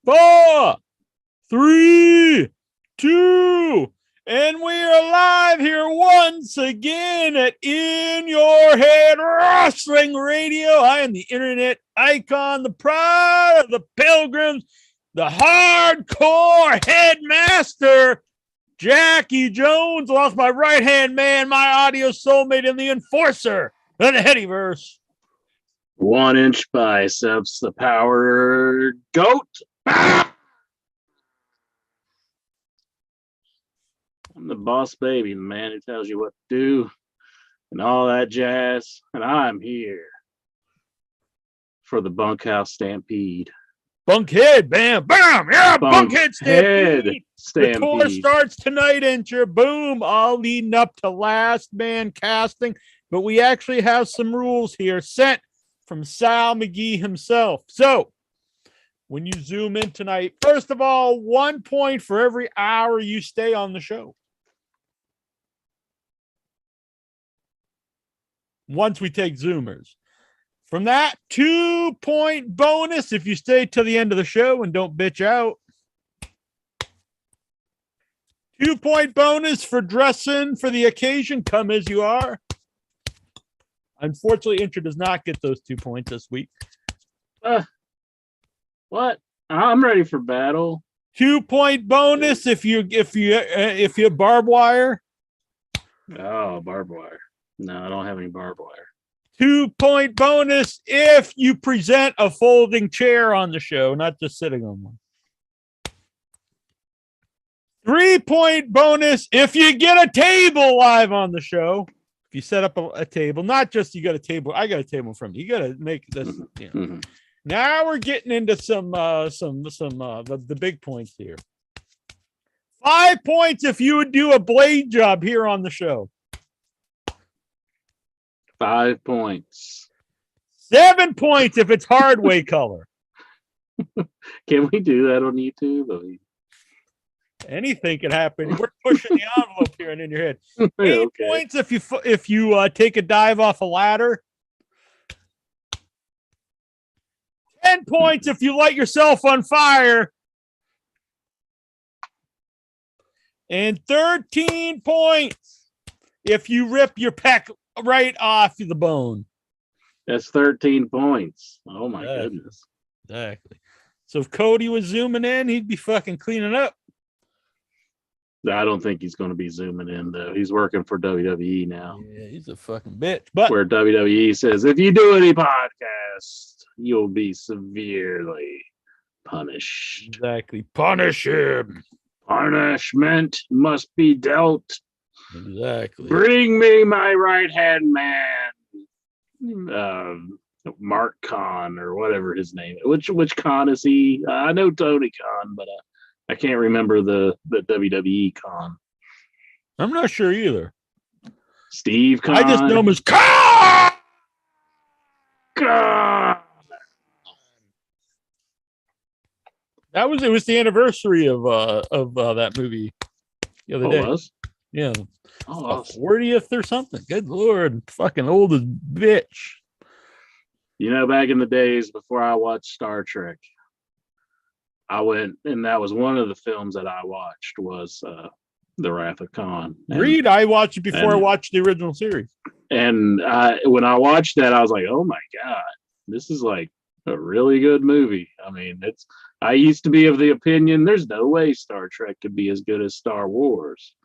4, 3, 2, and we are live here once again at In Your Head Wrestling Radio. I am the internet icon, the pride of the pilgrims, the hardcore headmaster, Jackie Jones. Lost my right-hand man, my audio soulmate, and the enforcer of the Headyverse. 1 inch biceps, the power goat. I'm the boss baby, the man who tells you what to do and all that jazz. And I'm here for the bunkhouse stampede. Bunkhead, bam, bam, yeah, Bunkhead stampede. The tour Stampede. starts tonight, and boom, all leading up to last man casting. But we actually have some rules here sent from Sal McGee himself. So when you zoom in tonight, first of all, 1 point for every hour you stay on the show. Once we take zoomers. From that, 2-point bonus if you stay till the end of the show and don't bitch out. 2-point bonus for dressing for the occasion. Come as you are. Unfortunately, Intra does not get those 2 points this week. What? I'm ready for battle. 2-point bonus if you barbed wire. Oh, barbed wire. No, I don't have any barbed wire. 2-point bonus if you present a folding chair on the show, not just sitting on one. 3-point bonus if you get a table live on the show. If you set up a table, not just you got a table. I got a table from you. You got to make this. You know. Mm-hmm. Now we're getting into the big points here. 5 points if you would do a blade job here on the show. 5 points. 7 points if it's hard way color. Can we do that on YouTube? I mean, anything can happen. We're pushing the envelope here and in your head. 8 okay. points if you take a dive off a ladder. 10 points if you light yourself on fire. And 13 points if you rip your pec right off the bone. That's 13 points. Oh my goodness. Exactly. So if Cody was zooming in, he'd be fucking cleaning up. I don't think he's going to be zooming in, though. He's working for WWE now. Yeah, he's a fucking bitch. But where WWE says, if you do any podcast, you'll be severely punished. Exactly. Punish him. Punishment must be dealt. Exactly. Bring me my right-hand man. Mark Khan or whatever his name is. Which Khan is he? I know Tony Khan, but I can't remember the WWE Khan. I'm not sure either. Steve Khan. I just know him as Khan. It was the anniversary of that movie the other day. It was? Yeah. Oh, awesome. 40th or something. Good Lord. Fucking old as bitch. You know, back in the days before I watched Star Trek, I went, and that was one of the films that I watched was The Wrath of Khan. Reed, I watched it before I watched the original series. And when I watched that, I was like, oh my God, this is like a really good movie. I mean, I used to be of the opinion there's no way Star Trek could be as good as Star Wars.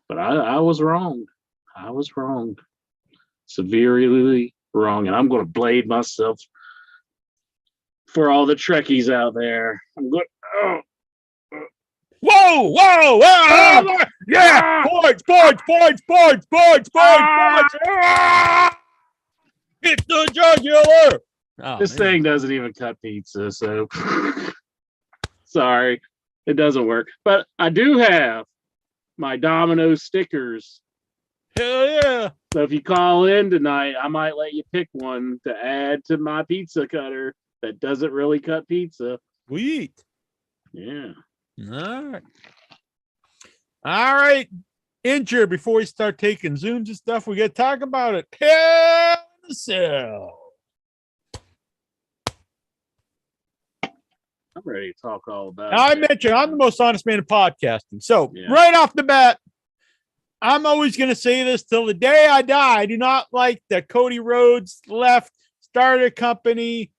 But I was wrong. I was wrong. Severely wrong. And I'm going to blade myself for all the Trekkies out there. I'm going, Whoa! Yeah! Points! Hit the jugular! This thing doesn't even cut pizza, so sorry. It doesn't work. But I do have my Domino's stickers. Hell yeah. So if you call in tonight, I might let you pick one to add to my pizza cutter that doesn't really cut pizza. Sweet. Yeah. All right. Injure, before we start taking Zooms and stuff, we got to talk about it. Hell in a Cell. I'm ready to talk all about Now, I it. mentioned I'm the most honest man in podcasting. So right off the bat, I'm always going to say this till the day I die. I do not like that Cody Rhodes left, started a company.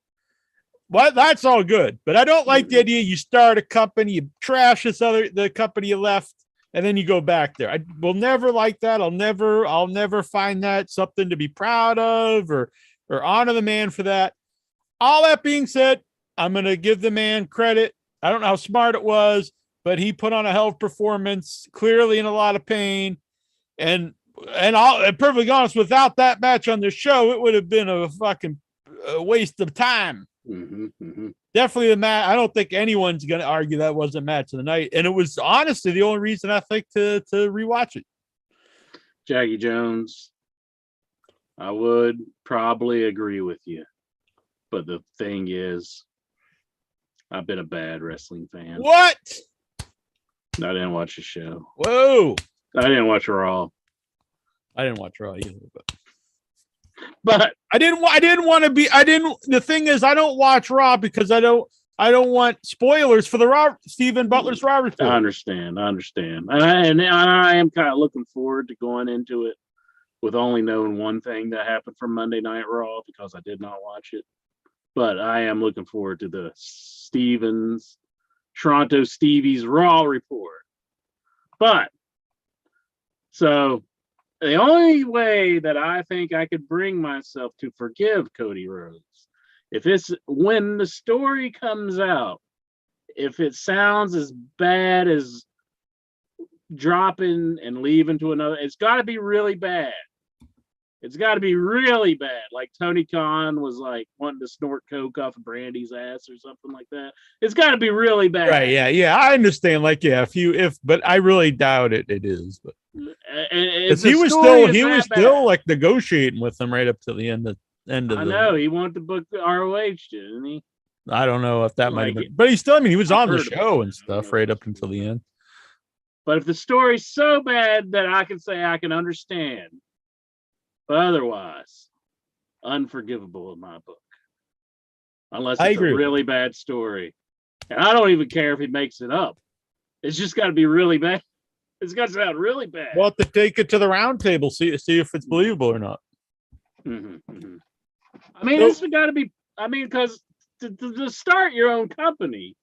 Well, that's all good. But I don't like the idea you start a company, you trash the company you left, and then you go back there. I will never like that. I'll never find that something to be proud of or honor the man for that. All that being said, I'm going to give the man credit. I don't know how smart it was, but he put on a hell of a performance, clearly in a lot of pain. And I'll perfectly honest, without that match on the show, it would have been a fucking waste of time. Definitely the match. I don't think anyone's going to argue that was a match of the night. And it was honestly the only reason I think to rewatch it. Jackie Jones, I would probably agree with you. But the thing is, I've been a bad wrestling fan. What? I didn't watch the show. Whoa. I didn't watch Raw. I didn't watch Raw either, but I didn't want to be. The thing is, I don't watch Raw because I don't want spoilers for the Stephen Butler's Raw report. I understand, and I am kind of looking forward to going into it with only knowing one thing that happened from Monday Night Raw because I did not watch it. But I am looking forward to the Toronto Stevie's Raw report. But so the only way that I think I could bring myself to forgive Cody Rhodes, if it's when the story comes out, if it sounds as bad as dropping and leaving to another, it's got to be really bad. It's got to be really bad. Like Tony Khan was like wanting to snort coke off of Brandy's ass or something like that. It's got to be really bad. Right? Yeah. I understand. Like, yeah, but I really doubt it. It is, but he was still like negotiating with him right up to the end of. I know he wanted to book the ROH, didn't he? I don't know if that might have been, but he still. I mean, he was on the show and stuff right up until the end. But if the story's so bad that I can say I can understand. But otherwise, unforgivable in my book. Unless it's a really bad story. And I don't even care if he makes it up. It's just got to be really bad. It's got to sound really bad. We'll have to take it to the round table, see if it's believable or not. I mean, it's got to be, because to start your own company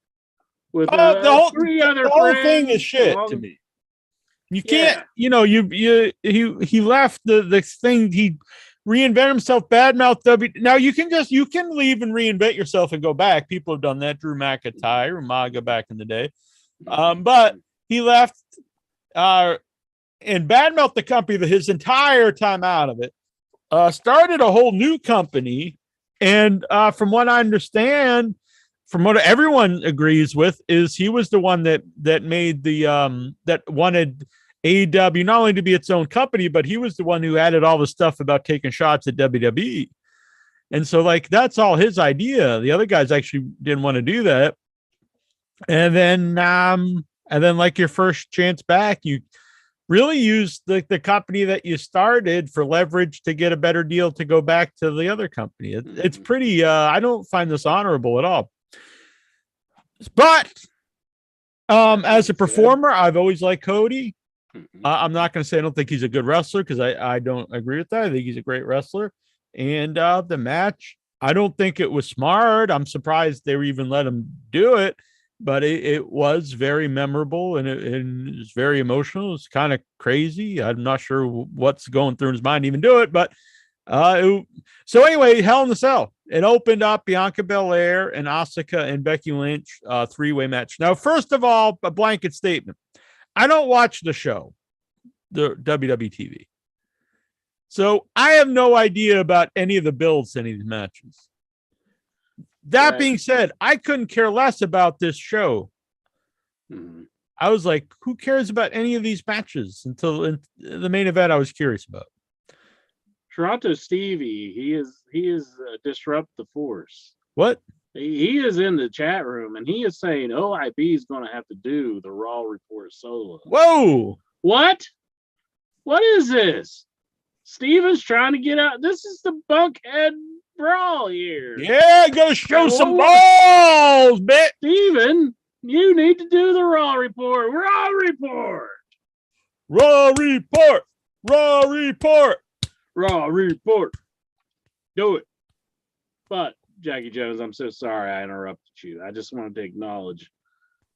with the whole thing is shit to me. You can't, he left the thing. He reinvented himself, badmouth W. Now you can leave and reinvent yourself and go back. People have done that. Drew McIntyre, Umaga back in the day. But he left and badmouthed the company his entire time out of it. Started a whole new company. And from what I understand, from what everyone agrees with, is he was the one that made that wanted AEW not only to be its own company, but he was the one who added all the stuff about taking shots at WWE. And so, like, that's all his idea. The other guys actually didn't want to do that. And then like your first chance back, you really use the company that you started for leverage to get a better deal to go back to the other company. It's pretty. I don't find this honorable at all. But as a performer, I've always liked Cody. I'm not going to say I don't think he's a good wrestler because I don't agree with that. I think he's a great wrestler. And the match, I don't think it was smart. I'm surprised they even let him do it. But it was very memorable and it was very emotional. It's kind of crazy. I'm not sure what's going through his mind to even do it. But so anyway, Hell in the Cell. It opened up Bianca Belair and Asuka and Becky Lynch three-way match. Now, first of all, a blanket statement. I don't watch the show, the WWE TV. So I have no idea about any of the builds to any of these matches. That being said, I couldn't care less about this show. I was like, who cares about any of these matches until in the main event I was curious about. Toronto Stevie, he is disrupt the force. What? He is in the chat room and he is saying OIB is going to have to do the Raw report solo. Whoa! What is this? Steven's trying to get out. This is the Bunkhead brawl here. Yeah, gotta show some balls, bitch. Steven, you need to do the Raw report. Raw report. Raw report. Raw report. Raw report. Do it. But, Jackie Jones, I'm so sorry I interrupted you. I just wanted to acknowledge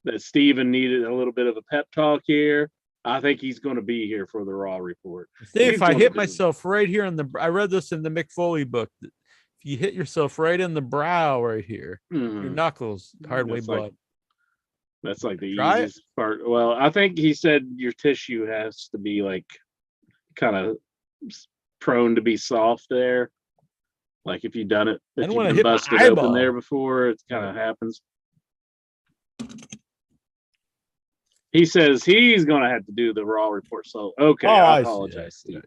that Steven needed a little bit of a pep talk here. I think he's going to be here for the Raw report. See, if I hit myself right here I read this in the Mick Foley book. If you hit yourself right in the brow right here, your knuckles, hard way blood. That's like the easiest part. Well, I think he said your tissue has to be like kind of prone to be soft there. Like if you've done it, if you've been busted open there before, it kind of happens. He says he's going to have to do the Raw report. So, okay, I apologize, Steve.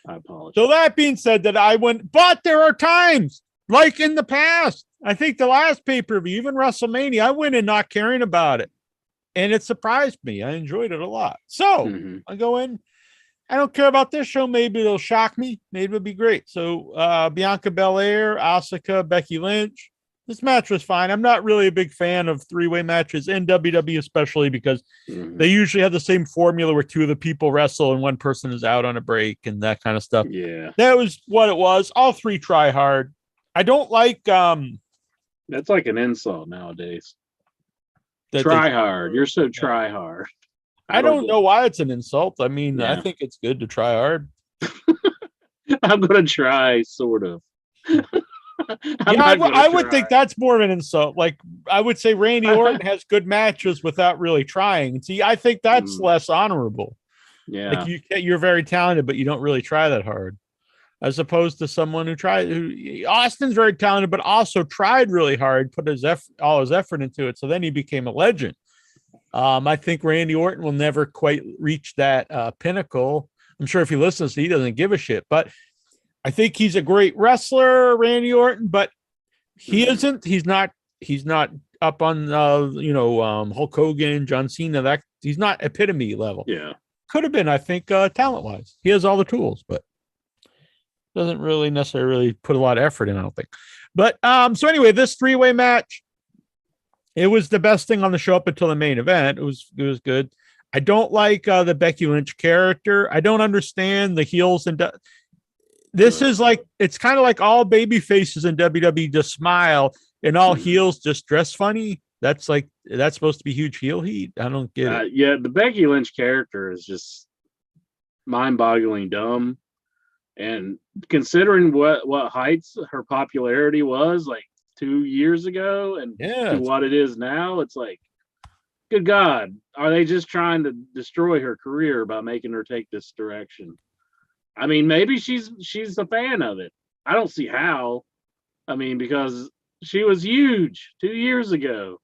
I apologize. So that being said, but there are times, like in the past, I think the last pay-per-view, even WrestleMania, I went in not caring about it. And it surprised me. I enjoyed it a lot. So I go in. I don't care about this show. Maybe it'll shock me. Maybe it'll be great. So Bianca Belair, Asuka, Becky Lynch. This match was fine. I'm not really a big fan of three-way matches in WWE, especially because they usually have the same formula where two of the people wrestle and one person is out on a break and that kind of stuff. Yeah. That was what it was. All three try hard. I don't like that's like an insult nowadays. Try hard. You're so try hard. I don't know why it's an insult. I mean, I think it's good to try hard. I'm going to try, sort of. I would think that's more of an insult. Like, I would say Randy Orton has good matches without really trying. See, I think that's less honorable. Yeah. Like you're very talented, but you don't really try that hard. As opposed to someone Austin's very talented, but also tried really hard, put all his effort into it. So then he became a legend. I think Randy Orton will never quite reach that pinnacle. I'm sure if he listens, he doesn't give a shit. But I think he's a great wrestler, Randy Orton. But he isn't. He's not up on Hulk Hogan, John Cena. He's not epitome level. Yeah, could have been. I think talent wise, he has all the tools, but doesn't really necessarily put a lot of effort in. I don't think. But so anyway, this three-way match. It was the best thing on the show up until the main event. It was good. I don't like the Becky Lynch character. I don't understand the heels and this is like it's kind of like all baby faces in WWE just smile and all heels just dress funny. That's supposed to be huge heel heat. I don't get it. Yeah, the Becky Lynch character is just mind-boggling dumb. And considering what heights her popularity was like 2 years ago and to what it is now, it's like, good God, are they just trying to destroy her career by making her take this direction? I mean, maybe she's a fan of it. I don't see how. I mean, because she was huge 2 years ago.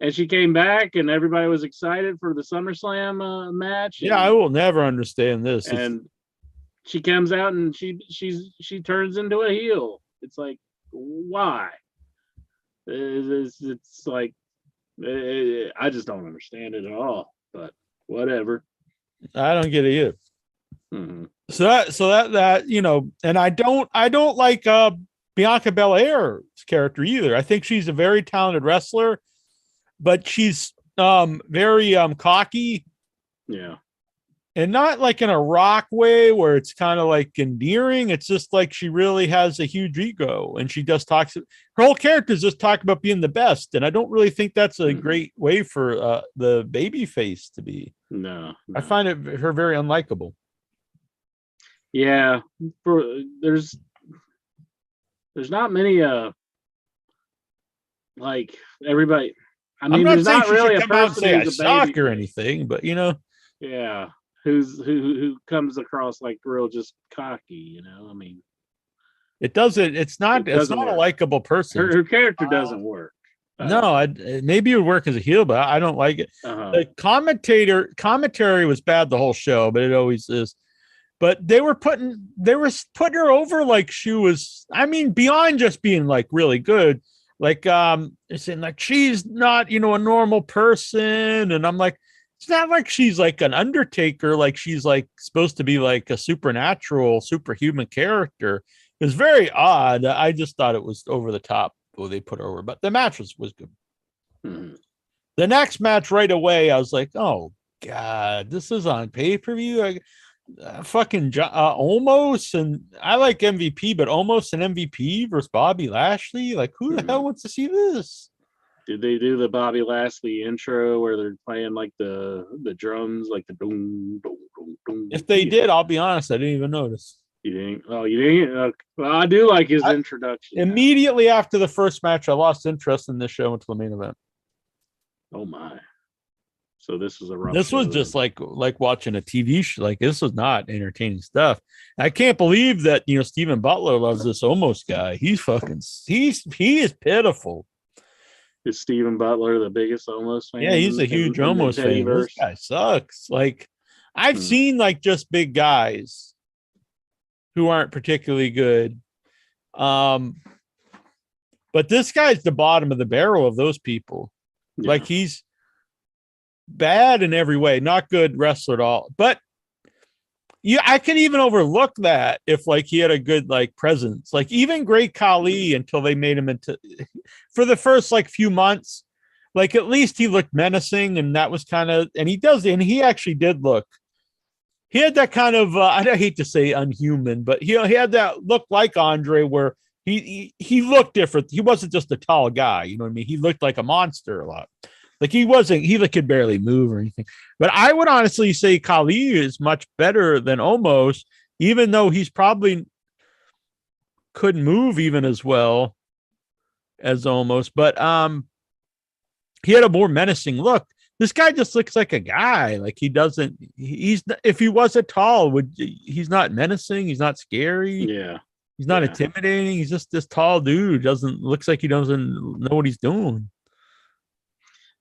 And she came back and everybody was excited for the SummerSlam match. Yeah, I will never understand this. And she comes out and she turns into a heel. It's like, why? It's like I just don't understand it at all. But whatever. I don't get it either. So that and I don't like Bianca Belair's character either. I think she's a very talented wrestler, but she's very cocky. Yeah. And not like in a rock way where it's kind of like endearing. It's just like she really has a huge ego and she just her whole character is just talking about being the best. And I don't really think that's a great way for the baby face to be. No. I find her very unlikable. Yeah. There's not many like everybody. I mean, there's not really a person who's a baby or anything, but yeah. Who comes across like real just cocky, I mean, it's not a likable person. Her character doesn't work. No, maybe it would work as a heel, but I don't like it. The commentary was bad the whole show, but it always is. But they were putting her over like she was, I mean, beyond just being like really good. Like they're saying like she's not, a normal person. And I'm like, it's not like she's like an Undertaker, like she's like supposed to be like a supernatural, superhuman character. It was very odd. I just thought it was over the top what they put over, but the match was good. Mhm. The next match right away, I was like, oh God, this is on pay-per-view. Fucking Omos, and I like MVP, but Omos and MVP versus Bobby Lashley. Like, who the hell wants to see this? Did they do the Bobby Lashley intro where they're playing like the drums, like the boom, boom, boom, boom? If they did, I'll be honest, I didn't even notice. You didn't? Oh, you didn't? Well, I do like his introduction. Immediately after the first match, I lost interest in this show until the main event. Oh my! So this was a rough. This was just like watching a TV show. Like, this was not entertaining stuff. I can't believe that Steven Butler loves this Omos guy. He is pitiful. Is Steven Butler the biggest Omos fan? Yeah, he's a huge Omos fan. This guy sucks. Like, I've seen like just big guys who aren't particularly good. But this guy's the bottom of the barrel of those people. Yeah. Like, he's bad in every way, not good wrestler at all. But I can even overlook that if like he had a good like presence. Like, even Great Khali, until they made him into, for the first like few months, like at least he looked menacing, and that was kind of, and he actually did look. He had that kind of I hate to say unhuman, but he had that look like Andre, where he looked different. He wasn't just a tall guy, you know what I mean? He looked like a monster a lot. Like, he could barely move or anything. But I would honestly say Khali is much better than Omos, even though he's probably couldn't move even as well as Omos. But he had a more menacing look. This guy just looks like a guy. Like, if he wasn't tall, he's not menacing. He's not scary. Yeah. He's not intimidating. He's just this tall dude. Looks like he doesn't know what he's doing.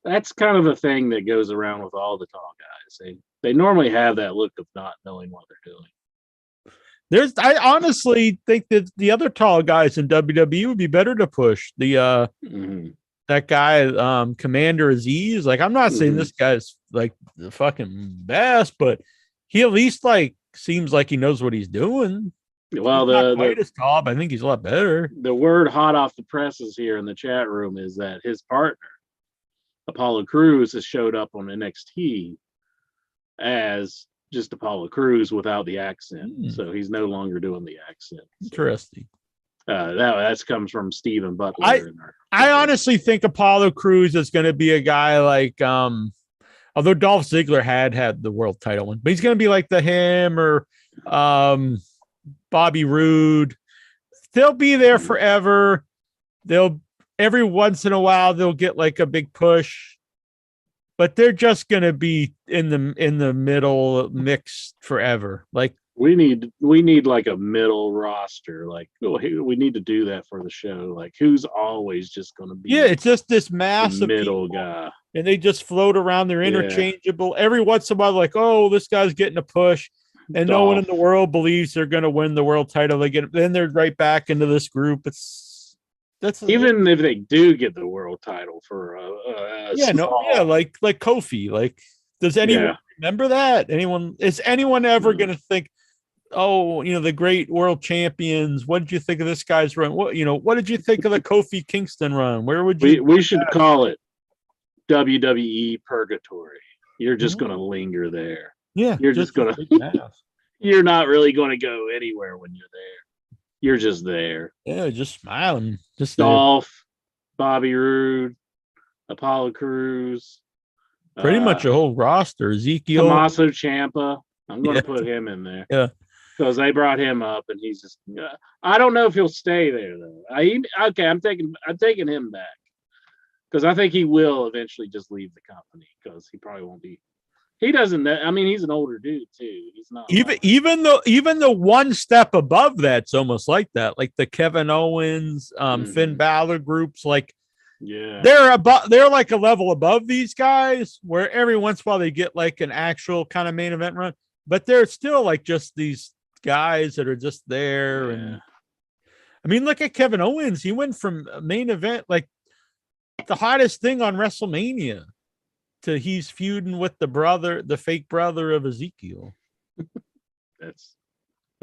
That's kind of a thing that goes around with all the tall guys. They normally have that look of not knowing what they're doing. I honestly think that the other tall guys in WWE would be better to push. That guy, Commander Aziz. Like, I'm not saying this guy's like the fucking best, but he at least like seems like he knows what he's doing. Well, he's not quite as tall, but I think he's a lot better. The word hot off the presses here in the chat room is that his partner, Apollo Crews, has showed up on NXT as just Apollo Crews without the accent. So he's no longer doing the accent. Interesting. That comes from Steven Butler. I honestly think Apollo Crews is going to be a guy like, although Dolph Ziggler had the world title one, but he's going to be like him or Bobby Roode. They'll be there forever. Every once in a while they'll get like a big push, but they're just going to be in the middle mix forever. Like, we need like a middle roster. Like, we need to do that for the show. Like, who's always just going to be? Yeah, it's just this mass of middle guy, and they just float around. They're interchangeable. Every once in a while, like, oh, this guy's getting a push, and no one in the world believes they're going to win the world title. Then they're right back into this group. Even if they do get the world title for like Kofi. Like, does anyone remember that? Is anyone ever going to think, oh, the great world champions? What did you think of this guy's run? What did you think of the Kofi Kingston run? Where would you? We should call it WWE Purgatory. You're just going to linger there. Yeah, you're just going to. You're not really going to go anywhere when you're there. You're just there. Yeah, just smiling. Just Dolph, Bobby Roode, Apollo Crews. Pretty much a whole roster. Ezekiel. Tommaso Ciampa. I'm going to put him in there. Yeah. Because they brought him up, and he's just. I don't know if he'll stay there though. I'm taking him back because I think he will eventually just leave the company because he probably won't be. He doesn't. I mean, he's an older dude too. He's not even the one step above that's almost like that, like the Kevin Owens, Finn Balor groups. Like, they're like a level above these guys, where every once in a while they get like an actual kind of main event run, but they're still like just these guys that are just there. And I mean, look at Kevin Owens. He went from a main event, like the hottest thing on WrestleMania, to he's feuding with the fake brother of Ezekiel. That's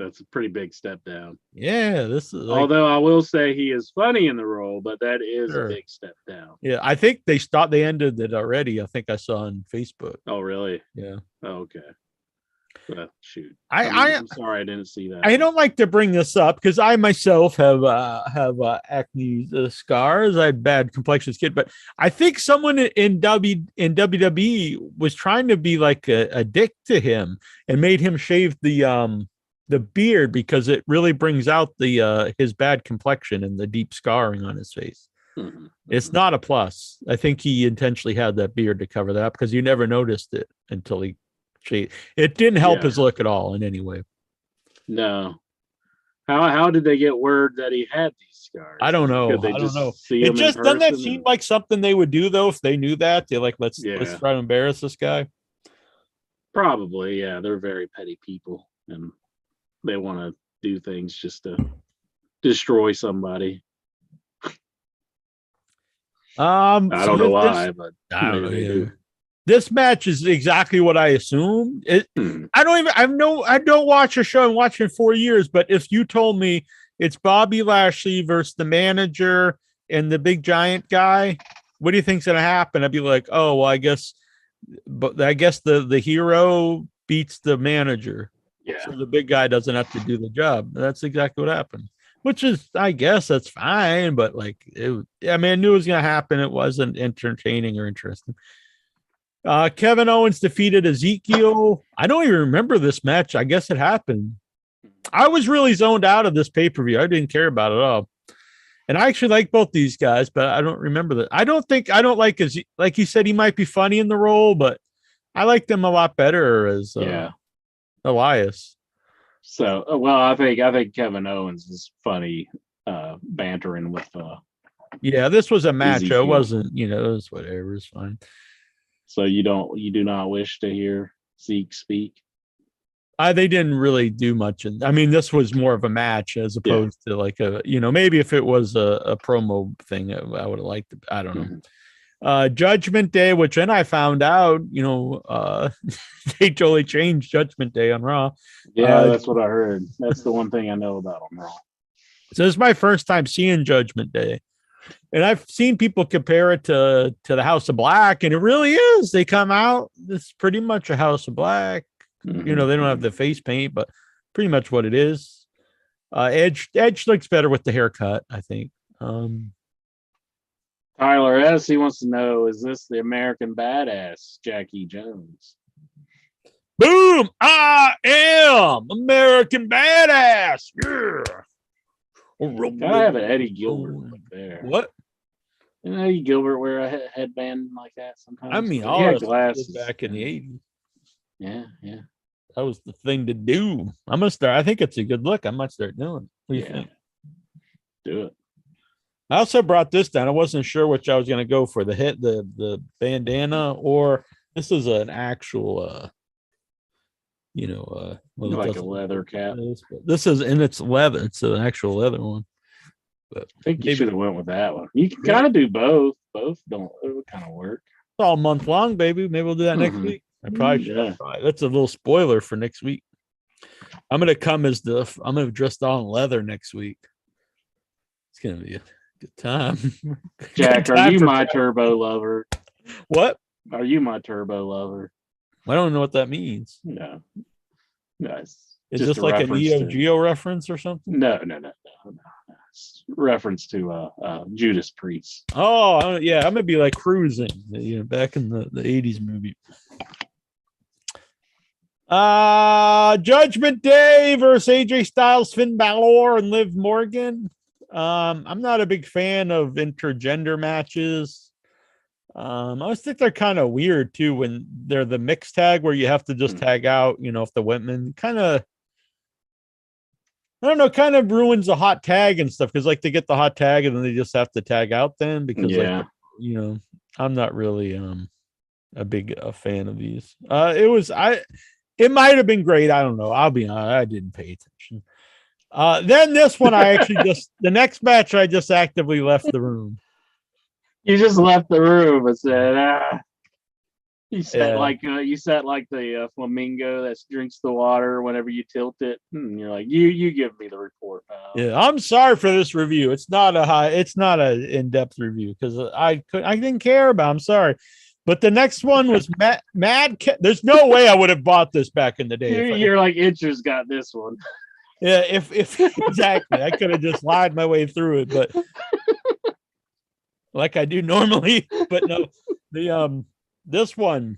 That's a pretty big step down. Yeah, this is although I will say he is funny in the role, but that is sure. a big step down. Yeah, I think they ended it already. I think I saw on Facebook. Oh, really? Yeah. Oh, okay. Well, shoot. I'm sorry I didn't see that. I don't like to bring this up because I myself have acne scars. I had bad complexion as a kid, but I think someone in WWE was trying to be like a dick to him and made him shave the beard because it really brings out the his bad complexion and the deep scarring on his face. Mm-hmm. It's not a plus. I think he intentionally had that beard to cover that up because you never noticed it until he shaved. It didn't help his look at all in any way. No. How did they get word that he had these scars? I don't know. Could they I don't know. See it just doesn't that seem like something they would do though if they knew that? They're like, let's try to embarrass this guy. Probably, yeah. They're very petty people and they want to do things just to destroy somebody. I don't know why, but I don't know. Yeah. This match is exactly what I assumed. I don't watch a show and watch it in 4 years, but if you told me it's Bobby Lashley versus the manager and the big giant guy, what do you think's gonna happen? I'd be like, oh well, I guess the hero beats the manager. Yeah. So the big guy doesn't have to do the job. That's exactly what happened. Which is, I guess that's fine, but like I knew it was gonna happen. It wasn't entertaining or interesting. Kevin Owens defeated Ezekiel. I don't even remember this match. I guess it happened. I was really zoned out of this pay-per-view. I didn't care about it at all. And I actually like both these guys, but I don't remember that. I don't like like you said, he might be funny in the role, but I like them a lot better as Elias. So, well, I think Kevin Owens is funny, bantering with. Yeah, this was a match. Ezekiel. It wasn't, it was whatever. It's fine. So you do not wish to hear Zeke speak? They didn't really do much. This was more of a match as opposed to like maybe if it was a promo thing, I would have liked it. I don't know. Mm-hmm. Judgment Day, which then I found out, they totally changed Judgment Day on Raw. Yeah, that's what I heard. That's the one thing I know about on Raw. So this is my first time seeing Judgment Day. And I've seen people compare it to the House of Black, and it really is. They come out, it's pretty much a House of Black. Mm-hmm. They don't have the face paint, but pretty much what it is. Edge looks better with the haircut, I think. Tyler S., he wants to know, is this the American Badass, Jackie Jones? Boom! I am American Badass! Yeah! Gotta have an Eddie Gilbert look there. What? Didn't Eddie Gilbert wear a headband like that sometimes? All had glasses back in the 80s. Yeah. That was the thing to do. I'm gonna start. I think it's a good look. I might start doing it. What do you think? Do it. I also brought this down. I wasn't sure which I was gonna go for, the bandana, or this is an actual like a leather cap. This is, and it's leather. It's an actual leather one. But I think you should have went with that one. You can kind of do both. Both don't kind of work. It's all month long, baby. Maybe we'll do that next week. I probably should. That's a little spoiler for next week. I'm gonna dress all in leather next week. It's gonna be a good time. Jack, are you my turbo lover? What? Are you my turbo lover? I don't know what that means. No. Nice. Is this like an Neo Geo reference or something? No. It's reference to Judas Priest. Oh yeah, I'm gonna be like cruising, back in the 80s movie. Judgment Day versus AJ Styles, Finn Balor, and Liv Morgan. I'm not a big fan of intergender matches. I always think they're kind of weird too when they're the mixed tag where you have to just tag out, if the women kind of ruins the hot tag and stuff, because like they get the hot tag and then they just have to tag out then because I'm not really a big fan of these. It might have been great. I don't know. I'll be honest, I didn't pay attention. Then this one, I actually the next match, I just actively left the room. You just left the room and said, You set like the flamingo that drinks the water whenever you tilt it. You're like, you give me the report now. Yeah, I'm sorry for this review. It's not a in-depth review because I didn't care about. I'm sorry, but the next one was Mad. There's no way I would have bought this back in the day. You're like, Itcher's got this one. Yeah, if exactly, I could have just lied my way through it, but like I do normally. But no, this one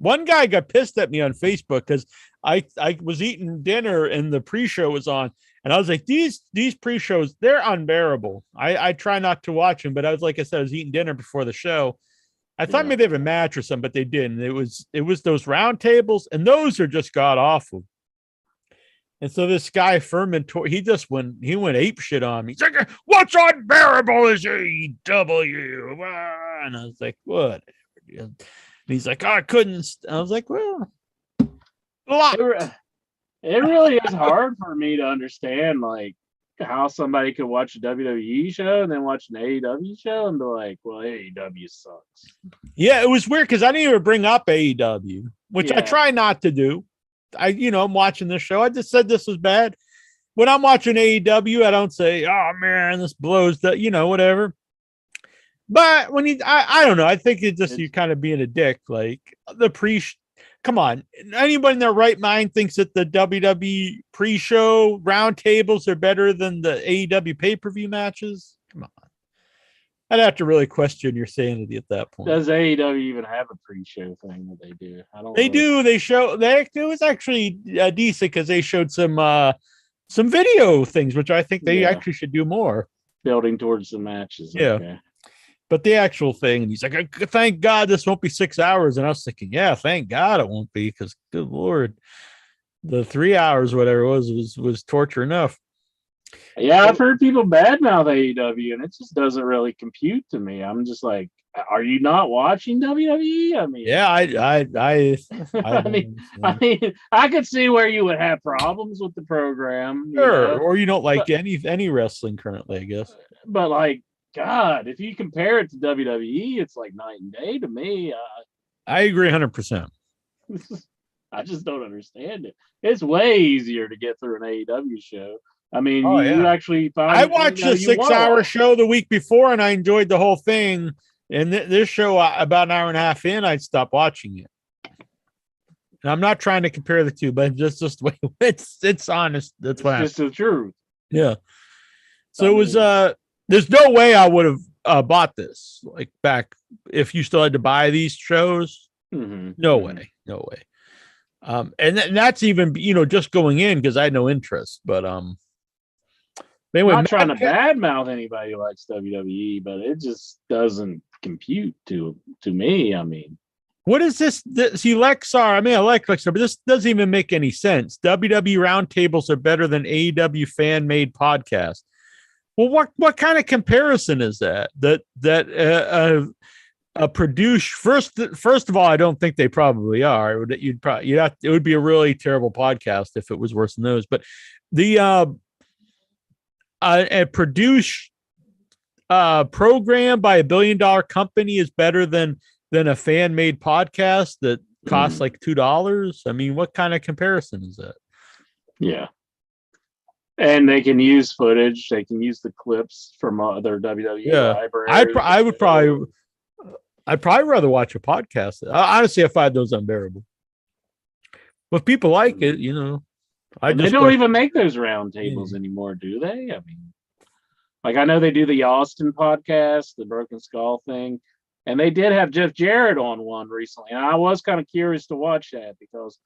guy got pissed at me on Facebook because I was eating dinner and the pre-show was on, and I was like, these pre-shows, they're unbearable. I try not to watch them, but I was I was eating dinner before the show. I thought maybe they have a match or something, but they didn't. It was those round tables, and those are just god awful. And so this guy Furman, he went ape shit on me. He's like, "What's unbearable is AEW," and I was like, "What?" And he's like, "Oh, I couldn't." I was like, "Well, it really is hard for me to understand like how somebody could watch a WWE show and then watch an AEW show and be like, well, AEW sucks." Yeah, it was weird because I didn't even bring up AEW, which I try not to do. I'm watching this show. I just said this was bad. When I'm watching AEW, I don't say, "Oh man, this blows," whatever. But when I don't know. I think it's just you kind of being a dick. Like come on. Anybody in their right mind thinks that the WWE pre-show roundtables are better than the AEW pay-per-view matches? Come on. I'd have to really question your sanity at that point. Does AEW even have a pre-show thing that they do? I don't. They do. They show. It was actually decent because they showed some video things, which I think they actually should do more. Building towards the matches. Yeah. Okay. But the actual thing, and he's like, "Thank God this won't be 6 hours." And I was thinking, yeah, thank God it won't be, because good Lord, the 3 hours, whatever it was torture enough. Yeah, I've heard people badmouth AEW, and it just doesn't really compute to me. I'm just like, are you not watching WWE? I mean, yeah, I mean, I could see where you would have problems with the program, sure, or you don't like any wrestling currently, I guess. But like, God, if you compare it to WWE, it's like night and day to me. I agree 100%. I just don't understand it. It's way easier to get through an AEW show. I mean, you actually find. I watched a 6-hour show the week before, and I enjoyed the whole thing. And this show, about an hour and a half in, I'd stop watching it. And I'm not trying to compare the two, but just the way it's honest. That's what it's just the truth. Yeah. So it was. There's no way I would have bought this like back if you still had to buy these shows. Mm-hmm. No way. And that's even just going in because I had no interest. But anyway, not trying to badmouth anybody who likes WWE, but it just doesn't compute to me. I mean, what is this? See, Lexar. I mean, I like Lexar, but this doesn't even make any sense. WWE roundtables are better than AEW fan-made podcasts. Well, what kind of comparison is that? Produced first of all, I don't think they probably are. It would be a really terrible podcast if it was worse than those. But the a produced program by $1 billion company is better than a fan made podcast that costs like $2. I mean, what kind of comparison is that? Yeah. And they can use footage. They can use the clips from other WWE libraries. I'd probably rather watch a podcast. Honestly, I find those unbearable. But people like it, they don't even make those roundtables anymore, do they? I mean, like I know they do the Austin podcast, the Broken Skull thing, and they did have Jeff Jarrett on one recently. And I was kind of curious to watch that because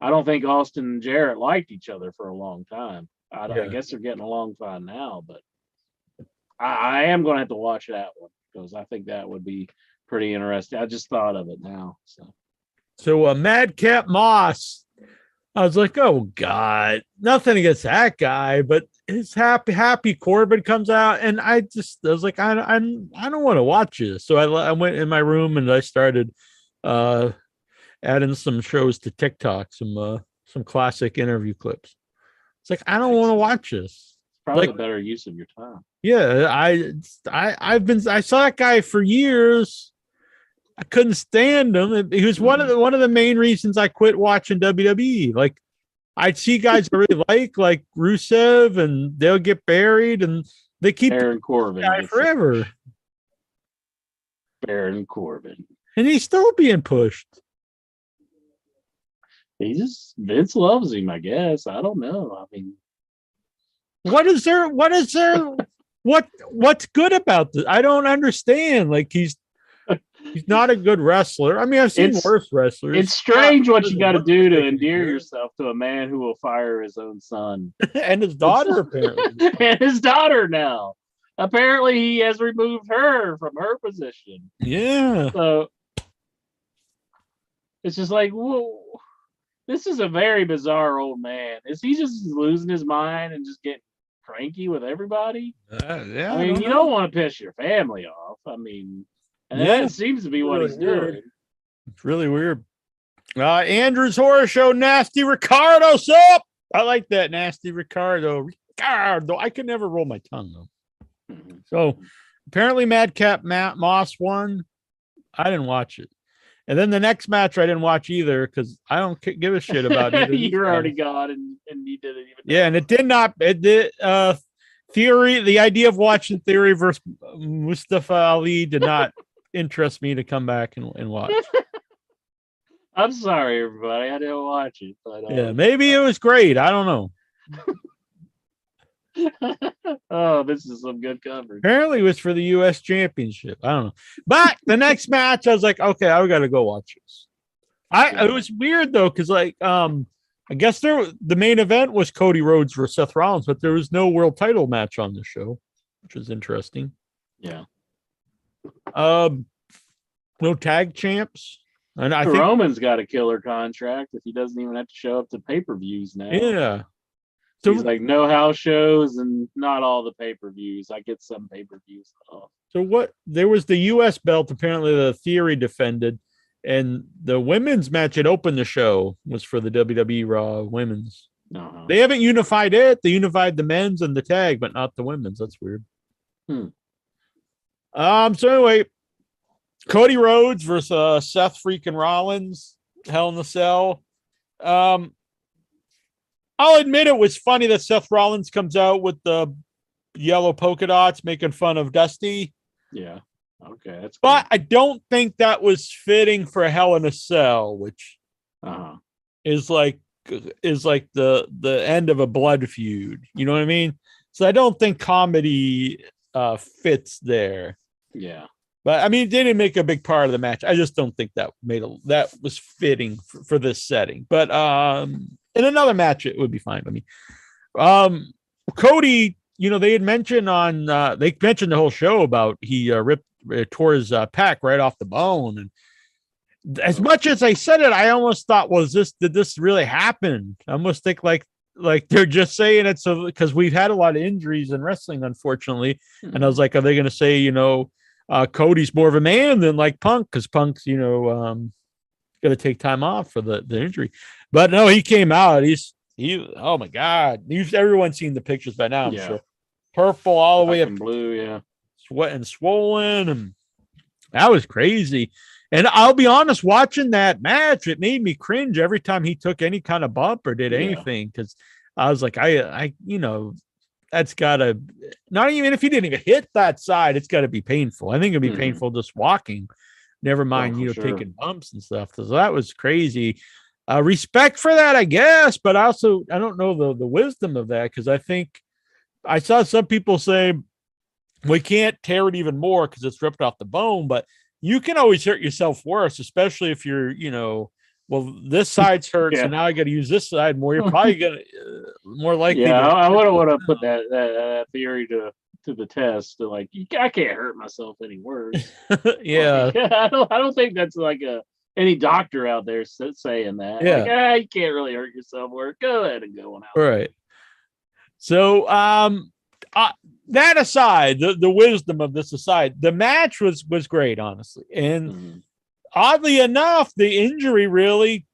I don't think Austin and Jarrett liked each other for a long time. I guess they're getting along fine now, but I am going to have to watch that one because I think that would be pretty interesting. I just thought of it now. So Madcap Moss, I was like, oh God, nothing against that guy, but his happy Corbin comes out, and I was like, I don't want to watch this. So I went in my room and I started adding some shows to TikTok, some classic interview clips. It's like, I don't want to watch this. Probably a better use of your time. Yeah, I saw that guy for years, I couldn't stand him. He was one of the main reasons I quit watching WWE. Like I'd see guys I really like Rusev, and they'll get buried, and they keep Baron Corbin guy forever. Baron Corbin, and he's still being pushed. Vince loves him, I guess. I don't know. I mean, what's good about this? I don't understand. Like he's not a good wrestler. I mean, I've seen worse wrestlers. It's strange what you got to do to endear yourself to a man who will fire his own son and his daughter, apparently, and his daughter now. Apparently, he has removed her from her position. Yeah. So it's just like, whoa. This is a very bizarre old man. Is he just losing his mind and just getting cranky with everybody? Yeah. I mean, you don't want to piss your family off. I mean, and that seems to be what he's doing. It's really weird. Andrew's Horror Show, Nasty Ricardo's up. I like that, Nasty Ricardo. I can never roll my tongue, though. Mm-hmm. So apparently Madcap Moss won. I didn't watch it. And then the next match I didn't watch either because I don't give a shit about it. You're already gone and you didn't even know. Yeah, and it did Theory, the idea of watching Theory versus Mustafa Ali did not interest me to come back and watch. I'm sorry, everybody. I didn't watch it. But, yeah, maybe it was great. I don't know. Oh, this is some good coverage. Apparently it was for the U.S. Championship. I don't know. But the next match, I was like, okay, I got to go watch this. It was weird, though, because, like, I guess the main event was Cody Rhodes versus Seth Rollins, but there was no world title match on the show, which was interesting. Yeah. No tag champs. And I think Roman's got a killer contract if he doesn't even have to show up to pay-per-views now. Yeah. So he's like, no house shows and not all the pay-per-views. I get some pay-per-views off. So there was the U.S. belt, apparently the Theory defended, and the women's match that opened the show was for the WWE Raw women's. Uh-huh. They haven't unified it. They unified the men's and the tag, but not the women's. That's weird. So anyway, Cody Rhodes versus Seth freaking Rollins, Hell in a Cell. I'll admit it was funny that Seth Rollins comes out with the yellow polka dots making fun of Dusty. Yeah. Okay. That's but cool. I don't think that was fitting for Hell in a Cell, which is like the end of a blood feud. You know what I mean? So I don't think comedy fits there. Yeah. But I mean, it didn't make a big part of the match. I just don't think that that was fitting for this setting. But in another match, it would be fine. I mean, Cody, they had mentioned they mentioned the whole show about he tore his pec right off the bone. And as much as I said it, I almost thought, did this really happen? I almost think like they're just saying it so because we've had a lot of injuries in wrestling, unfortunately. And I was like, are they going to say, Cody's more of a man than like Punk, because Punk's, going to take time off for the injury. But no, he came out. Oh my God. Everyone's seen the pictures by now. I'm sure. Purple all the way up. Blue, yeah. Sweat and swollen. And that was crazy. And I'll be honest, watching that match, it made me cringe every time he took any kind of bump or did anything. Because I was like, that's gotta, not even if he didn't even hit that side, it's gotta be painful. I think it'd be painful just walking, never mind, taking bumps and stuff. So that was crazy. Respect for that, I guess, but also I don't know the wisdom of that, because I think I saw some people say we can't tear it even more because it's ripped off the bone, but you can always hurt yourself worse, especially if you're, this side's hurt, so now I got to use this side more. You're probably gonna more likely. Yeah, I wouldn't want to put that theory to the test. I can't hurt myself any worse. Yeah, I don't think that's like any doctor out there saying that. Yeah, you can't really hurt yourself worse. Go ahead and go on out. Right. So, that aside, the wisdom of this aside, the match was great, honestly, and. Oddly enough, the injury really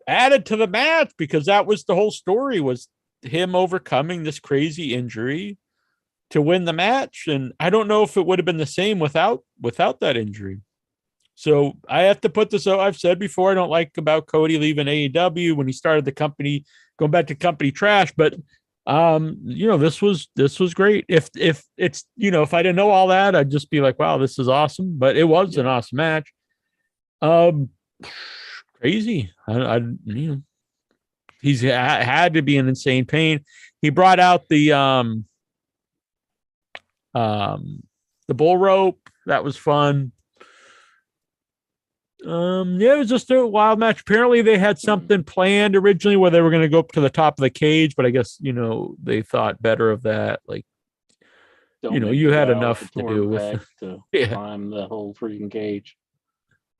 added to the match, because that was the whole story, was him overcoming this crazy injury to win the match. And I don't know if it would have been the same without that injury. So I have to put this out. I've said before, I don't like about Cody leaving AEW when he started the company, going back to company trash. But this was great. If it's if I didn't know all that, I'd just be like, wow, this is awesome. But it was an awesome match. Crazy. He's had to be in insane pain. He brought out the bull rope. That was fun. It was just a wild match. Apparently they had something planned originally where they were going to go up to the top of the cage, but I guess, they thought better of that. Like, you had enough to do with to climb the whole freaking cage.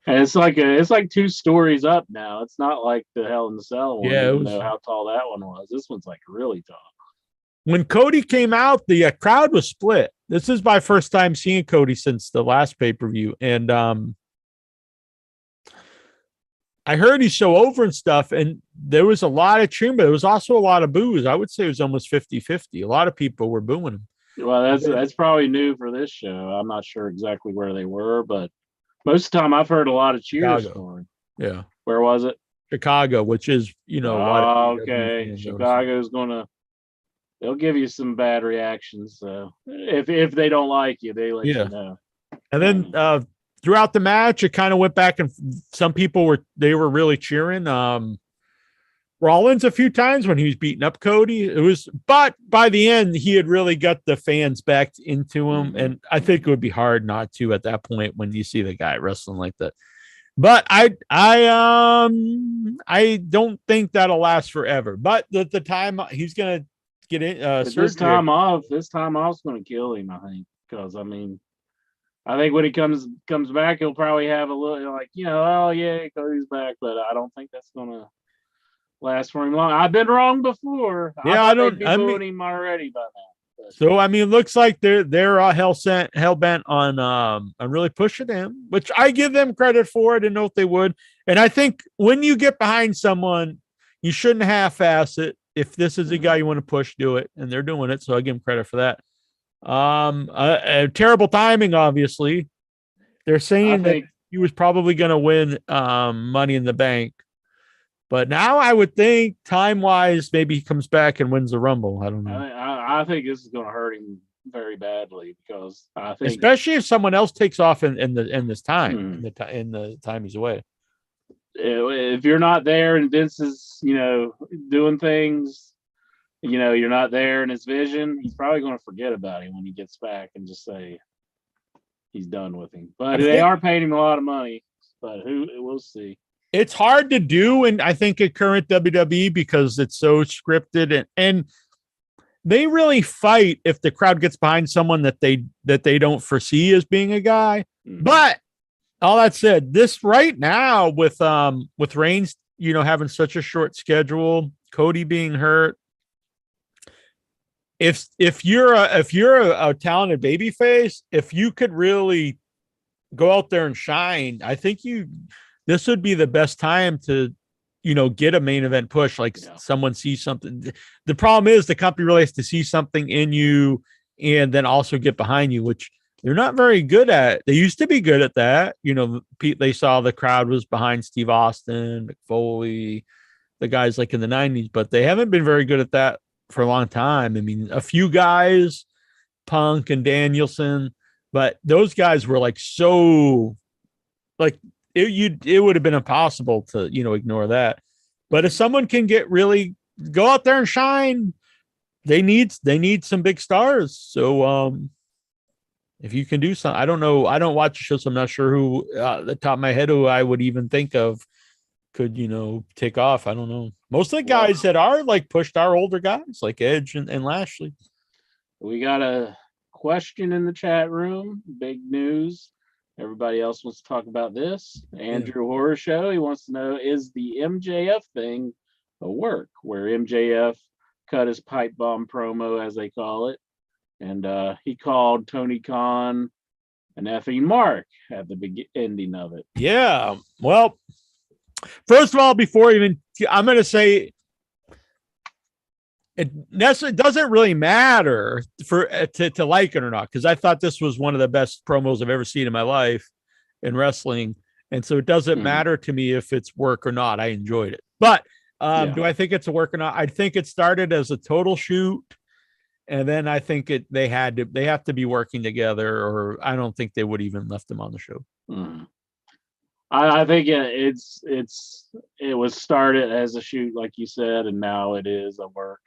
And it's like 2 stories up now. It's not like the Hell in the Cell one. Yeah, know how tall that one was. This one's like really tall. When Cody came out, the crowd was split. This is my first time seeing Cody since the last pay-per-view. And, I heard he's so over and stuff, and there was a lot of cheering, but there was also a lot of boos. I would say it was almost 50-50. A lot of people were booing him. Well, that's probably new for this show. I'm not sure exactly where they were, but most of the time I've heard a lot of cheers for him. Yeah. Where was it? Chicago, which is, a lot of okay. Chicago's they'll give you some bad reactions. So if they don't like you, they let you know. And then throughout the match, it kind of went back, and some people were really cheering Rollins a few times when he was beating up Cody. But by the end, he had really got the fans back into him, and I think it would be hard not to at that point when you see the guy wrestling like that. But I don't think that'll last forever. But the time he's gonna get in, this time off's going to kill him. I think because I think when he comes back, he'll probably have a little like, oh yeah, Cody's back, but I don't think that's gonna last for him long. I've been wrong before. Yeah, I don't. Booing him already by now. But. So it looks like they're hell bent on really pushing him, which I give them credit for. I didn't know if they would, and I think when you get behind someone, you shouldn't half-ass it. If this is a guy you want to push, do it, and they're doing it. So I give them credit for that. Terrible timing, obviously. They're saying that he was probably going to win Money in the Bank, but now I would think time-wise, maybe he comes back and wins the Rumble. I don't know. I think this is going to hurt him very badly because I think, especially if someone else takes off in this time, in the time he's away. If you're not there and Vince is doing things. You're not there in his vision. He's probably going to forget about him when he gets back and just say he's done with him. But they are paying him a lot of money. But we'll see. It's hard to do, and I think at current WWE because it's so scripted and they really fight if the crowd gets behind someone that they don't foresee as being a guy. Mm-hmm. But all that said, this right now with Reigns, having such a short schedule, Cody being hurt. If you're a talented babyface, if you could really go out there and shine, I think this would be the best time to, get a main event push. Like someone sees something. The problem is the company really has to see something in you and then also get behind you, which they're not very good at. They used to be good at that. They saw the crowd was behind Steve Austin, McFoley, the guys like in the 90s, but they haven't been very good at that for a long time. A few guys, Punk and Danielson, but those guys were like so like it would have been impossible to ignore that. But if someone can really go out there and shine, they need some big stars. So if you can do something, I don't know. I don't watch the show, so I'm not sure who at the top of my head who I would even think of could take off. I don't know. Most of the guys that are like pushed are older guys like Edge and Lashley. We got a question in the chat room. Big news. Everybody else wants to talk about this. Andrew Horror Show. He wants to know, is the MJF thing a work where MJF cut his pipe bomb promo, as they call it, and he called Tony Khan an effing mark at the ending of it? Yeah. Well, first of all, I'm going to say it doesn't really matter to like it or not, because I thought this was one of the best promos I've ever seen in my life in wrestling. And so it doesn't matter to me if it's work or not. I enjoyed it. But do I think it's a work or not? I think it started as a total shoot. And then I think they have to be working together, or I don't think they would even left them on the show. I think it was started as a shoot, like you said, and now it is a work.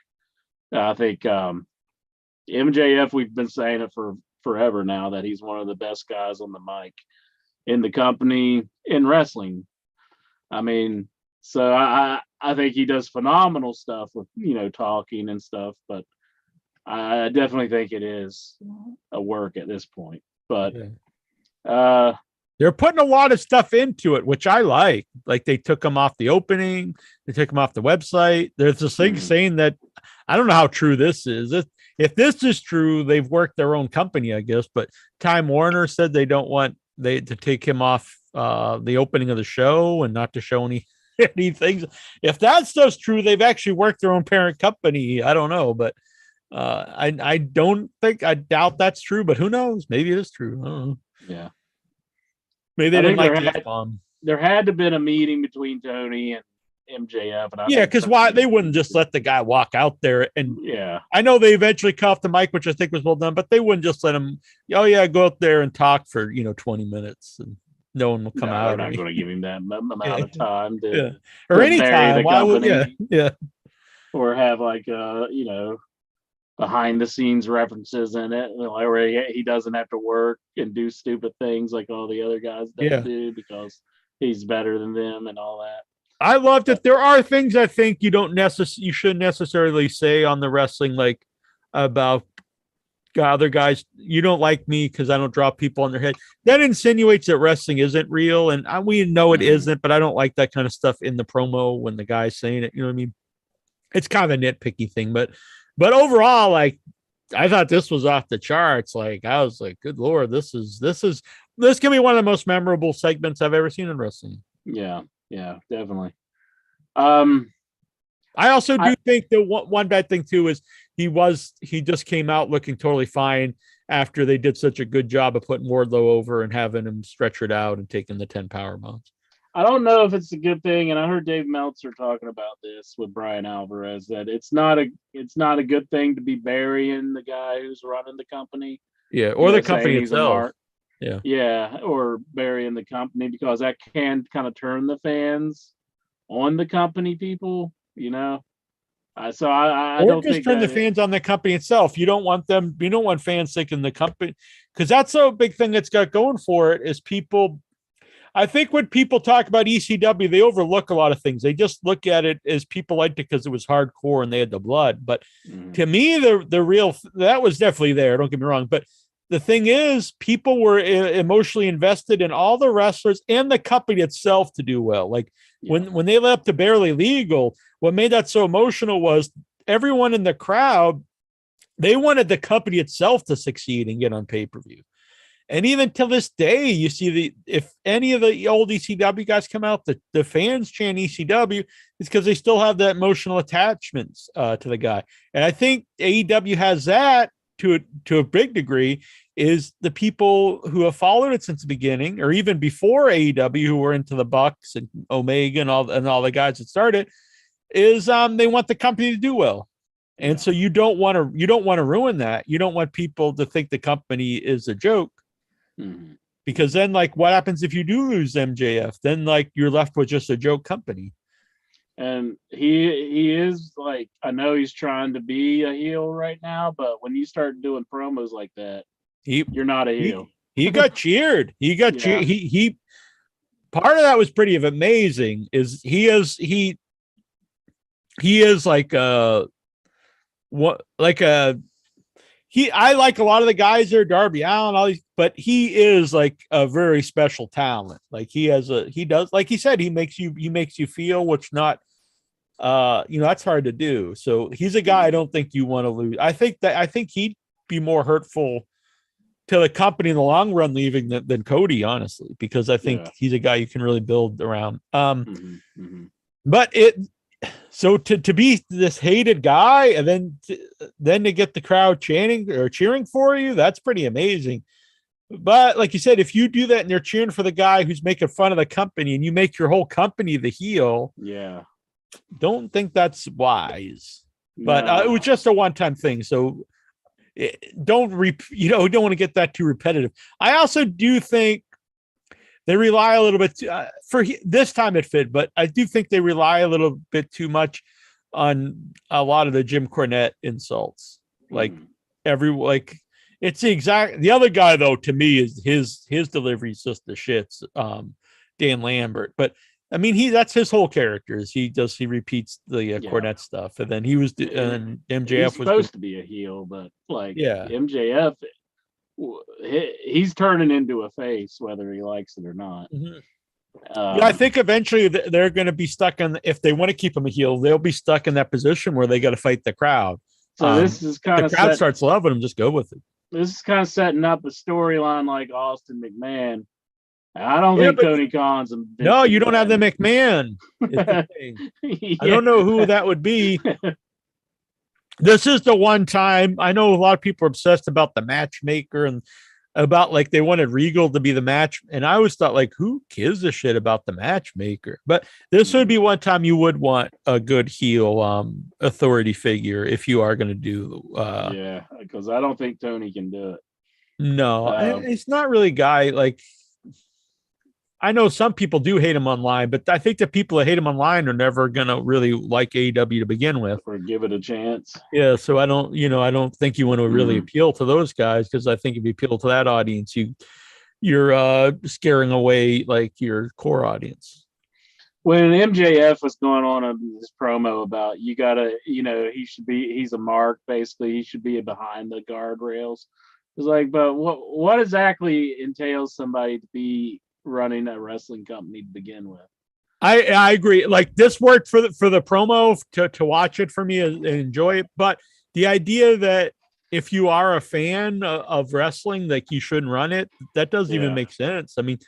I think MJF, we've been saying it for forever now, that he's one of the best guys on the mic in the company in wrestling. I mean, so I think he does phenomenal stuff with, talking and stuff, but I definitely think it is a work at this point. But they're putting a lot of stuff into it, which I like. Like they took them off the opening, they took them off the website. There's this thing saying that, I don't know how true this is. If this is true, they've worked their own company, I guess. But Time Warner said they don't want to take him off the opening of the show and not to show any things. If that stuff's true, they've actually worked their own parent company. I don't know, but I doubt that's true. But who knows? Maybe it is true. I don't know. Yeah. Maybe they didn't like this bomb. There had to have been a meeting between Tony and MJF. And because why they wouldn't just let the guy walk out there. And I know they eventually cut off the mic, which I think was well done, but they wouldn't just let him, go out there and talk for 20 minutes and no one will come out. They're not going to give him that amount of time or any time. Why would or have like behind the scenes references in it, where he doesn't have to work and do stupid things like all the other guys do because he's better than them and all that. I loved it. There are things I think you shouldn't necessarily say on the wrestling, like about other guys. You don't like me because I don't drop people on their head. That insinuates that wrestling isn't real, and we know it isn't. But I don't like that kind of stuff in the promo when the guy's saying it. You know what I mean? It's kind of a nitpicky thing, but overall, like I thought this was off the charts. Like I was like, good Lord, this can be one of the most memorable segments I've ever seen in wrestling. Yeah, definitely. I also do think that one bad thing too is he just came out looking totally fine after they did such a good job of putting Wardlow over and having him stretch it out and taking the 10 power bombs. I don't know if it's a good thing, and I heard Dave Meltzer talking about this with Bryan Alvarez, that it's not a good thing to be burying the guy who's running the company. Yeah, or the company itself. Yeah, or burying the company, because that can kind of turn the fans on the company people, So I don't just turn the fans on the company itself. You don't want fans thinking the company, because that's a big thing that's got going for it is people. I think when people talk about ECW, they overlook a lot of things. They just look at it as people liked it because it was hardcore and they had the blood. But to me, the real that was definitely there. Don't get me wrong, but the thing is, people were emotionally invested in all the wrestlers and the company itself to do well. Like when they led up to Barely Legal, what made that so emotional was everyone in the crowd, they wanted the company itself to succeed and get on pay-per-view. And even till this day, you see if any of the old ECW guys come out, the fans chant ECW, it's because they still have that emotional attachments to the guy. And I think AEW has that to a big degree, is the people who have followed it since the beginning, or even before AEW, who were into the Bucks and Omega and all the guys that started, is they want the company to do well. And so you don't want to ruin that. You don't want people to think the company is a joke. Because then, like, what happens if you do lose MJF? Then, like, you're left with just a joke company. And he is, like, I know he's trying to be a heel right now, but when you start doing promos like that, you're not a heel. He got cheered. He got cheered. He part of that was pretty amazing. Is he is like I like a lot of the guys there, Darby Allin, all these, but he is like a very special talent. Like he does, like he said, he makes you feel, which not, that's hard to do. So he's a guy I don't think you want to lose. I think he'd be more hurtful to the company in the long run leaving than Cody, honestly, because I think he's a guy you can really build around. But so to be this hated guy and then to get the crowd chanting or cheering for you, that's pretty amazing. But like you said, if you do that and they're cheering for the guy who's making fun of the company and you make your whole company the heel, yeah, don't think that's wise. But no, it was just a one-time thing. So don't want to get that too repetitive. I also do think they rely a little bit for this time it fit, but I do think they rely a little bit too much on a lot of the Jim Cornette insults. Like it's the other guy though, to me, is his delivery is just the shits. Dan Lambert, but I mean, that's his whole character. Is he repeats the Cornette stuff, and then and MJF was supposed to be a heel, but MJF, he's turning into a face whether he likes it or not. Mm-hmm. I think eventually they're going to be stuck if they want to keep him a heel, they'll be stuck in that position where they got to fight the crowd. So this is kind of the crowd starts loving him. Just go with it. This is kind of setting up a storyline like Austin McMahon. I don't think Tony Khan's. No, you don't have the McMahon. I don't know who that would be. This is the one time. I know a lot of people are obsessed about the matchmaker and about they wanted Regal to be the match. And I always thought who gives a shit about the matchmaker? But this would be one time you would want a good heel authority figure if you are going to do. Because I don't think Tony can do it. No, it's not really a guy I know some people do hate him online, but I think the people that hate him online are never gonna really like AEW to begin with, or give it a chance. Yeah, so I don't think you want to really appeal to those guys, because I think if you appeal to that audience, you're scaring away your core audience. When MJF was going on this promo about he's a mark, basically he should be behind the guardrails. It's but what exactly entails somebody to be running a wrestling company to begin with? I agree. This worked for the promo to watch it for me and enjoy it. But the idea that if you are a fan of wrestling, you shouldn't run it, that doesn't even make sense. I mean,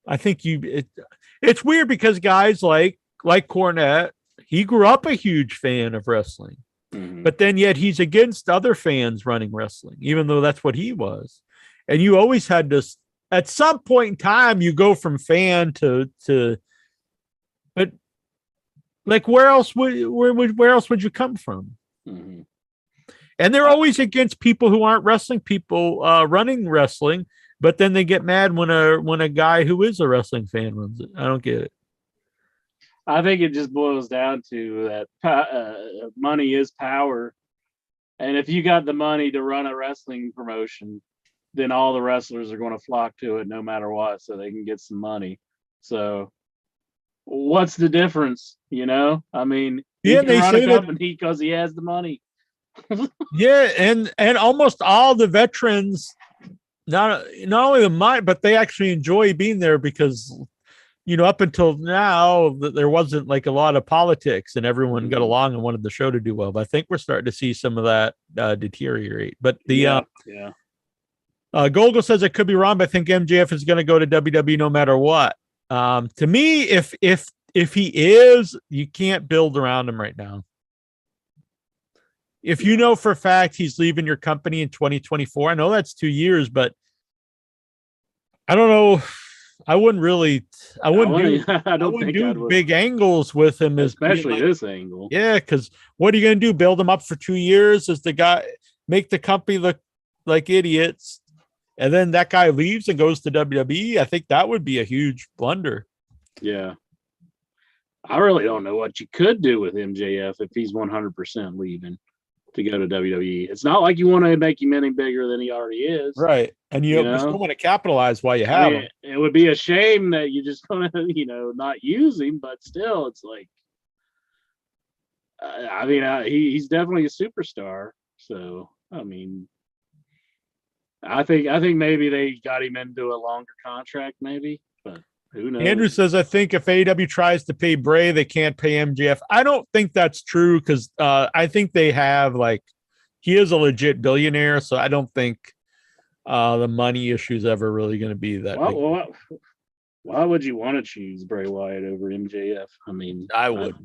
I think it's weird because guys like Cornette, he grew up a huge fan of wrestling, but then yet he's against other fans running wrestling, even though that's what he was. And you always had to, at some point in time, you go from fan to but where else would you come from? Mm-hmm. And they're always against people who aren't wrestling people running wrestling, but then they get mad when a guy who is a wrestling fan runs it. I don't get it. I think it just boils down to that money is power. And if you got the money to run a wrestling promotion, then all the wrestlers are going to flock to it no matter what, so they can get some money. So what's the difference? I mean, he can run a company because he has the money. Yeah, and almost all the veterans, not only the money, but they actually enjoy being there because, up until now, there wasn't a lot of politics and everyone got along and wanted the show to do well. But I think we're starting to see some of that deteriorate. But Golgo says, I could be wrong, but I think MJF is going to go to WWE no matter what. To me, if he is, you can't build around him right now. If you know for a fact he's leaving your company in 2024, I know that's 2 years, but I don't know. I wouldn't do big angles with him, especially this angle. Yeah, because what are you going to do? Build him up for 2 years as the guy, make the company look like idiots, and then that guy leaves and goes to WWE? I think that would be a huge blunder. Yeah. I really don't know what you could do with MJF if he's 100% leaving to go to WWE. It's not like you want to make him any bigger than he already is. Right. And you still want to capitalize while you have him. It would be a shame that you're just going to, not use him, but still it's he's definitely a superstar. So, I think maybe they got him into a longer contract maybe, but who knows? Andrew says, I think if AEW tries to pay Bray, they can't pay MJF. I don't think that's true because I think they have he is a legit billionaire, so I don't think the money issue is ever really going to be that big. Why would you want to choose Bray Wyatt over MJF? I wouldn't.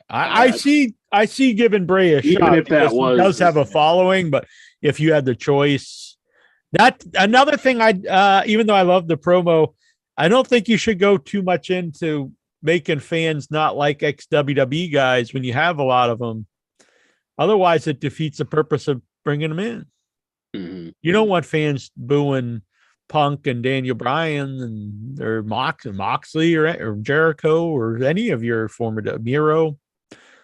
I see giving Bray a shot. If that he does have a following, but if you had the choice, That another thing even though I love the promo, I don't think you should go too much into making fans not like ex-WWE guys when you have a lot of them. Otherwise, it defeats the purpose of bringing them in. Mm-hmm. You don't want fans booing Punk and Daniel Bryan or Moxley or Jericho or any of your former Miro.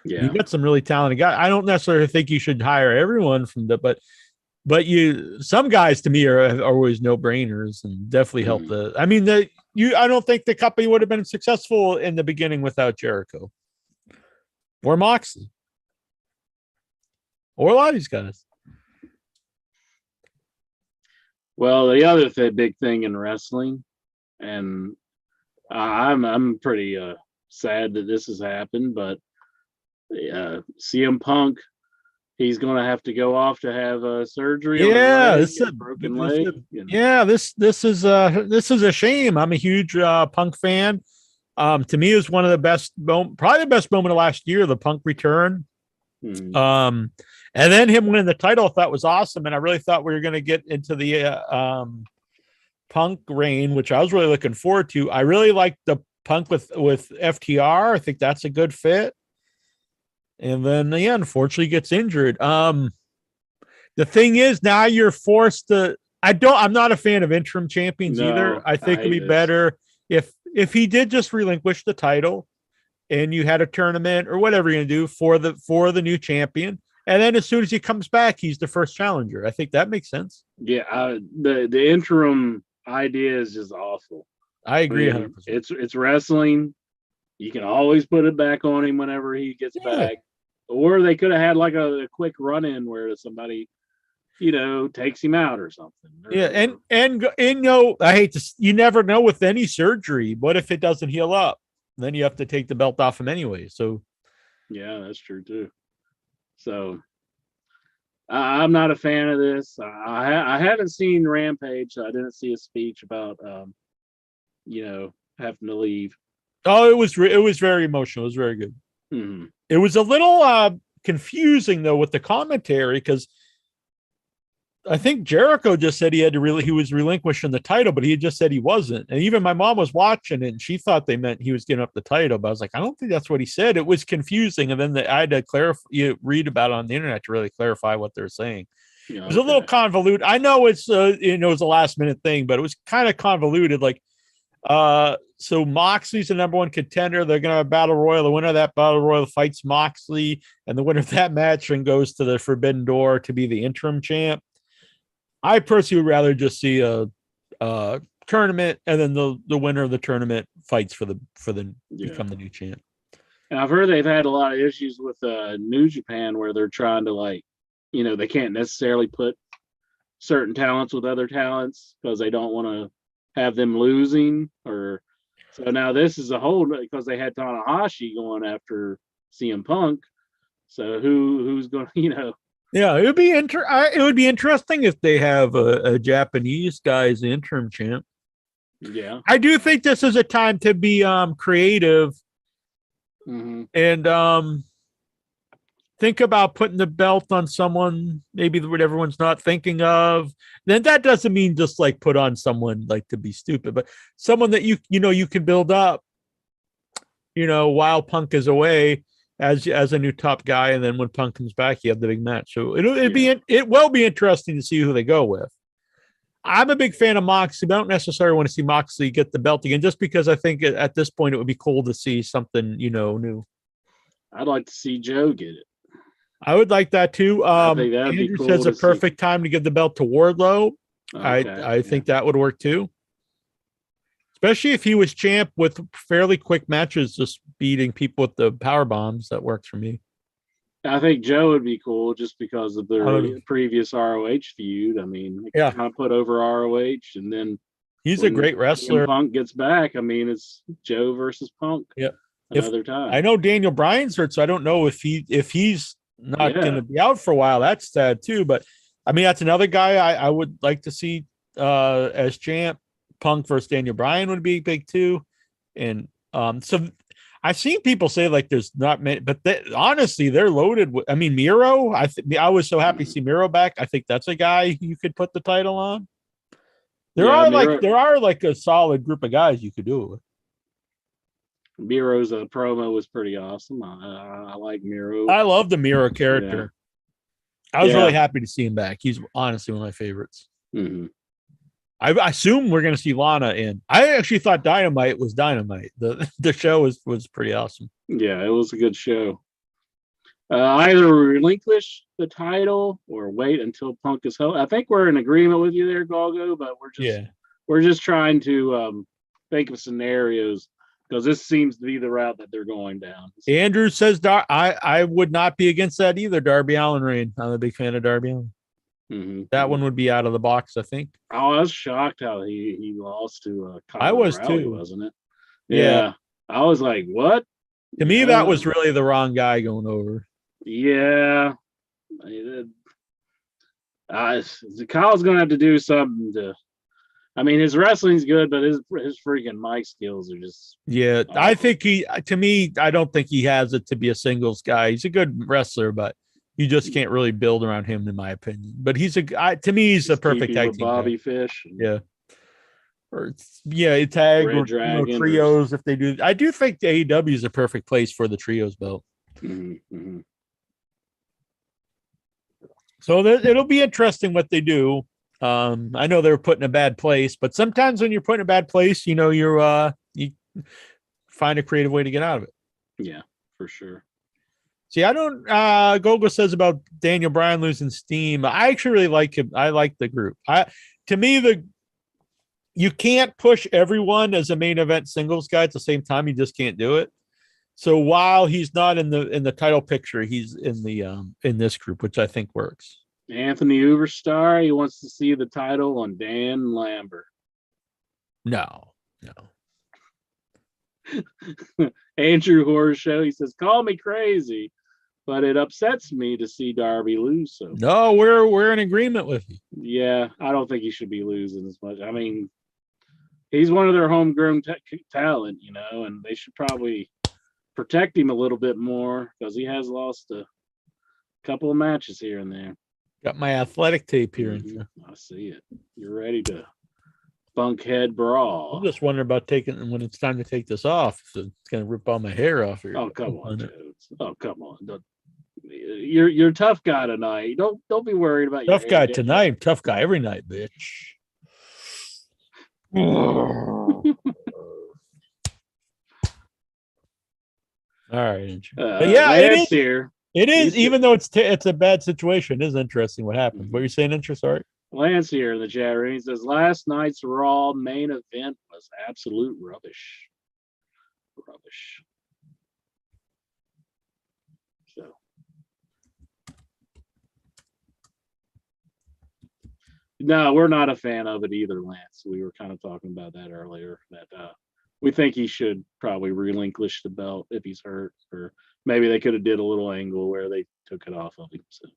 Yeah. You got some really talented guys. I don't necessarily think you should hire everyone from but some guys to me are always no brainers and definitely help I don't think the company would have been successful in the beginning without Jericho or Moxley or a lot of these guys. Well, the other big thing in wrestling, and I'm pretty sad that this has happened, but CM Punk, he's going to have to go off to have surgery. Yeah, on his leg, broken leg. This is a shame. I'm a huge Punk fan. To me, it was one of the best, probably the best moment of last year, the Punk return. Mm-hmm. And then him winning the title, I thought was awesome, and I really thought we were going to get into the Punk reign, which I was really looking forward to. I really liked the Punk with FTR. I think that's a good fit. And then, unfortunately gets injured. The thing is, now you're forced to. I'm not a fan of interim champions either. I think it'd be better if he did just relinquish the title, and you had a tournament or whatever you're gonna do for the new champion, and then as soon as he comes back, he's the first challenger. I think that makes sense. Yeah, the interim idea is just awful. I agree 100%. It's wrestling. You can always put it back on him whenever he gets back. Or they could have had like a quick run-in where somebody, takes him out or something. And I hate to. You never know with any surgery. What if it doesn't heal up? Then you have to take the belt off him anyway. So, yeah, that's true too. So, I'm not a fan of this. I haven't seen Rampage. So I didn't see a speech about, having to leave. Oh, it was very emotional. It was very good. Mm-hmm. It was a little confusing though with the commentary because I think Jericho just said he was relinquishing the title, but he had just said he wasn't. And even my mom was watching it and she thought they meant he was giving up the title, but I was like, I don't think that's what he said. It was confusing. And then I had to read about it on the internet to really clarify what they're saying. It was a little convoluted. I know it's it was a last minute thing, but it was kind of convoluted. Like, so Moxley's the number one contender. They're going to have a battle royal. The winner of that battle royal fights Moxley, and the winner of that match then goes to the Forbidden Door to be the interim champ. I personally would rather just see a tournament, and then the winner of the tournament fights for become the new champ. And I've heard they've had a lot of issues with New Japan where they're trying to they can't necessarily put certain talents with other talents because they don't want to have them losing. Or so now this is a whole because they had Tanahashi going after CM Punk. So who's going to Yeah, it would be interesting if they have a Japanese guy as the interim champ. Yeah, I do think this is a time to be creative, and think about putting the belt on someone maybe what everyone's not thinking of. Then that doesn't mean just like put on someone like to be stupid, but someone that you can build up, while Punk is away. As a new top guy, and then when Punk comes back, you have the big match. So it will be interesting to see who they go with. I'm a big fan of Moxley, but I don't necessarily want to see Moxley get the belt again, just because I think at this point it would be cool to see something new. I'd like to see Joe get it. I would like that too. I think that'd Andrew be cool says a perfect time to give the belt to Wardlow. Okay, I think that would work too. Especially if he was champ with fairly quick matches, just beating people with the power bombs. That works for me. I think Joe would be cool just because of their previous ROH feud. I mean, kind of put over ROH, and then he's a great wrestler. When Punk gets back, I mean, it's Joe versus Punk. Yeah, another time. I know Daniel Bryan's hurt, so I don't know if he's not going to be out for a while. That's sad too. But I mean, that's another guy I would like to see as champ. Punk versus Daniel Bryan would be big too. And so I've seen people say like there's not many, but honestly, they're loaded with, I mean, Miro, I was so happy to see Miro back. I think that's a guy you could put the title on. There are like a solid group of guys you could do it with. Miro's promo was pretty awesome. I like Miro. I love the Miro character. Yeah. I was really happy to see him back. He's honestly one of my favorites. Mm-hmm. I assume we're going to see Lana in. I actually thought Dynamite was Dynamite. The show was pretty awesome. Yeah, it was a good show. Either relinquish the title or wait until Punk is held. I think we're in agreement with you there, Golgo, but we're just trying to think of scenarios because this seems to be the route that they're going down. Andrew says I would not be against that either. Darby Allin reign. I'm a big fan of Darby Allin. Mm-hmm. That one would be out of the box, I think. Oh, I was shocked how he lost to Kyle I was O'Reilly, too, wasn't it? Yeah. I was like, what? To me, that was really the wrong guy going over. Yeah. Kyle's gonna have to do something to. I mean, his wrestling's good, but his freaking mic skills are just. Yeah, awful. I think I don't think he has it to be a singles guy. He's a good wrestler, but you just can't really build around him, in my opinion. But he's a perfect tag team. Bobby Fish. Yeah. Or tag Red or trios if they do. I do think the AEW is a perfect place for the trios belt. Mm-hmm. So it'll be interesting what they do. I know they're put in a bad place, but sometimes when you're put in a bad place, you find a creative way to get out of it. Yeah, for sure. See, I don't. Gogo says about Daniel Bryan losing steam. I actually really like him. I like the group. To me, you can't push everyone as a main event singles guy at the same time. You just can't do it. So while he's not in the title picture, he's in this group, which I think works. Anthony Uberstar, he wants to see the title on Dan Lambert. No. Andrew Horror Show, he says, call me crazy, but it upsets me to see Darby lose. So no, we're in agreement with you. Yeah, I don't think he should be losing as much. I mean, he's one of their homegrown talent, and they should probably protect him a little bit more because he has lost a couple of matches here and there. Got my athletic tape here. I see it. You're ready to bunkhead brawl. I'm just wondering about when it's time to take this off. So it's going to rip all my hair off here. Oh, come on, Toads. Oh, come on. You're tough guy tonight. Don't be worried about tough guy tonight. Tough guy every night, bitch. All right, Andrew. But yeah, it is here. It is, even though it's a bad situation. It is interesting what happens. Mm-hmm. What are you saying, Andrew? Sorry. Lance here in the chat room. He says last night's Raw main event was absolute rubbish. So. No, we're not a fan of it either, Lance. We were kind of talking about that earlier. That we think he should probably relinquish the belt if he's hurt, or maybe they could have did a little angle where they took it off of him. So.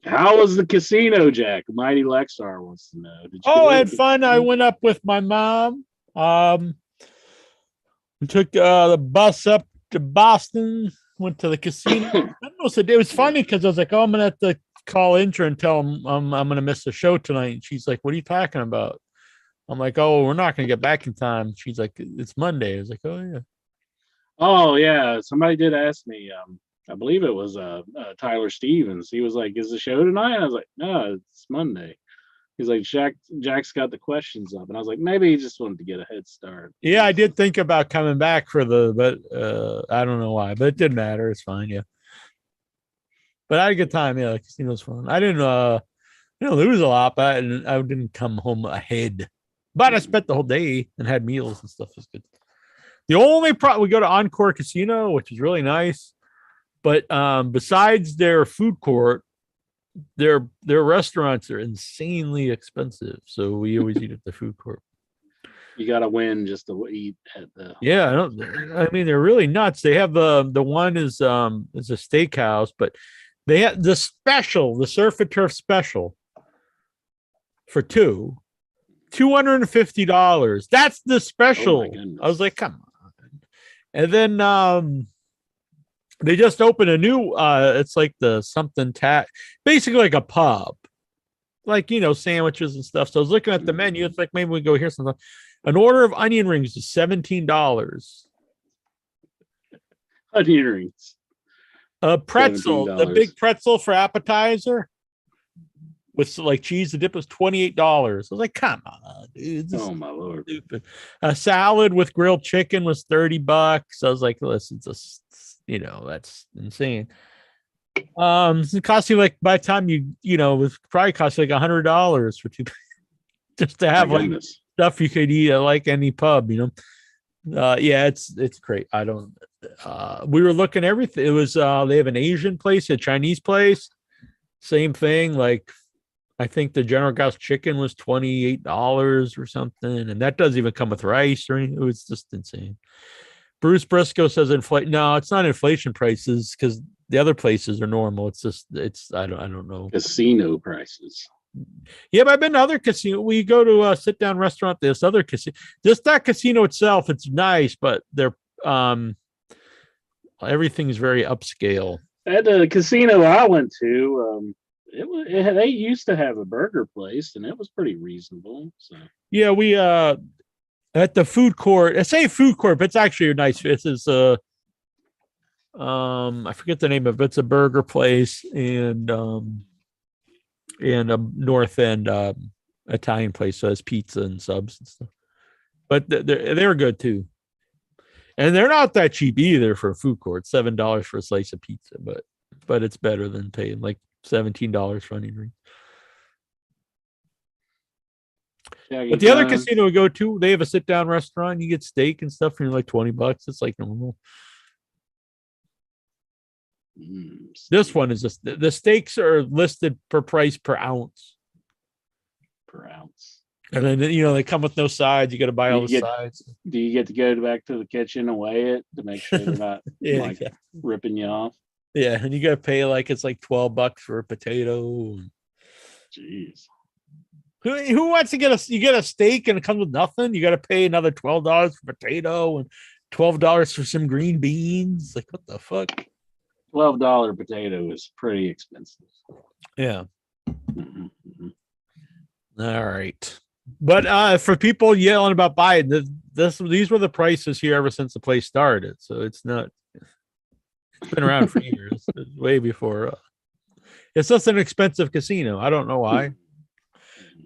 How was the casino, Jack? Mighty Lexar wants to know. I had fun. I went up with my mom. We took the bus up to Boston, went to the casino. It was funny because I was like, I'm going to have to call Intra and tell him I'm going to miss the show tonight. And she's like, what are you talking about? I'm like, we're not going to get back in time. She's like, it's Monday. I was like, oh, yeah. Oh, yeah. Somebody did ask me. I believe it was Tyler Stevens. He was like, is the show tonight? I was like, no, it's Monday. He's like, Jack's got the questions up. And I was like, maybe he just wanted to get a head start. Yeah, I did think about coming back but I don't know why. But it didn't matter. It's fine, yeah. But I had a good time. Yeah, the casino's fun. I didn't lose a lot, but I didn't come home ahead. But I spent the whole day and had meals and stuff. It was good. The only problem, we go to Encore Casino, which is really nice. But besides their food court, their restaurants are insanely expensive. So we always eat at the food court. You got to win just to eat at the. Yeah, I mean they're really nuts. They have the one is a steakhouse, but they have the special, the Surf and Turf special for $250. That's the special. Oh, I was like, come on. And then they just opened a new it's like the something basically like a pub. like, sandwiches and stuff. So I was looking at the menu. It's like, maybe we go here sometime. An order of onion rings is $17. Onion rings. A pretzel, $17. the big pretzel for appetizer with like cheese to dip was $28. I was like, come on, dude. Oh my Lord. Stupid. A salad with grilled chicken was $30. I was like, listen, just, that's insane. It cost you, like, by the time it was probably cost you like $100 for two, just to have like stuff you could eat at like any pub, yeah, it's great. I don't, we were looking everything. It was, they have an Asian place, a Chinese place, same thing. Like, I think the General Gauss chicken was $28 or something. And that doesn't even come with rice or anything. It was just insane. Bruce Briscoe says inflation. No, it's not inflation prices, because the other places are normal. It's just, I don't know. Casino prices. Yeah, but I've been to other casino. We go to a sit down restaurant. This other casino, just that casino itself, it's nice, but they're everything's very upscale. At the casino I went to, they used to have a burger place, and it was pretty reasonable. So yeah, we at the food court. I say food court, but it's actually a nice. It's I forget the name of it. It's a burger place and a North End Italian place, so it's pizza and subs and stuff. But they're good too, and they're not that cheap either for a food court. $7 for a slice of pizza, but it's better than paying like $17 for onion rings. But the other casino we go to, they have a sit down restaurant. You get steak and stuff for like $20. It's like normal. This one is just the steaks are listed per price per ounce. And then they come with no sides. You got to buy all the sides. Do you get to go back to the kitchen and weigh it to make sure they're not ripping you off? Yeah, and you got to pay it's like $12 for a potato. Jeez. Who wants to get you get a steak and it comes with nothing? You got to pay another $12 for potato and $12 for some green beans. Like, what the fuck? $12 potato is pretty expensive. Yeah. Mm-hmm. All right. But for people yelling about buying these were the prices here ever since the place started. So it's been around for years. It's way before. It's just an expensive casino. I don't know why.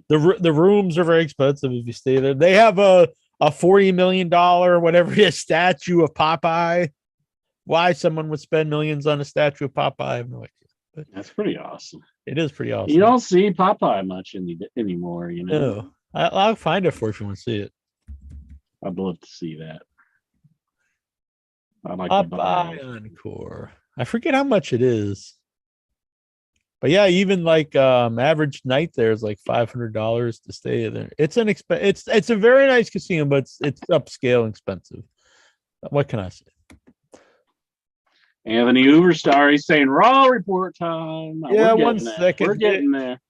The rooms are very expensive if you stay there. They have a $40 million whatever it is statue of Popeye. Why someone would spend millions on a statue of Popeye, I have no idea. But that's pretty awesome. It is pretty awesome. You don't see Popeye much anymore, No. I'll find it for you if you want to see it. I'd love to see that. I like Popeye Encore. I forget how much it is. But yeah, even like average night there is like $500 to stay there. It's it's a very nice casino, but it's upscale and expensive. What can I say? Anthony Uberstar, he's saying Raw report time. Yeah, 1 second. We're getting there.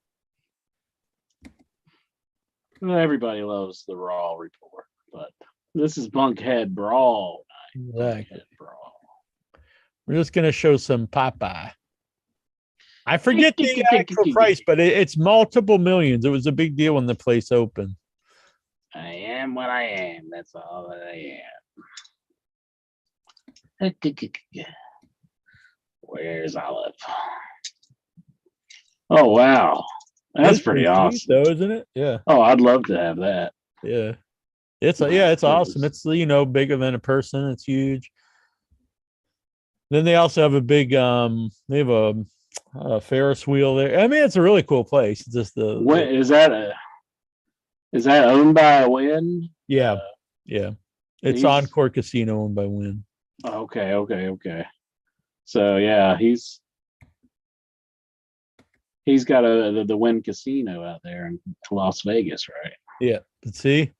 Well, everybody loves the Raw report, but this is Bunkhead Brawl night. Exactly. Bunkhead Brawl. We're just gonna show some Popeye. I forget the actual price, but it's multiple millions. It was a big deal when the place opened. I am what I am. That's all that I am. Where's Olive? Oh wow, that's pretty awesome, though, isn't it? Yeah. Oh, I'd love to have that. Yeah, it's awesome. It's bigger than a person. It's huge. Then they also have a big they have a Ferris wheel there. I mean, it's a really cool place. It's just is that owned by Wynn? Yeah, yeah. It's Encore Casino owned by Wynn. Okay. So yeah, he's got the Wynn Casino out there in Las Vegas, right? Yeah. Let's see.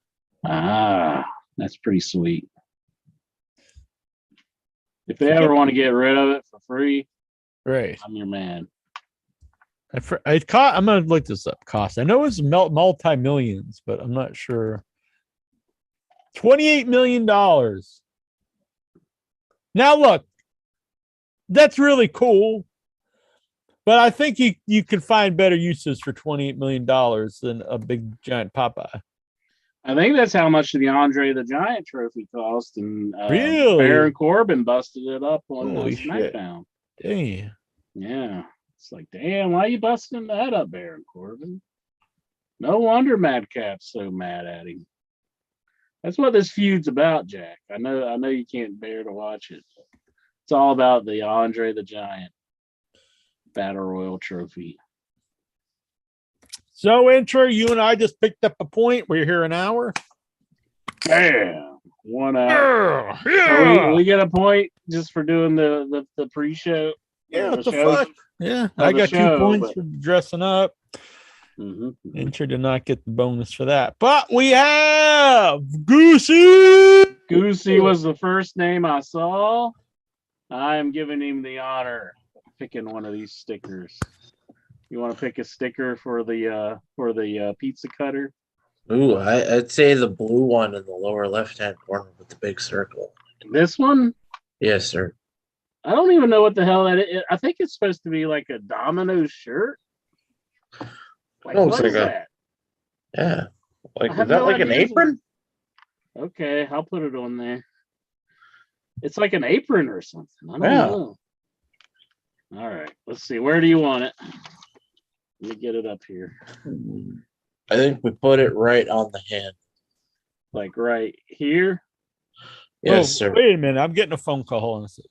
That's pretty sweet. If they ever want to get rid of it for free, right, I'm your man. I'm gonna look this up. Cost. I know it's multi-millions, but I'm not sure. $28 million. Now look, that's really cool. But I think you can find better uses for $28 million than a big giant Popeye. I think that's how much the Andre the Giant trophy cost, and Really? Baron Corbin busted it up on Holy shit. SmackDown. Damn. Yeah, it's like, damn, why are you busting that up, Baron Corbin? No wonder Madcap's so mad at him. That's what this feud's about, Jack. I know you can't bear to watch it. It's all about the Andre the Giant Battle Royal trophy. So, intro, you and I just picked up a point. We're here an hour. Damn, 1 hour. Yeah. So we get a point just for doing the pre-show. Yeah, what the show. fuck? Yeah, Of I the got show, 2 points but- for dressing up. Mm-hmm. Intro did not get the bonus for that. But we have Goosey. Goosey was the first name I saw. I am giving him the honor of picking one of these stickers. You want to pick a sticker for the pizza cutter? Ooh, I'd say the blue one in the lower left-hand corner with the big circle. This one? Yes, sir. I don't even know what the hell that is. I think it's supposed to be like a Domino's shirt. Like, Oh, what it's is like a- that? Yeah. Like, I is have that no like an idea. apron? Okay, I'll put it on there. It's like an apron or something. I don't Yeah. know. All right, let's see. Where do you want it? Let me get it up here. I think we put it right on the hand. Like right here. Yes, Oh, sir. Wait a minute. I'm getting a phone call. Hold on a second.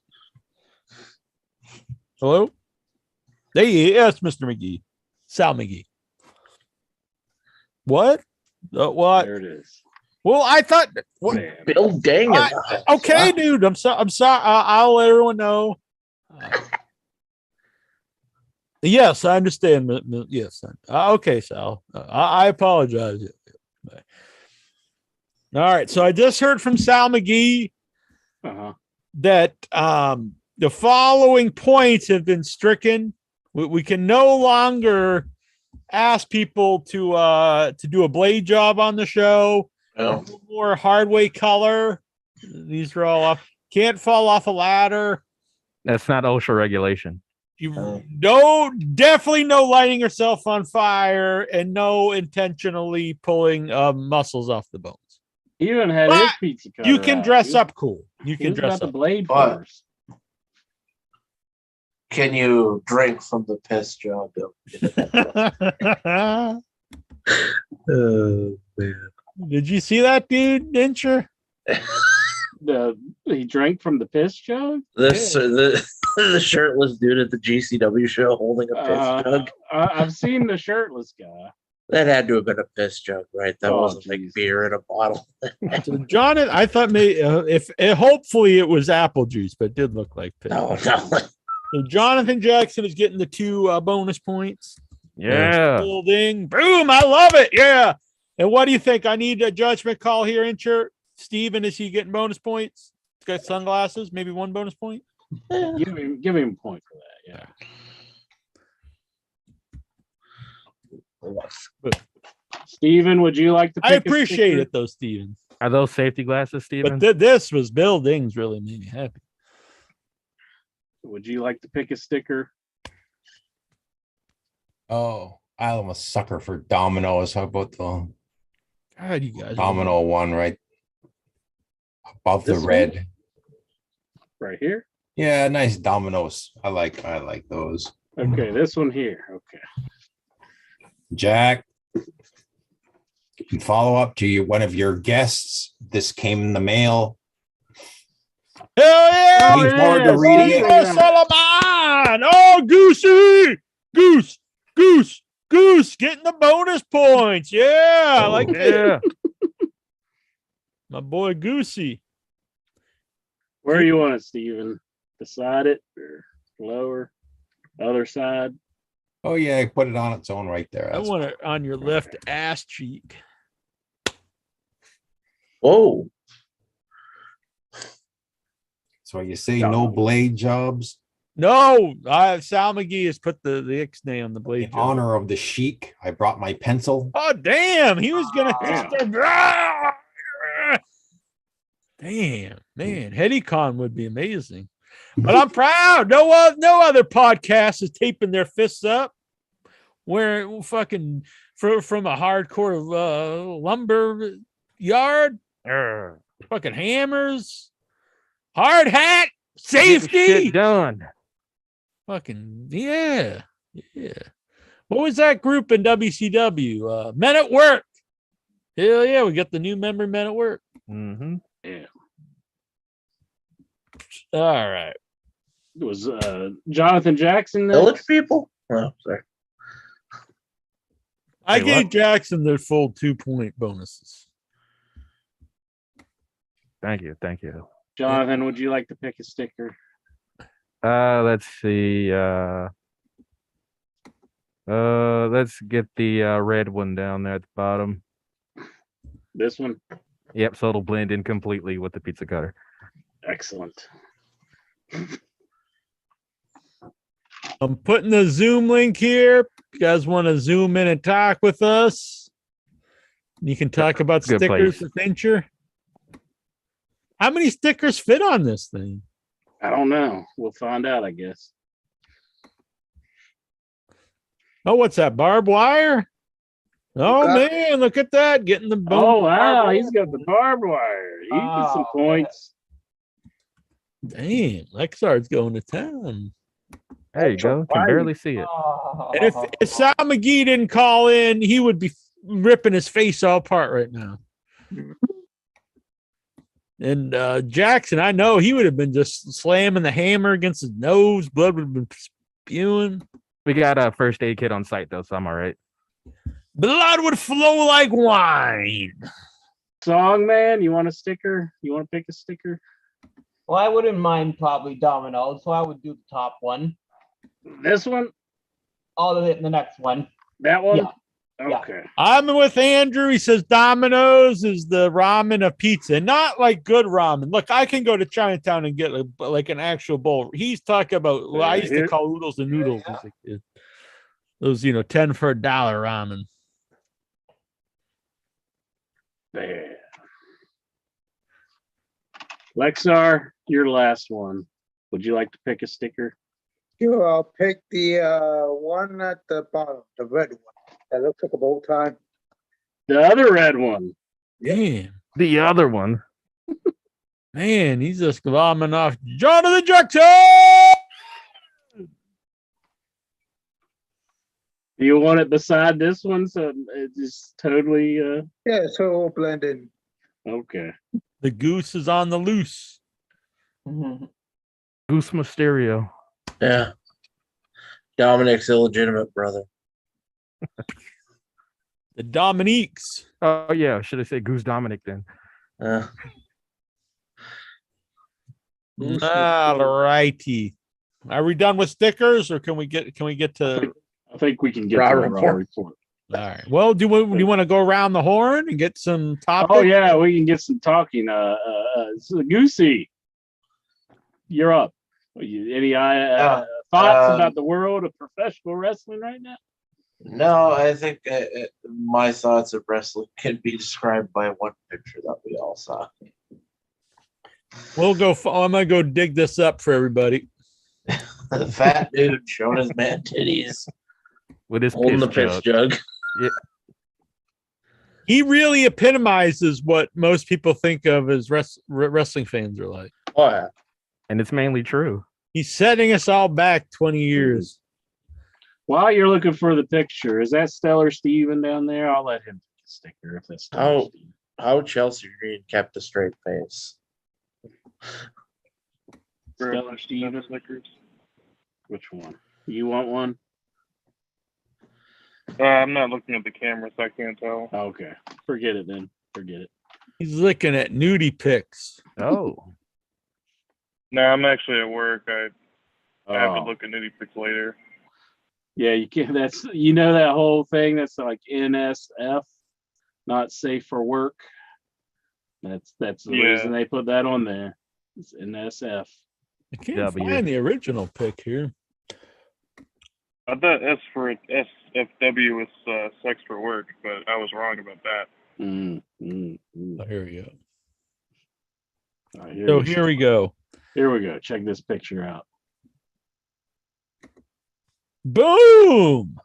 Hello? Hey, yes, Mr. McGee. Sal McGee. What? What? There it is. Well, I thought. Bam. Bill Dang. Okay, dude. I'm sorry. I'll let everyone know. Yes, I understand. Yes. Okay, Sal. I apologize. All right. So I just heard from Sal McGee Uh-huh. that the following points have been stricken. We can no longer ask people to do a blade job on the show. Oh. No more hardway color. These are all up. Can't fall off a ladder. That's not OSHA regulation. Definitely no lighting yourself on fire, and no intentionally pulling muscles off the bones. He even had But his pizza cutter. You can out. dress He- up cool. You he can was dress about the up. blade But- first. Can you drink from the piss jug? Oh, man. Did you see that dude, didn't you? He drank from the piss jug. This the shirtless dude at the GCW show holding a piss jug. I've seen the shirtless guy. That had to have been a piss jug, right? That Oh, wasn't like geez. beer in a bottle. So Jonathan, I thought maybe hopefully it was apple juice, but it did look like piss. No. So Jonathan Jackson is getting the 2 bonus points. Yeah. Building. Boom. I love it. Yeah. And what do you think? I need a judgment call here, Incher. Steven, is he getting bonus points? He's got sunglasses, maybe 1 bonus point. Give him a point for that. Yeah. Steven, would you like to pick I a appreciate sticker? it though, Steven. Are those safety glasses, Steven? But this was buildings really made me happy. Would you like to pick a sticker? Oh, I'm a sucker for dominoes. How about the God, you guys. domino one right above the This one? red? Right here? Yeah, nice dominoes. I like those. Okay, this one here. Okay. Jack, in follow up to one of your guests. This came in the mail. Hell yeah! Looking forward to reading it. Oh, Solomon! Oh, Goose, getting the bonus points. Yeah, I like that. Yeah. My boy Goosey. Where you want it, Steven? Beside it or lower? Other side? Oh yeah, put it on its own right there. I That's want it on your left ass cheek. Whoa. so you say no blade jobs. No, Sal McGee has put the ixnay on the blade. In job. honor of the Sheik, I brought my pencil. Oh, damn. He was going to. Damn, man. HeadyCon would be amazing. But I'm proud. No other podcast is taping their fists up, wearing fucking from a hardcore lumber yard, fucking hammers, hard hat, Getting safety, shit done. fucking yeah. What was that group in WCW? Men at Work. Hell yeah, we got the new member, Men at Work. Mm-hmm. Yeah. All right. It was Jonathan Jackson Village next. people? Oh, sorry. I Hey, gave what? Jackson their full 2-point bonuses. Thank you. Jonathan, would you like to pick a sticker? Let's see. Let's get the red one down there at the bottom. This one? Yep, so it'll blend in completely with the pizza cutter. Excellent. I'm putting the Zoom link here. If you guys want to zoom in and talk with us, you can talk about Good stickers place. with Fincher. How many stickers fit on this thing? I don't know. We'll find out, I guess. Oh, what's that? Barbed wire? Oh, man, look at that. Getting the bone. Oh, wow. He's got the barbed wire. He gets some points. Damn, Lexard's going to town. There you go. Can barely see it. And if Sal McGee didn't call in, he would be ripping his face all apart right now. And Jackson, I know he would have been just slamming the hammer against his nose. Blood would have been spewing. We got a first aid kit on site though, so I'm all right. Blood would flow like wine. Song man, you want a sticker? You want to pick a sticker? Well, I wouldn't mind probably Domino's, so I would do the top one. This one? Oh, the next one. That one? Yeah. Okay. I'm with Andrew. He says Domino's is the ramen of pizza, not like good ramen. Look, I can go to Chinatown and get like an actual bowl. He's talking about what I used to call oodles and noodles as a kid. Those, 10 for $1 ramen. There. Lexar, your last one. Would you like to pick a sticker? Sure, I'll pick the one at the bottom, the red one. That looks like a bow tie. The other red one. Damn. The other one. Man, he's just glomming off Jonathan Jackson. Do you want it beside this one so it's just totally Yeah, so it'll blend in. okay. The goose is on the loose. Mhm. Goose Mysterio. Yeah. Dominic's illegitimate brother. The Dominiques. Oh yeah, should I say Goose Dominic then? All righty. Are we done with stickers, or can we get to? I think we can get Raw the report. raw report. All right. Well, do you want to go around the horn and get some topics? Oh yeah, we can get some talking. So Goosey, you're up. Any thoughts about the world of professional wrestling right now? No, I think my thoughts of wrestling can be described by one picture that we all saw. We'll go. I'm gonna go dig this up for everybody. The fat dude showing his man titties, With his holding piss the piss jug. He really epitomizes what most people think of as wrestling fans are like. Oh, yeah. And it's mainly true. He's setting us all back 20 years. While you're looking for the picture, is that Stellar Steven down there? I'll let him pick a sticker if that's Stellar Oh. Steven. How Chelsea Green kept a straight face. Stellar Steven stickers. Which one? You want one? I'm not looking at the camera, so I can't tell. Okay. Forget it then. Forget it. He's looking at nudie pics. Oh. No, I'm actually at work. I have to Oh. look at nitty pics later. Yeah, you can't. That's that whole thing. That's like NSF, not safe for work. That's the Yeah. reason they put that on there. It's NSF. I can't W. find the original pic here. I thought SFW was sex for work, but I was wrong about that. Oh, here we go. I hear So you. here we go. Here we go. Check this picture out. Boom.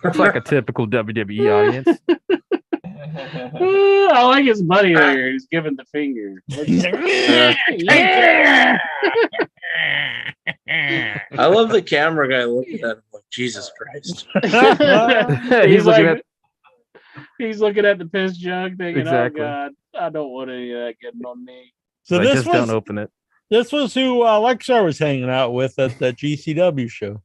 Looks like a typical WWE audience. I like his buddy there. He's giving the finger. He's like, Yeah. I love the camera guy looking at him like Jesus Christ. He's looking at the piss jug, thinking, Exactly. "Oh God, I don't want any of that getting on me." So Like, this just don't open it. This was who Lexar was hanging out with at the GCW show.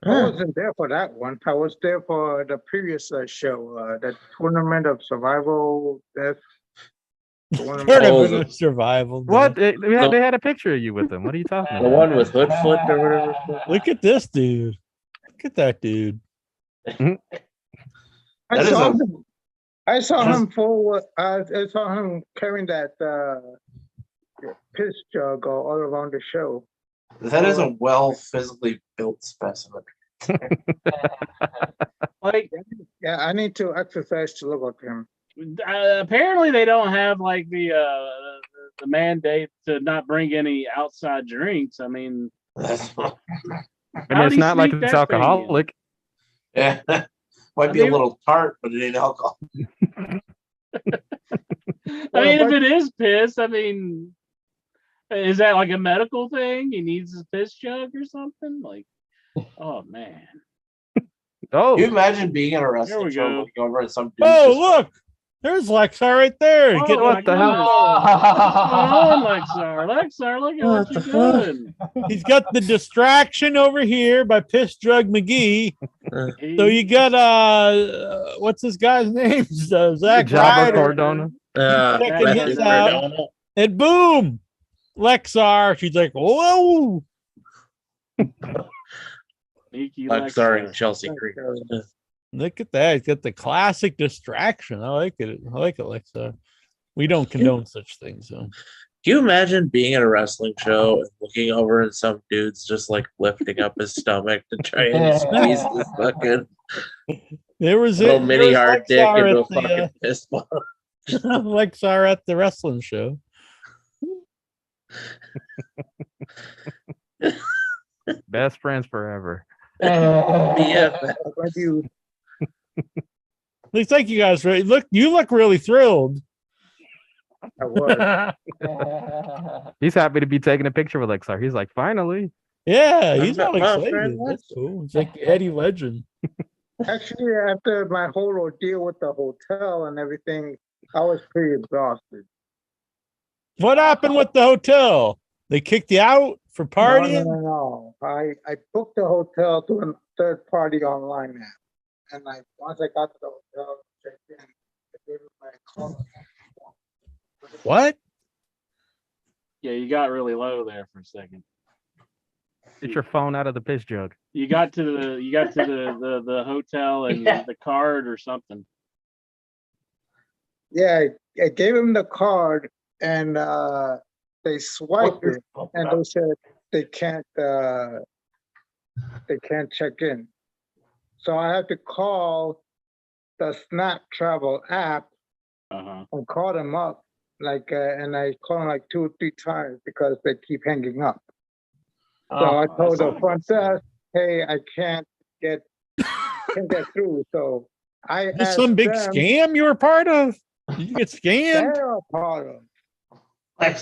I wasn't there for that one. I was there for the previous show, the Tournament of Survival Death. Tournament of Survival. What? They had a picture of you with them. What are you talking The about? one with hood flipped or whatever. Look at this dude. Look at that dude. I saw him. I saw him carrying that piss jug all around the show. That is a well physically built specimen. Like, Yeah, I need to exercise to look at him. apparently they don't have like the mandate to not bring any outside drinks. I mean, Oh, It's not like it's alcoholic. Yeah, might be a little tart, but it ain't alcohol. I mean, if it is piss, I mean, is that like a medical thing? He needs his piss jug or something? Like, oh man. Can you imagine being in a Here wrestling we show go. looking over at some dude? Oh, look. There's Lexar right there. Oh, Get- what the hell? Oh, Lexar, look at what you're doing. He's got the distraction over here by Piss Drug McGee. So you got what's this guy's name? Zach Java Ryder. Cardona. Checking his out. And boom, Lexar. She's like, whoa. Lexar and Chelsea Creek. Look at that. He's got the classic distraction. I like it. I like it, Lexar. We don't condone such things. So. Can you imagine being at a wrestling show and looking over and some dude's just like lifting up his stomach to try and squeeze this fucking There was little it. mini There was hard dick Lexar into a at the, fucking piss ball. Lexar at the wrestling show. Best friends forever. Yeah. Looks like you guys really look. You look really thrilled. I was. He's happy to be taking a picture with Lexar. He's like, finally. Yeah, he's I'm all not my excited. friend, That's cool. It's like Eddie Legend. Actually, after my whole ordeal with the hotel and everything, I was pretty exhausted. What happened with the hotel? They kicked you out for partying? No. I booked the hotel through a third party online app. And once I got to the hotel, checked in, I gave it my call. What? Yeah, you got really low there for a second. Get your phone out of the piss jug. You got to the hotel and the card or something. Yeah, I gave him the card and they swiped it and they said they can't check in. So I had to call the Snap Travel app and call them up. And I called them like 2 or 3 times because they keep hanging up. So I told the front desk, hey, I can't get through. So I Is this some big scam you were part of? Did you get scammed? They're a part of.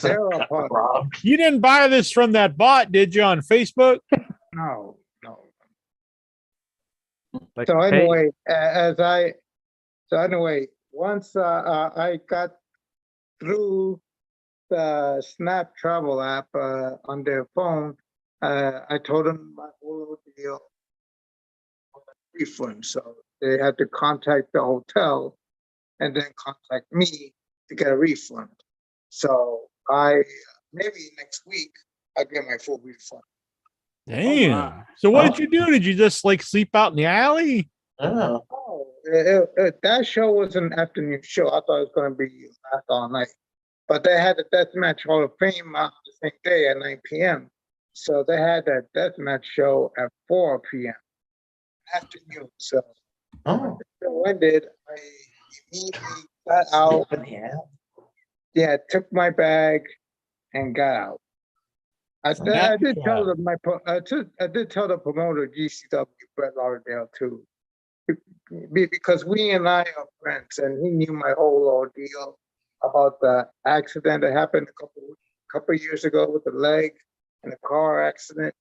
They're a part of. You didn't buy this from that bot, did you, on Facebook? No. Like, So hey, anyway, once I got through the Snap Travel app on their phone, I told them my whole deal refund. So they had to contact the hotel and then contact me to get a refund. So maybe next week I'll get my full refund. Damn. wow. So what did you do? Did you just like sleep out in the alley? Oh. That show was an afternoon show. I thought it was going to be last all night. But they had the Deathmatch Hall of Fame on the same day at 9 p.m. So they had that Deathmatch show at 4 p.m. afternoon. So when it ended, immediately got out. Yeah, took my bag and got out. I did tell the promoter GCW Brett Lauderdale too, because we and I are friends, and he knew my whole ordeal about the accident that happened a couple years ago with the leg and the car accident.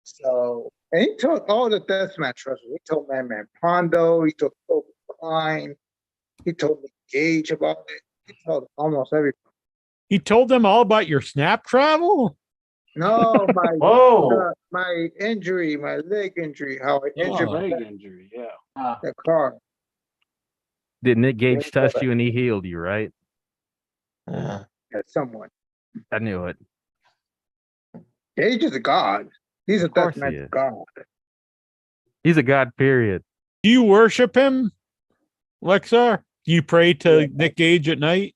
So, and he told all the deathmatch wrestlers. He told Man Pondo. He told Kobe Klein. He told me Gage about it. He told almost everybody. He told them all about your snap travel? No, my injury, my leg injury, how I injured my leg injury, yeah. The car. Did Nick Gage touch you and he healed you, right? Yeah, someone. I knew it. Gage is a god. He's a deathmatch god. He's a god, period. Do you worship him, Lexar? Do you pray to Nick Gage at night?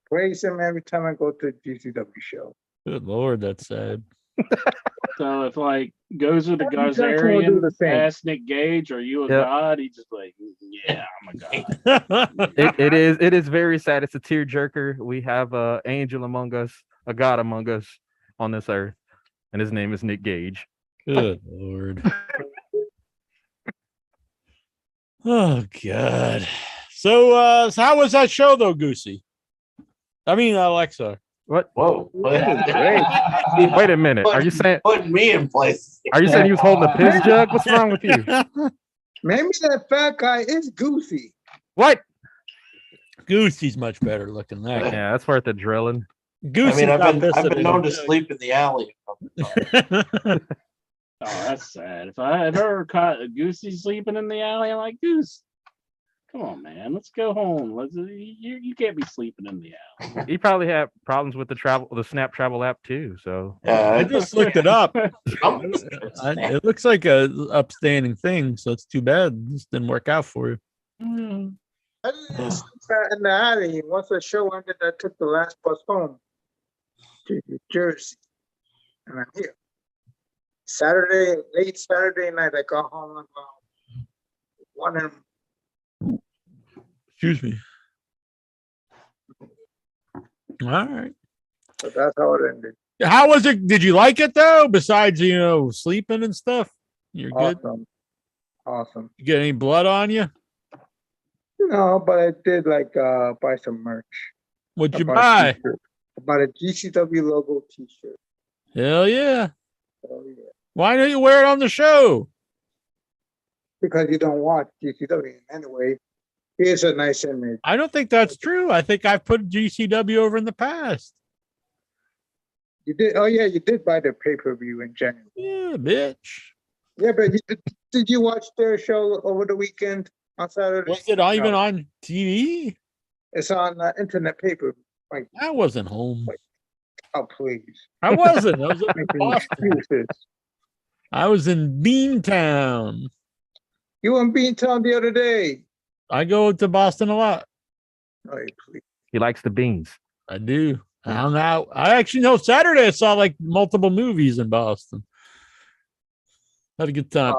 Praise him every time I go to a GCW show. Good Lord, that's sad. So if like goes with the Gazarian, ask Nick Gage, are you a god? He's just like, yeah, I'm a god. it is very sad. It's a tearjerker. We have an angel among us, a god among us on this earth, and his name is Nick Gage. Good Lord. Oh God. So how was that show though, Goosey? I mean Alexa. What? Whoa. Wait a minute. Are you saying putting me in place? Are you saying he was holding a piss jug? What's wrong with you? Maybe that fat guy is Goosey. What? Goosey's much better looking than that. Yeah, that's worth the drilling. Goosey, I've been known to sleep in the alley. Oh, that's sad. If I ever caught a Goosey sleeping in the alley, I'm like, Goose, come on, man, let's go home. You can't be sleeping in the alley. He probably had problems with the Snap Travel app too. So I just looked it up. It looks like a upstanding thing, so it's too bad this didn't work out for you. I didn't sleep in the alley. Once the show ended, I took the last bus home to New Jersey, and I'm here. Late Saturday night, I got home about 1 a.m. Excuse me. All right. So that's how it ended. How was it? Did you like it though? Besides, sleeping and stuff, you're good. Awesome. You get any blood on you? No, but I did buy some merch. What'd you buy? I bought a GCW logo T-shirt. Hell yeah! Oh yeah. Why don't you wear it on the show? Because you don't watch GCW anyway. Here's a nice image. I don't think that's true. I think I've put GCW over in the past. You did? Oh yeah, you did buy the pay-per-view in January. Yeah, bitch. Yeah, but did you watch their show over the weekend on Saturday? Was it even on TV? It's on internet pay-per-view. I wasn't home. Oh please! I wasn't. I was up in Boston. I was in Beantown. You were in Beantown the other day. I go to Boston a lot. Oh, please. He likes the beans. I do. I hung out. I actually know Saturday I saw multiple movies in Boston. Had a good time.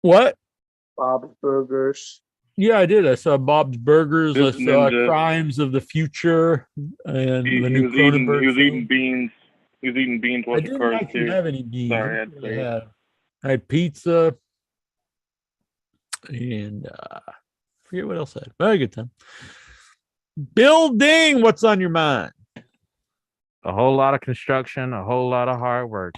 What? Bob's Burgers. Yeah, I did. I saw Bob's Burgers. I saw Crimes of the Future and the new Cronenberg. He was eating beans. He was eating beans. I didn't actually have any beans. Sorry, I had pizza and I forget what else I had. Very good time. Building. What's on your mind? A whole lot of construction, a whole lot of hard work.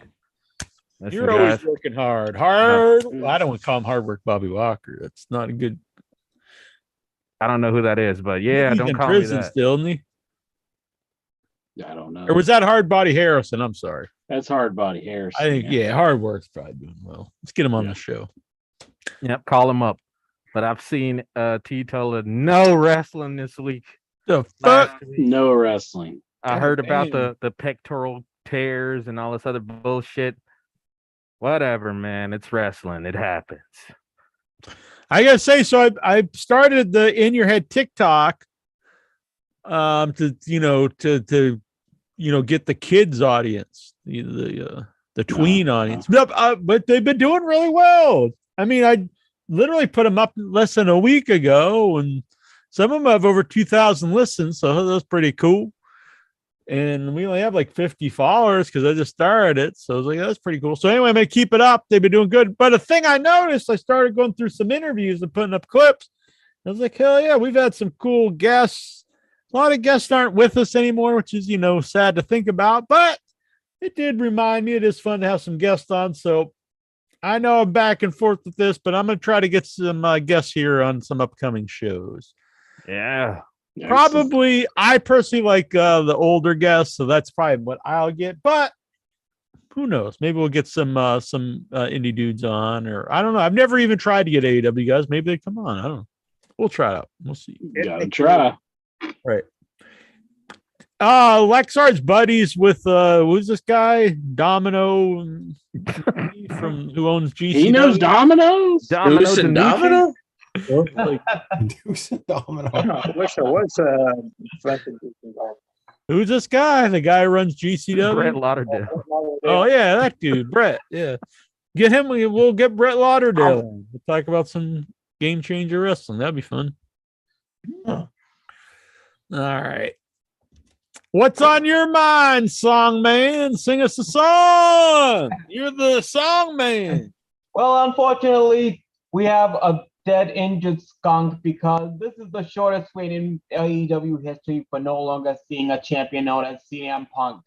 Listen, You're always working hard. I don't want to call him hard work Bobby Walker. That's not a good. I don't know who that is, but yeah, he's don't in call prison me that. still, isn't he? I don't know. Or was that Hard Body Harrison? I'm sorry. That's Hard Body Harrison. I think Hard Work's probably doing well. Let's get him on the show. Yep, call him up. But I've seen T tell no wrestling this week. The fuck? No wrestling. I heard about the pectoral tears and all this other bullshit. Whatever, man. It's wrestling. It happens. I gotta say, so I started the In Your Head TikTok to get the kids audience, the tween audience. But they've been doing really well. I mean, literally put them up less than a week ago, and some of them have over 2,000 listens, so that's pretty cool. And we only have like 50 followers because I just started it. So I was like, that's pretty cool. So anyway, I'm going to keep it up. They've been doing good. But a thing I noticed, I started going through some interviews and putting up clips. I was like, hell yeah, we've had some cool guests. A lot of guests aren't with us anymore, which is, sad to think about. But it did remind me it is fun to have some guests on. So I know I'm back and forth with this, but I'm going to try to get some guests here on some upcoming shows. Yeah. Probably, I personally like the older guests, so that's probably what I'll get. But who knows? Maybe we'll get some indie dudes on, or I don't know. I've never even tried to get AEW guys. Maybe they come on. I don't know. We'll try it out. We'll see. Gotta try. Right. Lexar's buddies with who's this guy? Domino from who owns GC. He knows Domino's. Deuce and Domino? Like, Deuce and Domino. I wish I was friends with who's this guy? The guy who runs GCW. Brett Lauderdale. Oh yeah, that dude, Brett. Yeah, get him. We'll get Brett Lauderdale. We'll talk about some game changer wrestling. That'd be fun. All right. What's on your mind, song man? Sing us a song. You're the song man. Well, unfortunately, we have a dead injured skunk because this is the shortest wait in AEW history for no longer seeing a champion known as CM Punk.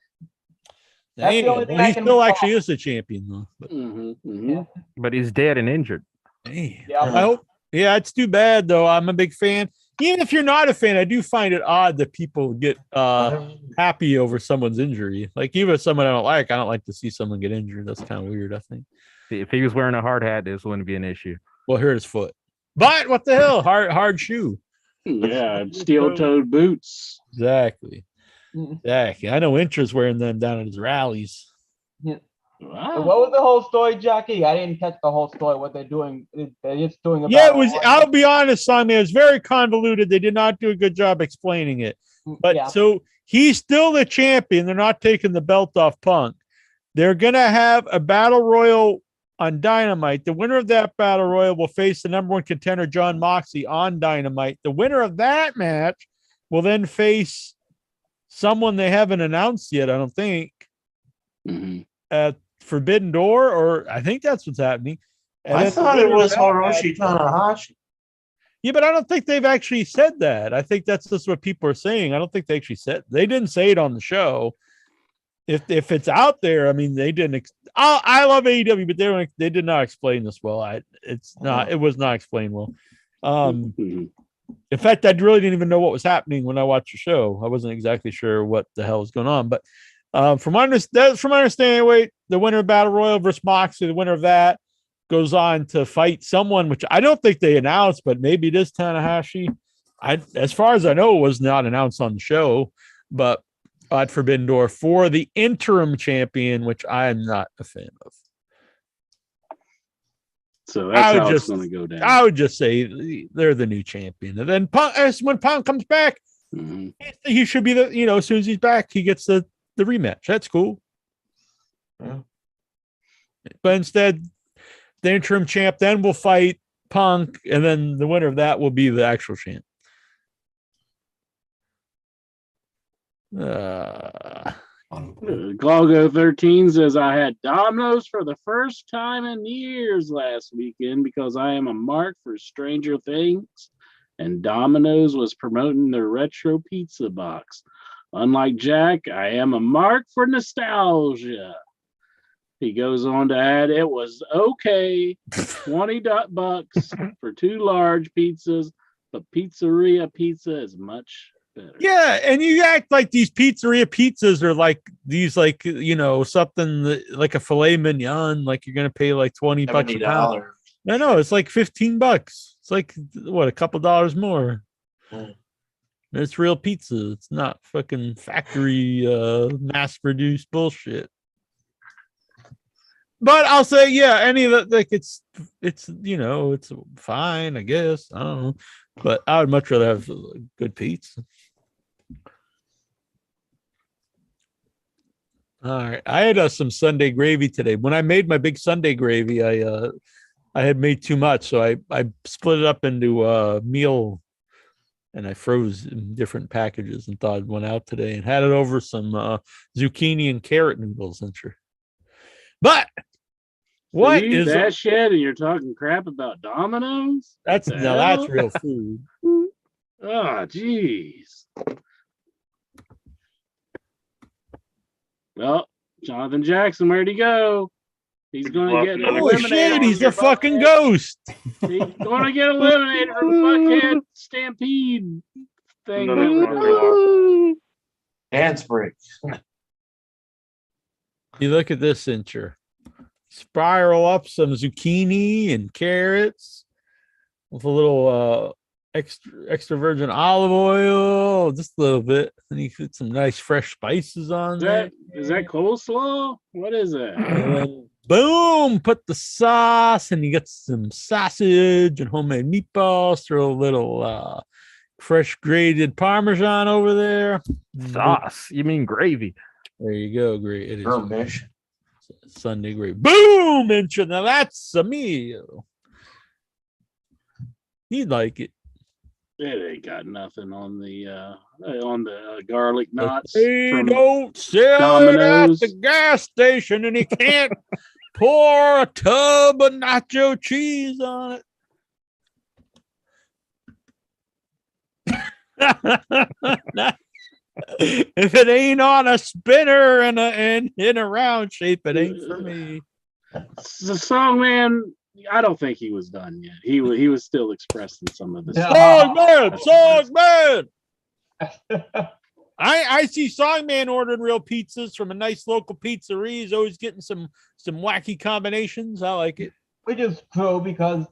That's the only thing I He can still recall. actually is the champion, though. But, But he's dead and injured. hey, Yeah. I hope. Yeah, it's too bad though. I'm a big fan. Even if you're not a fan, I do find it odd that people get happy over someone's injury. Like even if someone I don't like to see someone get injured. That's kind of weird, I think. If he was wearing a hard hat, this wouldn't be an issue. Well, hurt his foot. But what the hell? Hard shoe. Yeah, steel-toed boots. Exactly. I know Intra's wearing them down at his rallies. Wow. What was the whole story, Jackie? I didn't catch the whole story. What they're doing? They're just doing about. Yeah, it was. I'll be honest, Simon. It was very convoluted. They did not do a good job explaining it. But so he's still the champion. They're not taking the belt off Punk. They're gonna have a battle royal on Dynamite. The winner of that battle royal will face the number one contender, John Moxley, on Dynamite. The winner of that match will then face someone they haven't announced yet, I don't think, at Forbidden Door, or I think that's what's happening. And I thought it was Hiroshi Tanahashi. Yeah, but I don't think they've actually said that. I think that's just what people are saying. I don't think they actually said. They didn't say it on the show. If it's out there, I mean, they didn't. I love AEW, but they did not explain this well. It was not explained well. In fact, I really didn't even know what was happening when I watched the show. I wasn't exactly sure what the hell was going on. But from my understanding, wait, the winner of Battle Royal versus Moxley, the winner of that goes on to fight someone, which I don't think they announced, but maybe it is Tanahashi. As far as I know, it was not announced on the show, but at Forbidden Door for the interim champion, which I am not a fan of. So that's how it's going to go down. I would just say they're the new champion. And then Punk, when Punk comes back, he should be as soon as he's back, he gets the rematch. That's cool. Yeah. But instead, the interim champ then will fight Punk, and then the winner of that will be the actual champ. Glaugo 13 says, I had Domino's for the first time in years last weekend because I am a mark for Stranger Things, and Domino's was promoting their retro pizza box. Unlike Jack, I am a mark for nostalgia. He goes on to add, it was okay, $20 for 2 large pizzas, but pizzeria pizza is much better. Yeah, and you act like these pizzeria pizzas are like these, like, something like a filet mignon, like you're gonna pay like $20 a pound. No, it's like $15. It's like what, a couple dollars more. It's real pizza. It's not fucking factory mass-produced bullshit. But I'll say, yeah, any of that, like it's it's fine, I guess. I don't know, but I would much rather have good pizza. All right, I had some Sunday gravy today. When I made my big Sunday gravy, I I had made too much, so I split it up into a meal, and I froze in different packages and thought it went out today and had it over some zucchini and carrot noodles. But what so you eat is that shit and you're talking crap about Domino's? that's What the now that's hell? real food. Oh, jeez. Well, Jonathan Jackson, where'd he go? He's going to get Holy Holy eliminated. shit, he's from a fucking Buckhead. ghost. He's going to get eliminated from the Buckhead Stampede thing. Another that we're sponsor doing. loss. Dance break. You look at this cincher. Spiral up some zucchini and carrots with a little extra virgin olive oil, just a little bit. And you put some nice fresh spices on there. Is that coleslaw? What is that? And then boom, put the sauce, and you get some sausage and homemade meatballs. Throw a little fresh grated Parmesan over there. Sauce. You mean gravy? There you go. Great. It is Girl, bitch. Sunday gravy. Boom! Inch. Now that's a meal. You'd like it. It ain't got nothing on the garlic knots. They from don't sell Domino's. it at the gas station, and he can't pour a tub of nacho cheese on it. If it ain't on a spinner and in a round shape, it ain't for me. The song, man. I don't think he was done yet. He was still expressing some of the Songman. I see Songman ordering real pizzas from a nice local pizzeria. He's always getting some wacky combinations. I like it. Which is true because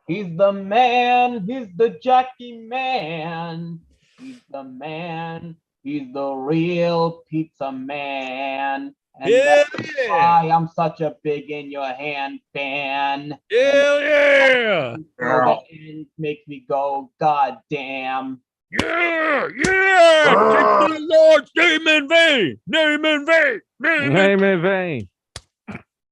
he's the man. He's the Jackie man. He's the man. He's the real pizza man. And that's why I'm such a big in your hand fan. Hell yeah! The end makes me go, God damn. Yeah! Take the Lord's name in vain! Name in vain! Name in vain.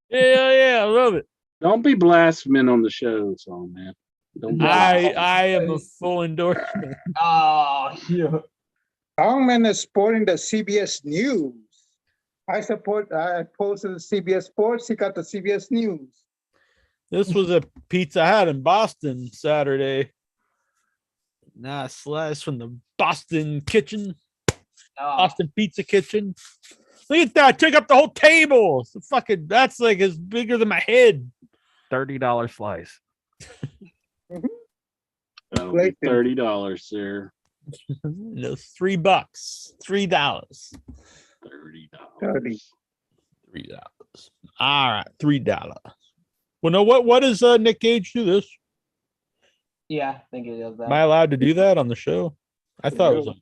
Yeah, I love it. Don't be blaspheming on the show, song, man. Don't be I am a full endorsement. Oh, yeah. Hangman is sporting the CBS News. I posted the CBS Sports. He got the CBS News. This was a pizza I had in Boston Saturday. Nice slice from the Boston kitchen. Boston Pizza Kitchen. Look at that. Took up the whole table. That's like as bigger than my head. $30 slice. That'll be $30, sir. No, $3. $3. $30. $3. All right, $3. Well, no, what does Nick Gage do this? Yeah, I think it is that. Am I allowed to do that on the show? I thought it was.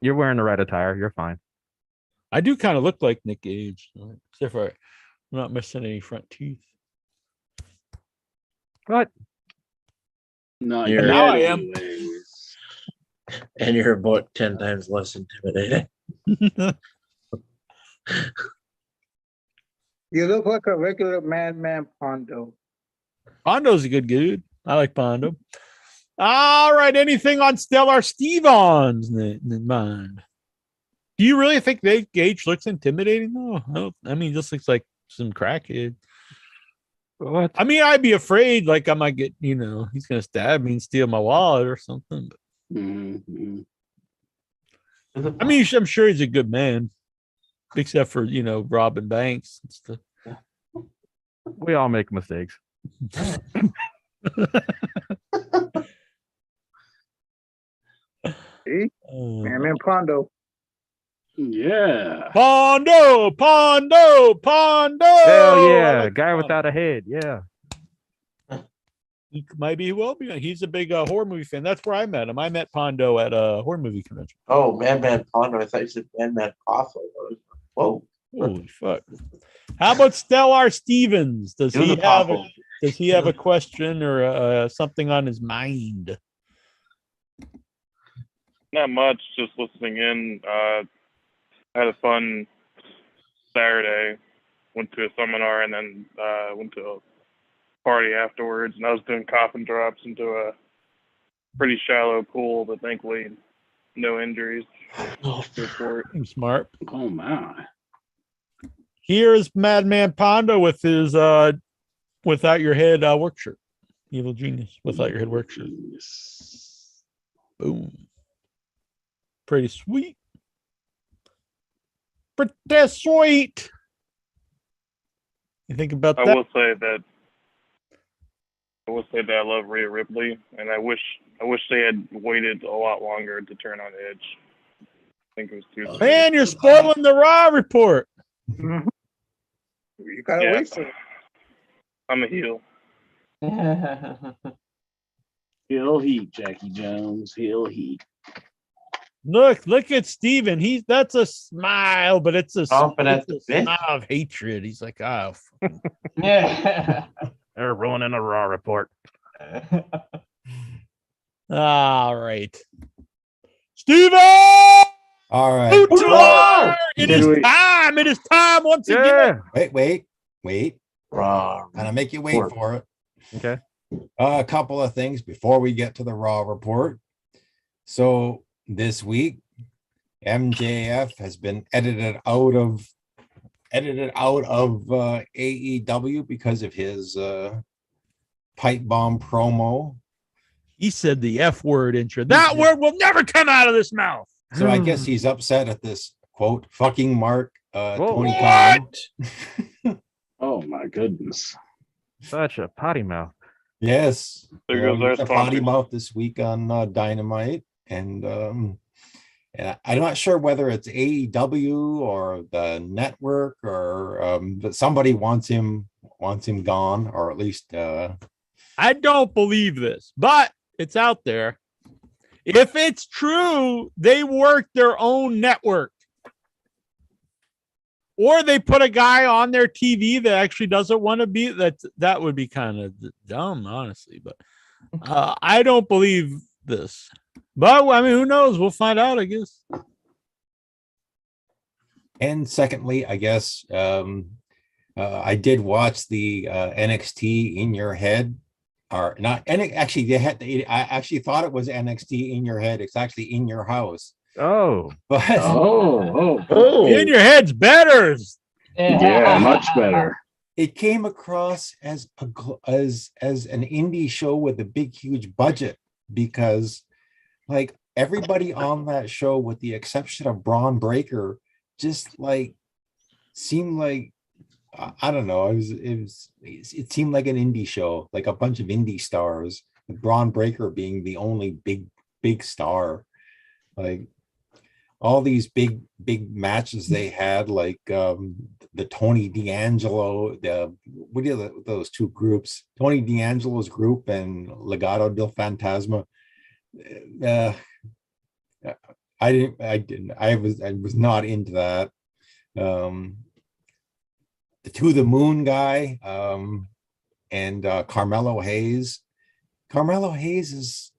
You're wearing the right attire. You're fine. I do kind of look like Nick Gage, except for I'm not missing any front teeth. What? No, now I am. And you're about 10 times less intimidating. You look like a regular madman Pondo. Pondo's a good dude. I like Pondo. All right. Anything on Stellar Stevens in mind? Do you really think Nick Gage looks intimidating though? I mean, he just looks like some crackhead. What? I mean, I'd be afraid like I might get, he's going to stab me and steal my wallet or something. But Mm-hmm. I mean, I'm sure he's a good man, except for, robbing banks and stuff. We all make mistakes. See? Madman Pondo. Yeah. Pondo. Hell yeah. Guy without a head. Yeah. He maybe he will be. He's a big horror movie fan. That's where I met him. I met Pondo at a horror movie convention. Oh, Madman Pondo. I thought you said Madman Coffin. Whoa. Holy fuck. How about Stellar Stevens? Does he have a question or something on his mind? Not much, just listening in. Had a fun Saturday. Went to a seminar and then went to party afterwards, and I was doing coffin drops into a pretty shallow pool, but thankfully no injuries to report. Smart. Oh my. Here's Madman Pondo with his without your head work shirt. Evil Genius without your head work shirt. Boom. Pretty sweet. Pretty sweet. You think about that? I will say that I love Rhea Ripley, and I wish they had waited a lot longer to turn on Edge. I think it was too soon. Man, you're spoiling the Raw report. You gotta wait for it. I'm a heel. Heel heat, Jackie Jones. Heel heat. Look at Steven. That's a smile, but it's a smile of hatred. He's like, oh. Yeah. They're ruining the Raw report. All right. Steven! All right. It is time. It is time once again. Wait. Gonna make you wait for it. Okay. A couple of things before we get to the Raw report. So this week, MJF has been edited out of AEW because of his pipe bomb promo. He said the F word intro. That word will never come out of this mouth. So I guess he's upset at this quote fucking mark Tony Khan. Oh my goodness. Such a potty mouth. Yes. There goes our a potty mouth this week on Dynamite. And I'm not sure whether it's AEW or the network or but somebody wants him gone, or at least I don't believe this, but it's out there. If it's true, they work their own network. Or they put a guy on their TV that actually doesn't want to be. That would be kind of dumb, honestly. But I don't believe this. But I mean, who knows? We'll find out, I guess. And secondly, I guess I did watch the NXT In Your Head, or not. And actually, I actually thought it was NXT In Your Head. It's actually In Your House. Oh, but In Your Head's better. Yeah, much better. It came across as an indie show with a big, huge budget, because like everybody on that show, with the exception of Braun Breaker, just like seemed like I don't know. It seemed like an indie show, like a bunch of indie stars, with Braun Breaker being the only big star. Like all these big matches they had, like the Tony D'Angelo, those two groups, Tony D'Angelo's group and Legado del Fantasma. I was not into that. The To the Moon guy and Carmelo Hayes. Carmelo Hayes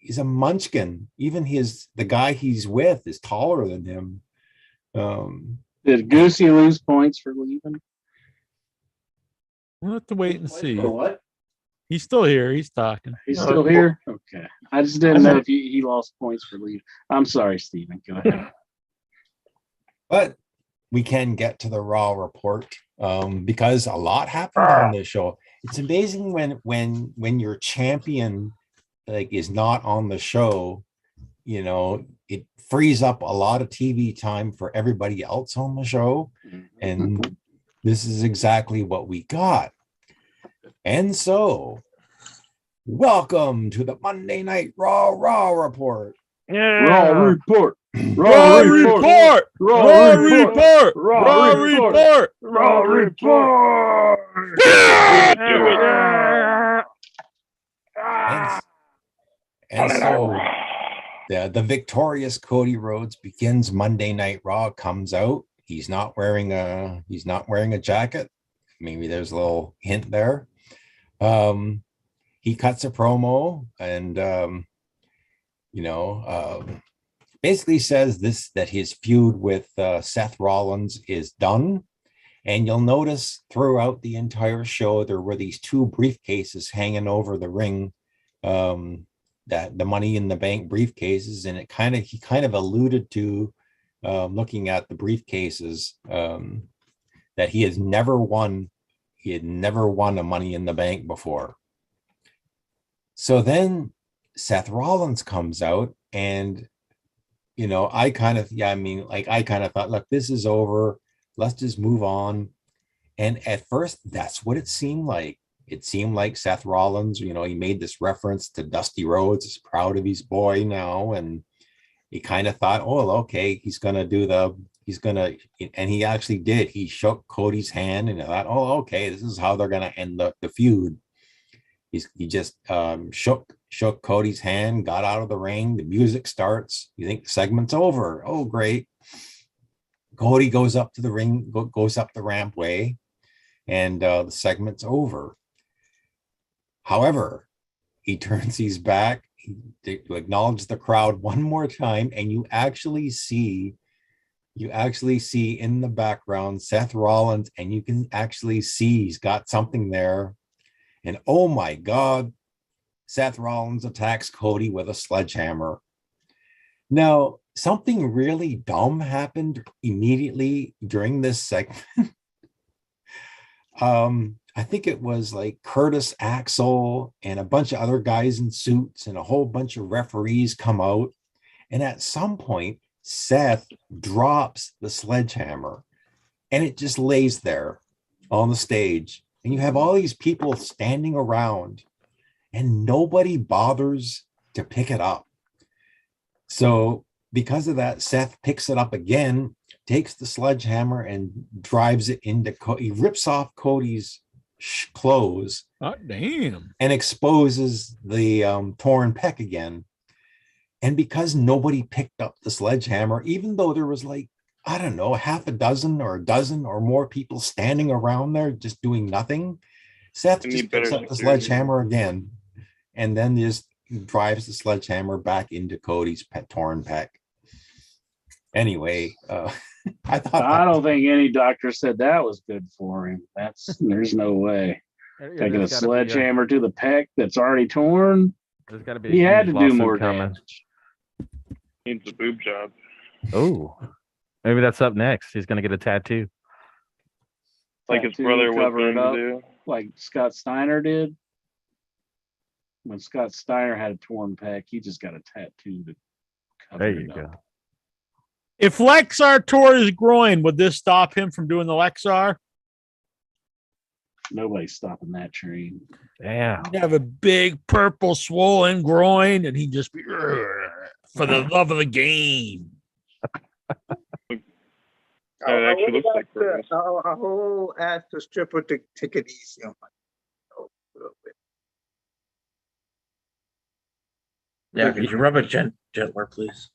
is a munchkin. Even the guy he's with is taller than him. Did Goosey lose points for leaving? We'll have to wait and see. For what? He's still here. He's talking. He's still here? Okay. I just didn't know if he lost points for leaving. I'm sorry, Steven. Go ahead. But we can get to the Raw report because a lot happened on this show. It's amazing when your champion like is not on the show, you know, it frees up a lot of TV time for everybody else on the show. And this is exactly what we got. And so, welcome to the Monday Night Raw report. Yeah. Raw report. Raw report. Raw report. Raw report. Raw report. And so the victorious Cody Rhodes begins Monday Night Raw, comes out. He's not wearing a jacket. Maybe there's a little hint there. He cuts a promo and basically says that his feud with Seth Rollins is done, And you'll notice throughout the entire show, there were these two briefcases hanging over the ring, that the Money in the Bank briefcases. And he kind of alluded to, looking at the briefcases, that he had never won a Money in the Bank before. So then Seth Rollins comes out, and I kind of thought, look, this is over. Let's just move on. And at first, that's what it seemed like. It seemed like Seth Rollins, he made this reference to Dusty Rhodes, is proud of his boy now. And he kind of thought, oh, okay, and he actually did. He shook Cody's hand, and I thought, oh, okay, this is how they're going to end the feud. He just shook Cody's hand, got out of the ring. The music starts. You think the segment's over. Oh, great. Cody goes up to the ring, goes up the rampway, and the segment's over. However, he turns his back to acknowledge the crowd one more time, and you actually see in the background Seth Rollins, and you can actually see he's got something there. And oh my God, Seth Rollins attacks Cody with a sledgehammer. Now, something really dumb happened immediately during this segment. I think it was like Curtis Axel and a bunch of other guys in suits and a whole bunch of referees come out. And at some point, Seth drops the sledgehammer, and it just lays there on the stage. And you have all these people standing around, and nobody bothers to pick it up. So because of that, Seth picks it up again, takes the sledgehammer and drives it into He rips off Cody's clothes. Oh, damn. And exposes the torn pec again. And because nobody picked up the sledgehammer, even though there was half a dozen or a dozen or more people standing around there just doing nothing, Seth just picks up the sledgehammer again, and then just drives the sledgehammer back into Cody's torn pec. Anyway, I don't think any doctor said that was good for him. There's no way. Taking a sledgehammer to the pec that's already torn. There's got to be. He had to do more damage. Needs a boob job. Oh, maybe that's up next. He's going to get a tattoo. Like his brother was going to do. Like Scott Steiner did. When Scott Steiner had a torn pec, he just got a tattoo to cover there you it go. up. If Lexar tore his groin, would this stop him from doing the Lexar? Nobody's stopping that train. Damn. He'd have a big purple swollen groin, and he'd just be for the love of the game. It actually looks like a whole ask the stripper to take it easy on my. Yeah, could you rub it gentler, please?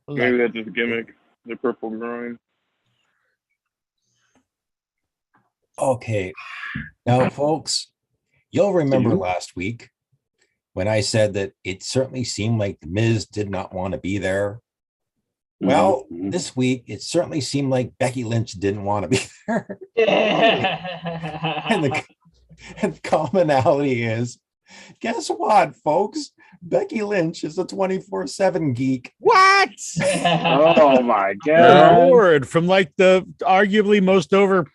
Maybe that's just a gimmick. The purple groin. Okay. Now, folks, you'll remember last week when I said that it certainly seemed like The Miz did not want to be there. Well, this week, it certainly seemed like Becky Lynch didn't want to be there. and the commonality is, guess what, folks? Becky Lynch is a 24/7 geek. What? Oh my God. Lord, from like the arguably most over,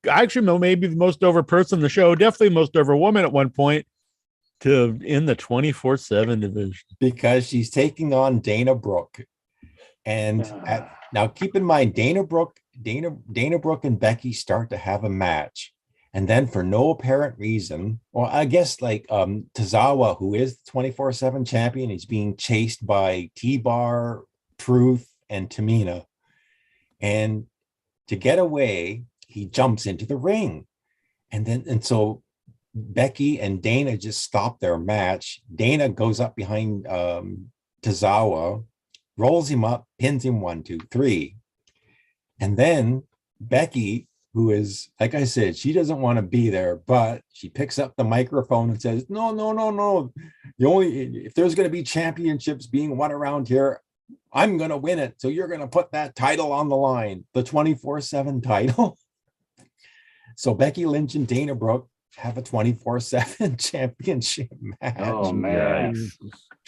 actually, no, maybe the most over person in the show, definitely most over woman at one point, to in the 24/7 division. Because she's taking on Dana Brooke. And now keep in mind, Dana Brooke and Becky start to have a match. And then for no apparent reason, well, I guess like Tozawa, who is the 24/7 champion, is being chased by T-Bar, Truth, and Tamina. And to get away, he jumps into the ring. And so Becky and Dana just stop their match. Dana goes up behind Tozawa, rolls him up, pins him 1, 2, 3. And then Becky, who is, like I said, she doesn't want to be there, but she picks up the microphone and says, no. If there's going to be championships being won around here, I'm going to win it. So you're going to put that title on the line, the 24/7 title. So Becky Lynch and Dana Brooke have a 24/7 championship match. Oh, man.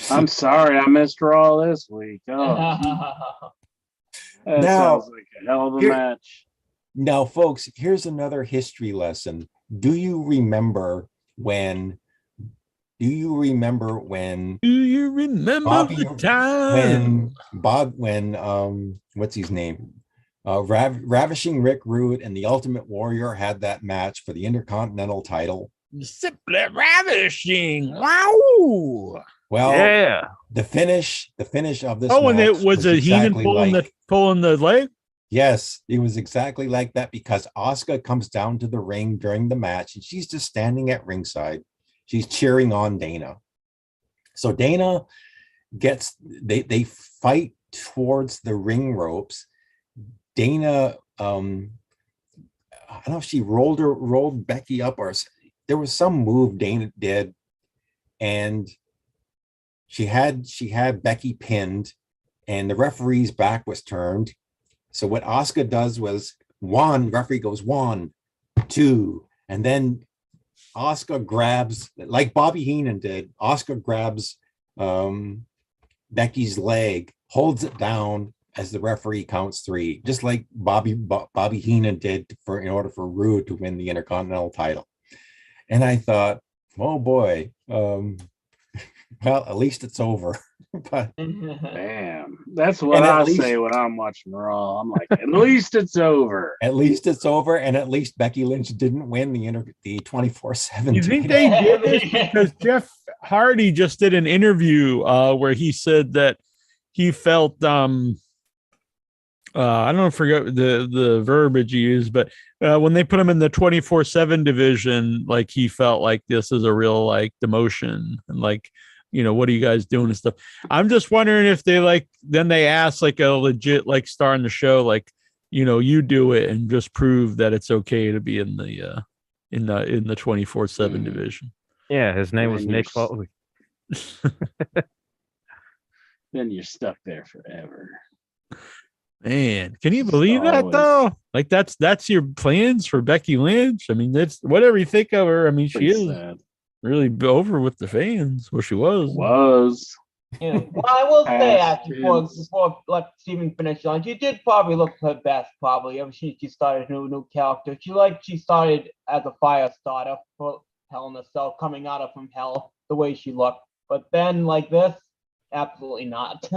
I'm sorry I missed Raw this week. Oh. That sounds like a hell of a match. Now, folks, here's another history lesson. Do you remember when Bobby, the time what's his name? Ravishing Rick Rude and the Ultimate Warrior had that match for the Intercontinental title? Simply ravishing. Wow. Well, yeah. The finish of this. Oh, and it was a Heenan pulling the leg. Yes, it was exactly like that because Asuka comes down to the ring during the match and she's just standing at ringside. She's cheering on Dana. So Dana they fight towards the ring ropes. Dana, I don't know if she rolled Becky up or there was some move Dana did, and she had Becky pinned, and the referee's back was turned. So what Asuka does was referee goes 1, 2, and then Asuka grabs, like Bobby Heenan did, Asuka grabs Becky's leg, holds it down as the referee counts 3, just like Bobby Heenan did in order for Rude to win the Intercontinental title. And I thought, oh boy, well, at least it's over. But damn, that's what I say when I'm watching Raw. I'm like, at least it's over. At least it's over, and at least Becky Lynch didn't win the 24/7. You think they did this because Jeff Hardy just did an interview where he said that he felt I don't forget the verbiage he used, but when they put him in the 24/7 division, like he felt like this is a real like demotion and like, you know, what are you guys doing and stuff. I'm just wondering if they then they ask like a legit like star in the show, like, you know, you do it and just prove that it's okay to be in the 24/7 division. Yeah, his name was Nick Foley. Then you're stuck there forever. Man, can you believe that though? Like that's your plans for Becky Lynch? I mean, that's whatever you think of her. I mean, she is really over with the fans. Well, she was. Yeah. Well, I will say actually before let Steven finish on, she did probably look her best probably ever since she started a new character. She started as a fire starter for Hell in a Cell, coming out of from Hell the way she looked. But then like this, absolutely not.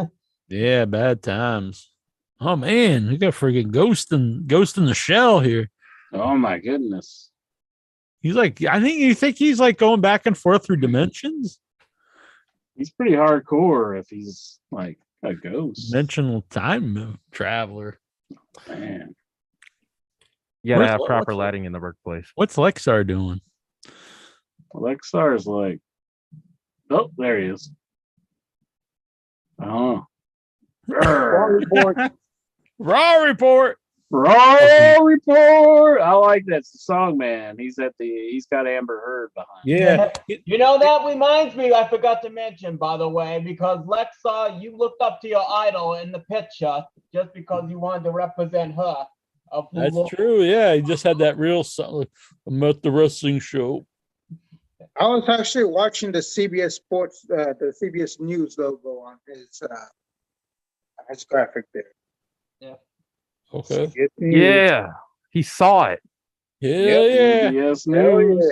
Yeah, bad times. Oh man, we got freaking Ghost in the Shell here. Oh my goodness. He's like, you think he's like going back and forth through dimensions? He's pretty hardcore if he's like a ghost. Dimensional time traveler. Man. You gotta have proper lighting in the workplace. What's Lexar doing? Lexar's like, oh, there he is. Oh. Raw report. Raw report. I like that. It's the song, man. He's got Amber Heard behind. Yeah. You know, that reminds me, I forgot to mention, by the way, because Lexa, you looked up to your idol in the picture just because you wanted to represent her. That's true. Yeah, he just had that real song. I'm at the wrestling show. I was actually watching the CBS Sports, the CBS News logo on his graphic there. Yeah. Okay. Yeah, he saw it. Yeah. Yes, news.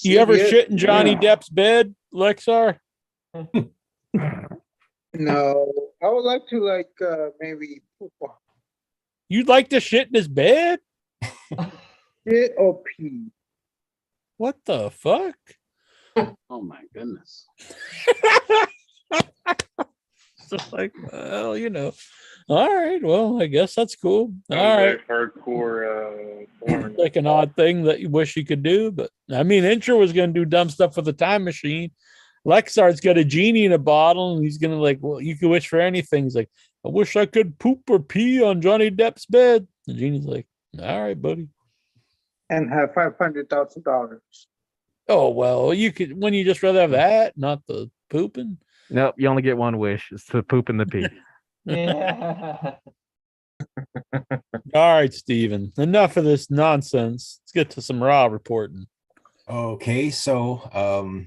You ever shit in Johnny Depp's bed, Lexar? No, I would like to maybe poop on. You'd like to shit in his bed? Shit or pee? What the fuck? Oh my goodness. So like, well, you know. All right, well, I guess that's cool. All right. Hardcore porn. Like an odd thing that you wish you could do, but I mean, Incher was going to do dumb stuff with the time machine. Lexar's got a genie in a bottle, and he's going to like, well, you can wish for anything. He's like, I wish I could poop or pee on Johnny Depp's bed. The genie's like, all right, buddy. And have $500,000. Oh, well, you could, when you just rather have that, not the pooping. Nope, you only get one wish. It's to poop in the pee. Yeah. All right, Steven. Enough of this nonsense. Let's get to some Raw reporting. Okay, so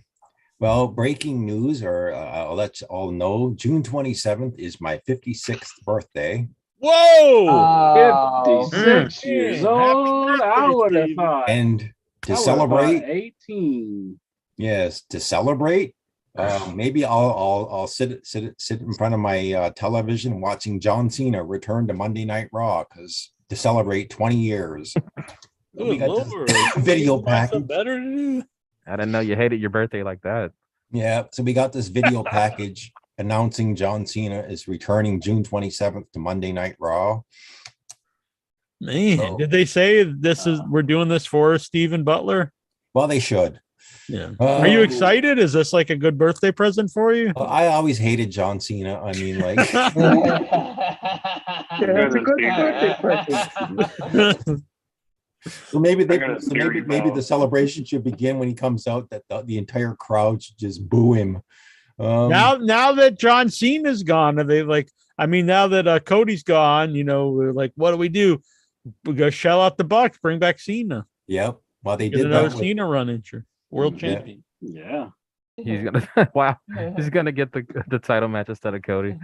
well, breaking news, or I'll let you all know, June 27th is my 56th birthday. Whoa! Oh. 56 years Happy old. I birthday, would have Steve. thought. And I to would've celebrate, thought 18. yes, to celebrate, maybe I'll sit in front of my television watching John Cena return to Monday Night Raw, because to celebrate 20 years. Good We got Lord. this video You got something package. better to do? I didn't know you hated your birthday like that. Yeah, so we got this video package announcing John Cena is returning June 27th to Monday Night Raw. Man, So- did they say we're doing this for Steven Butler? Well, they should. Yeah. Are you excited? Is this like a good birthday present for you? I always hated John Cena. I mean, like, Yeah, that's a good birthday present. so maybe I got a theory maybe about- the celebration should begin when he comes out, that the entire crowd should just boo him. Now that John Cena's gone, are they like, I mean, now that Cody's gone, we're like, what do? We go shell out the bucks, bring back Cena. Yep. Well, they Get did another that with, Cena run into world Yeah. champion. Yeah. He's gonna wow. He's gonna get the title match instead of Cody.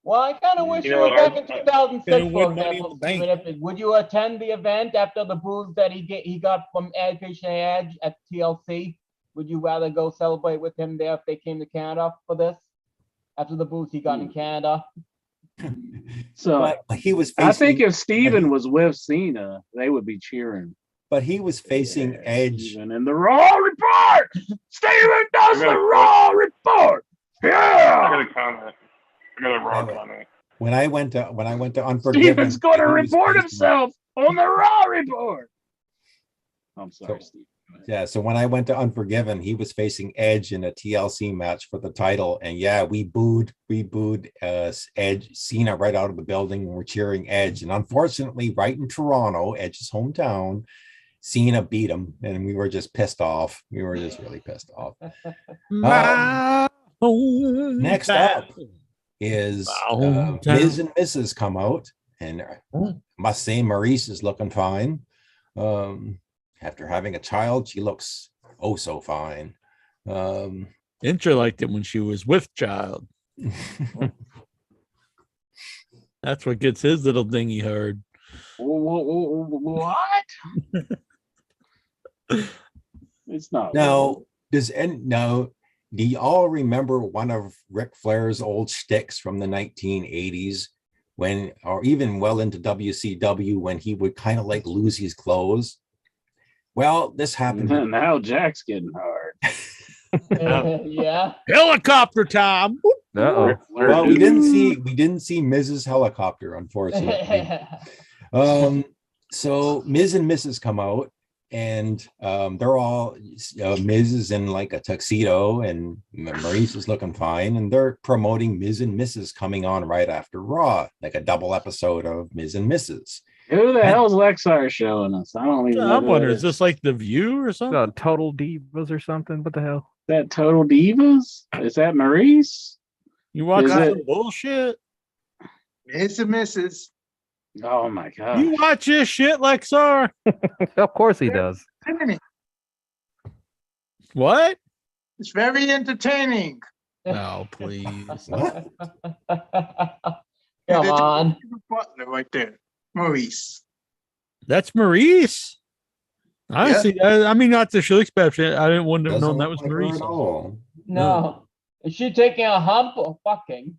Well, I kind of wish You you know were what, back in I- 2006, Gonna for win Money in example. the Bank. Steven, would you attend the event after the booze that he got from Edge Edge at TLC? Would you rather go celebrate with him there if they came to Canada for this? After the booze he got in Canada? So but he was I think facing, if Steven was with Cena, they would be cheering. but he was facing Edge. Steven in the Raw report. Steven does the Raw report. I Yeah. got a comment. I got a Raw comment. When I went to Unforgiven, Steven's going to he was report facing- himself on the Raw report. I'm sorry, So- Steve. Yeah, so when I went to Unforgiven, he was facing Edge in a TLC match for the title, and yeah, we booed Edge, Cena right out of the building, and we're cheering Edge. And unfortunately, right in Toronto, Edge's hometown, Cena beat him, and we were just pissed off. We were just really pissed off. Next up is Miz and Mrs. come out, and I must say Maurice is looking fine. After having a child, she looks oh so fine. Intra liked it when she was with child. That's what gets his little dingy hard. What? It's not. Now, do you all remember one of Ric Flair's old shticks from the 1980s, when, or even well into WCW, when he would kind of like lose his clothes? Well, this happened. Now Jack's getting hard. Yeah. Helicopter time. Uh-oh. Well, we didn't see Mrs. Helicopter, unfortunately. So Miz and Mrs. come out, and they're all Miz is in like a tuxedo, and Maurice is looking fine, and they're promoting Miz and Mrs. coming on right after Raw, like a double episode of Miz and Mrs. Who the hell's Lexar showing us? I don't even know. I'm wondering, is this like The View or something? Total Divas or something? What the hell? That Total Divas? Is that Maurice? You watch Is some it- bullshit? It's a missus. Oh my god. You watch this shit, Lexar? Of course he does. What? It's very entertaining. Oh, please. What? Come on. Butler right there, Maurice. That's Maurice. Honestly, I mean, not that she looks bad. I wouldn't have known Doesn't that look was like her Maurice. at all. No. Is she taking a hump or fucking?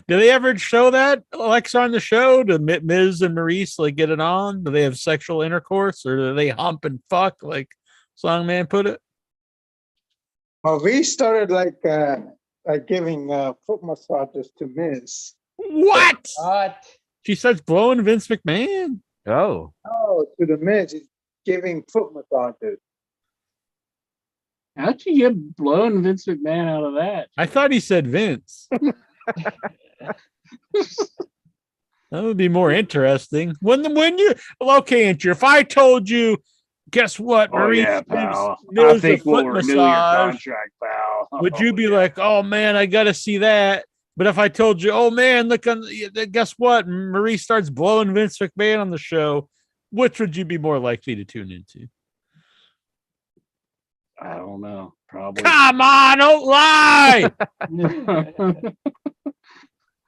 Do they ever show that, Alexa, on the show? Do Miz and Maurice like get it on? Do they have sexual intercourse, or do they hump and fuck, like Songman put it? Maurice started like giving foot massages to Miz. What? What? She starts blowing Vince McMahon. Oh. Oh, to the Miz, he's giving foot massages. How'd you get blown Vince McMahon out of that? I thought he said Vince. That would be more interesting. When you okay, Andrew, if I told you guess what, Oh Maurice? yeah, pal. I There's a think we'll foot renew your massage. contract, pal. Would you Oh, be yeah. like, oh man, I got to see that? But if I told you, oh man, look on, guess what? Maurice starts blowing Vince McMahon on the show. Which would you be more likely to tune into? I don't know. Probably. Come on, don't lie.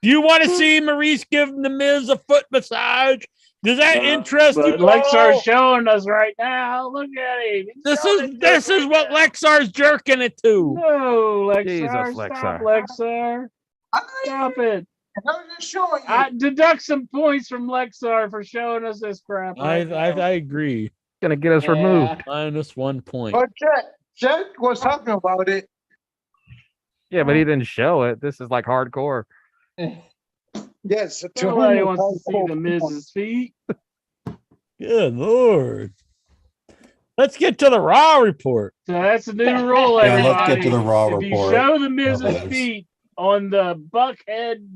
Do you want to see Maurice give the Miz a foot massage? Does that interest you? But Lexar's showing us right now. Look at him. This is what Lexar's jerking it to. No, Lexar. Jesus, Stop, Lexar. Lexar. Stop it. I'm just showing you. I deduct some points from Lexar for showing us this crap. I agree. Gonna get us removed. Minus 1 point. But Jack was talking about it. Yeah, but he didn't show it. This is like hardcore. Yes. Nobody wants to see the Miz's feet. Good Lord. Let's get to the Raw report. So that's a new rule, Yeah, everybody. let's get to the Raw if report. you show the Miz's Yes. feet on the Buckhead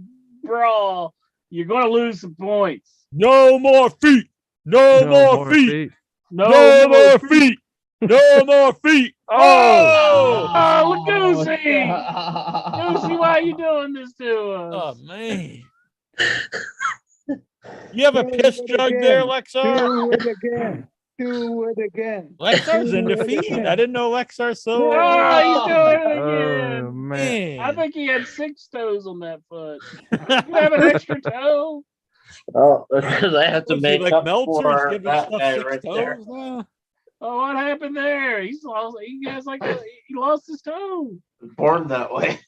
Brawl, you're going to lose some points. No more feet. No more feet. No more feet. No more feet. Oh, Goosey! Goosey, why are you doing this to us? Oh, man. You have a piss jug there, Lexar? Do it again. Do it again. Lexar's in defeat. I didn't know Lexar so. Oh, he's doing it again. Oh, man. I think he had 6 toes on that foot. You have an extra toe? Oh, because I have to Was he make like up Meltzer's for giving that stuff guy 6 right toes there. now? Oh, what happened there? He has he lost his toe. Born that way.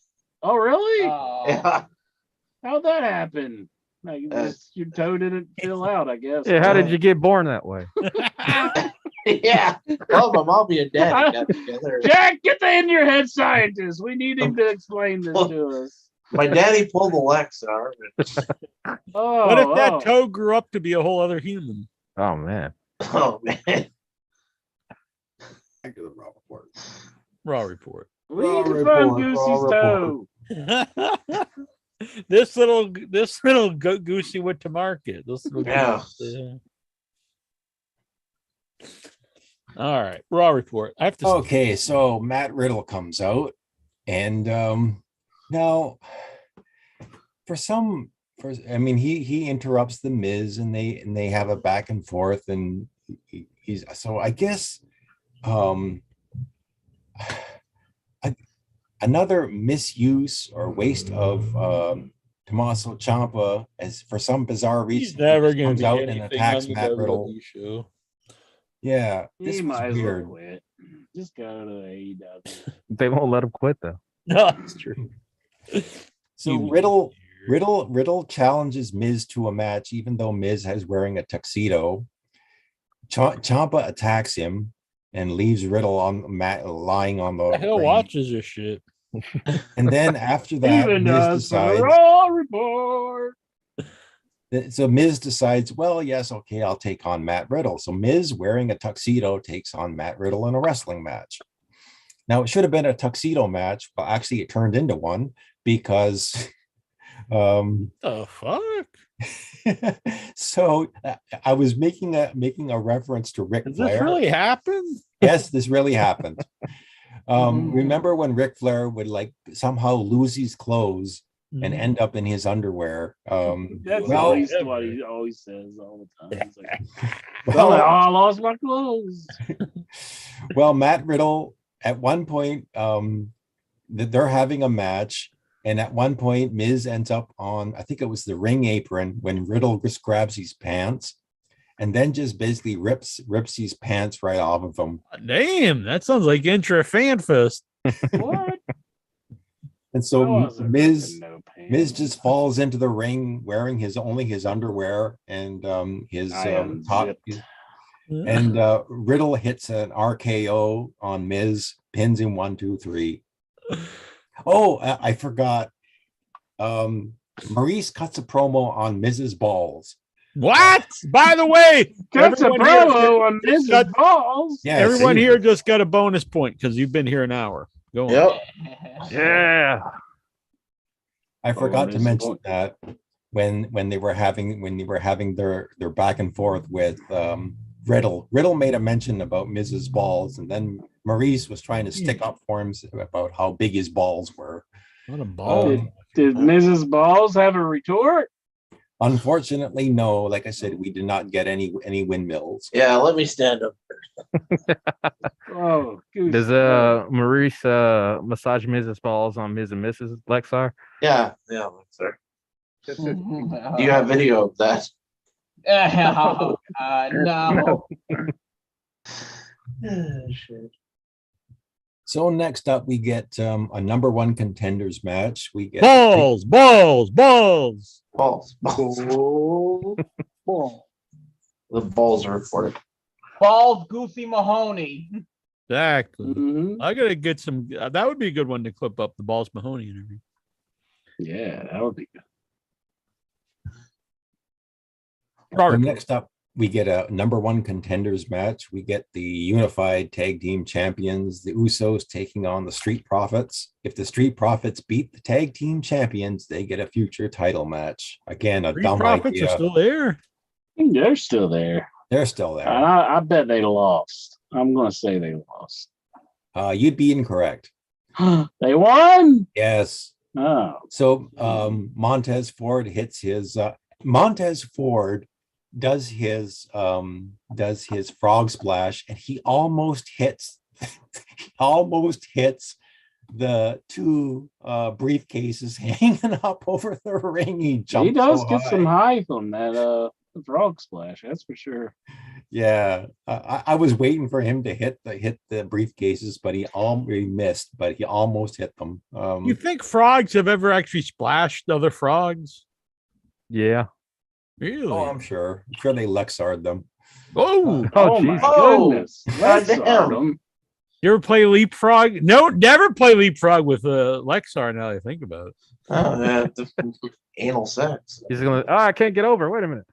Oh, really? Yeah. How'd that happen? Like, your toe didn't fill out, I guess. Yeah, how did you get born that way? Yeah. Well, my mommy and daddy got together. Jack, get the in your head scientist. We need him to explain this to us. My daddy pulled the Lexar. Oh, What if that toe grew up to be a whole other human? Oh, man. Oh, man. Back to the Raw report. Raw report. We need to find Goosey's toe. This little Goosey went to market. This little Yeah. All right, Raw report. I have to. Okay, so Matt Riddle comes out, and now he interrupts the Miz, and they have a back and forth, and he's so I guess another misuse or waste of Tommaso Ciampa, as for some bizarre reason He's never going comes to out be and anything attacks on the Matt Riddle. WWE show. Yeah, this He was might as well weird. quit. Just go to AEW. They won't let him quit, though. No, it's true. So Riddle challenges Miz to a match, even though Miz is wearing a tuxedo. Ciampa attacks him and leaves Riddle on the mat, lying on the Hell ring. watches your shit. And then after that, Even Miz us for the decides. Raw report. So Miz decides, well, yes, okay, I'll take on Matt Riddle. So Miz, wearing a tuxedo, takes on Matt Riddle in a wrestling match. Now, it should have been a tuxedo match, but actually it turned into one because The fuck? so I was making a reference to Ric Does Flair. this really happen? Yes, this really happened. Remember when Ric Flair would like somehow lose his clothes and end up in his underwear? That's well- at least what he always says all the time. He's like, Well, I lost my clothes. well, Matt Riddle, at one point, they're having a match, and at one point, Miz ends up on, I think it was the ring apron, when Riddle just grabs his pants and then just basically rips his pants right off of him. Damn, that sounds like intra fan fest. What? And That so wasn't Miz fucking no pants. Miz just falls into the ring wearing only his underwear and his I am top. zipped. And Riddle hits an RKO on Miz, pins him 1, 2, 3. Oh, I forgot. Maurice cuts a promo on Miz's balls. What? By the way, Cuts a everyone here- promo on Miz's got- balls. Yeah, everyone see? here just got a bonus point because you've been here an hour. Go on. Yep. Yeah. I forgot to Miz's mention balls. that when they were having their back and forth with Riddle made a mention about Mrs. Balls, and then Maurice was trying to stick up for him about how big his balls were. What a ball. Did Mrs. Balls have a retort? Unfortunately, no. Like I said, we did not get any windmills. Yeah, let me stand up. Oh, goose. Does Maurice massage Mrs. Balls on Ms. and Mrs. Lexar? Yeah, sir. You have video of that? No. Shit. So next up, we get a number one contenders match. We get Balls. Balls. Ball. The balls are reported. Balls, Goosey Mahoney. Exactly. Mhm. I gotta get some. That would be a good one to clip up, the Balls Mahoney interview. Yeah, that would be good. So next up, we get a number one contenders match. We get the unified tag team champions, the Usos, taking on the Street Profits. If the Street Profits beat the tag team champions, they get a future title match. Again, a Three dumb Profits idea. are still there. They're still there. They're still there. I bet they lost. I'm going to say they lost. You'd be incorrect. They won? Yes. Oh. So Montez Ford hits his Montez Ford does his frog splash, and he almost hits the two briefcases hanging up over the ring. He does so get high. some height on that frog splash, that's for sure. Yeah, I was waiting for him to hit the briefcases, but he missed, but he almost hit them. You think frogs have ever actually splashed other frogs? Yeah. Really? Oh, I'm sure they Lexard them. Oh, My Oh, goodness. God That's damn. awesome. you ever play leapfrog? No, never play leapfrog with Lexar. Now that I think about it. Oh, yeah, anal sex. He's gonna. Oh, I can't get over. Wait a minute.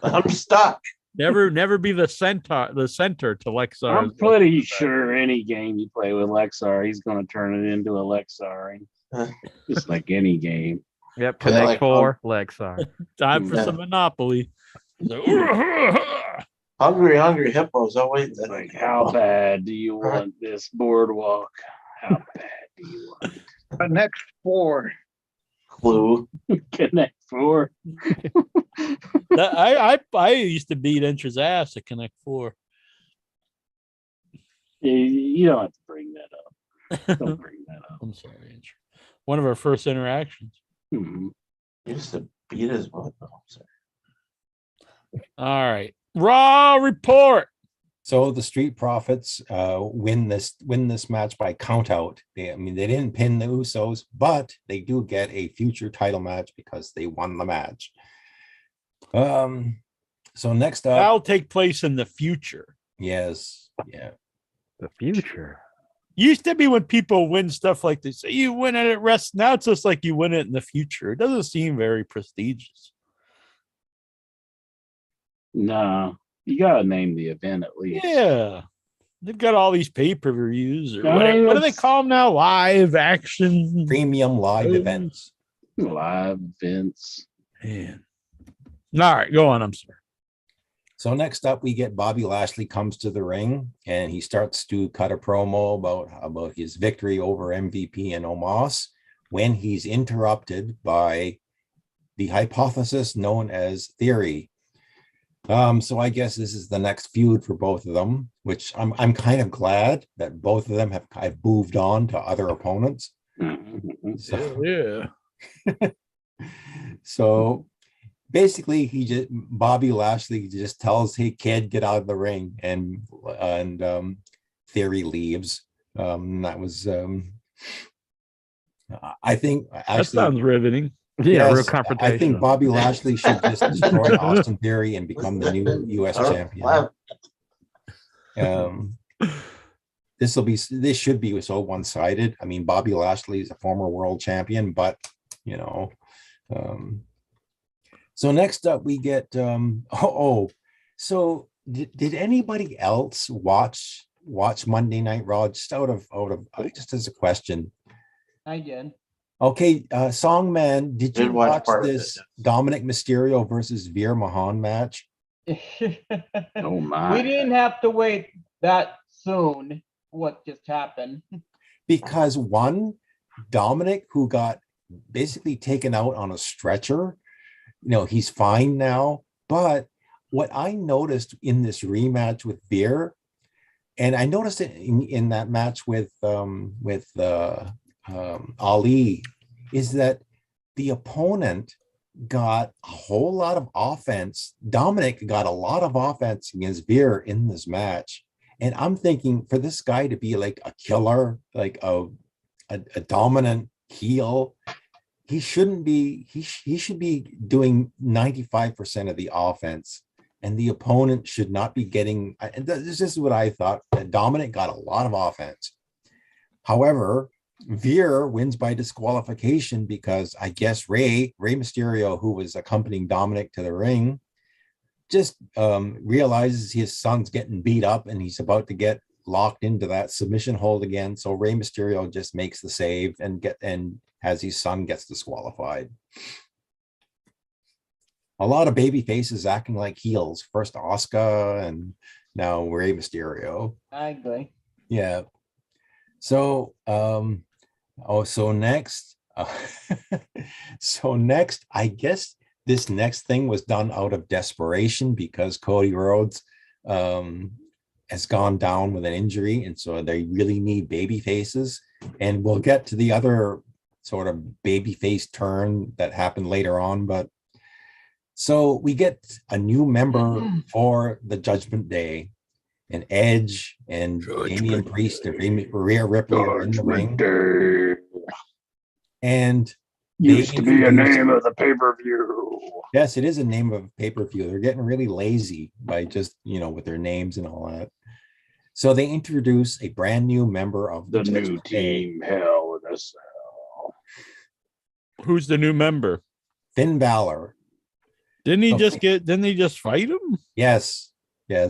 I'm stuck. Never be the center to Lexar. I'm pretty sure any game you play with Lexar, he's going to turn it into a Lexar. Just like any game. Yep. Yeah, Connect like, 4 Lexar. Time for Yeah. some Monopoly. Hungry hippos. Oh wait, It's like, how bad do you want this boardwalk? How bad do you want it? The next 4. Clue. Connect 4. I used to beat Intra's ass at Connect 4. You don't have to bring that up. Don't bring that up. I'm sorry, Intra. One of our first interactions. Mhm. You used to beat his butt. Oh, sorry. All right. Raw report. So the Street Profits win this match by count out. They didn't pin the Usos, but they do get a future title match because they won the match. So next up, That'll take place in the future. yes, yeah. The future. Used to be when people win stuff like this, you win it at rest. Now it's just like you win it in the future. It doesn't seem very prestigious. No, you got to name the event at least. Yeah. They've got all these pay-per-views or I what, mean, what do they it's- call them now? Live action. Premium live events. Live events. Man. All right, go on. I'm sorry. So next up, we get Bobby Lashley comes to the ring and he starts to cut a promo about his victory over MVP and Omos when he's interrupted by the hypothesis known as theory. So I guess this is the next feud for both of them, which I'm kind of glad that both of them have moved on to other opponents. Mhm. So, Yeah. so basically, Bobby Lashley just tells, "Hey kid, get out of the ring," and Theory leaves. That was I think That actually sounds riveting. Yeah, real yes, confrontation. I think Bobby Lashley should just destroy Austin Theory and become the new U.S. champion. This should be so one-sided. I mean, Bobby Lashley is a former world champion, but you know. So next up, we get So did anybody else watch Monday Night Raw? Just just as a question. I did. Okay, Songman, did you Did watch watch part of it, this yes. Dominic Mysterio versus Veer Mahan match? Oh my! We didn't have to wait that soon. What just happened? Because one, Dominic, who got basically taken out on a stretcher, he's fine now. But what I noticed in this rematch with Veer, and I noticed it in that match with Ali, is that the opponent got a whole lot of offense. Dominic got a lot of offense against Veer in this match. And I'm thinking, for this guy to be like a killer, like a dominant heel, he shouldn't be. He should be doing 95% of the offense, and the opponent should not be getting. And this is what I thought. That Dominic got a lot of offense. However, Veer wins by disqualification because I guess Rey Mysterio, who was accompanying Dominic to the ring, just realizes his son's getting beat up and he's about to get locked into that submission hold again. So Rey Mysterio just makes the save and as his son gets disqualified. A lot of baby faces acting like heels. First Asuka and now Rey Mysterio. I agree. Yeah. So next, I guess this next thing was done out of desperation because Cody Rhodes has gone down with an injury, and so they really need baby faces. And we'll get to the other sort of baby face turn that happened later on. But so we get a new member for the Judgment Day, and Edge and Damian Priest and Rhea Ripley are in the ring. And used to be a name of the pay-per-view. Yes, it is a name of pay-per-view. They're getting really lazy by just, with their names and all that. So they introduce a brand new member of the new team, Hell in a Cell. Who's the new member? Finn Balor. Didn't they just fight him? Yes. Yeah.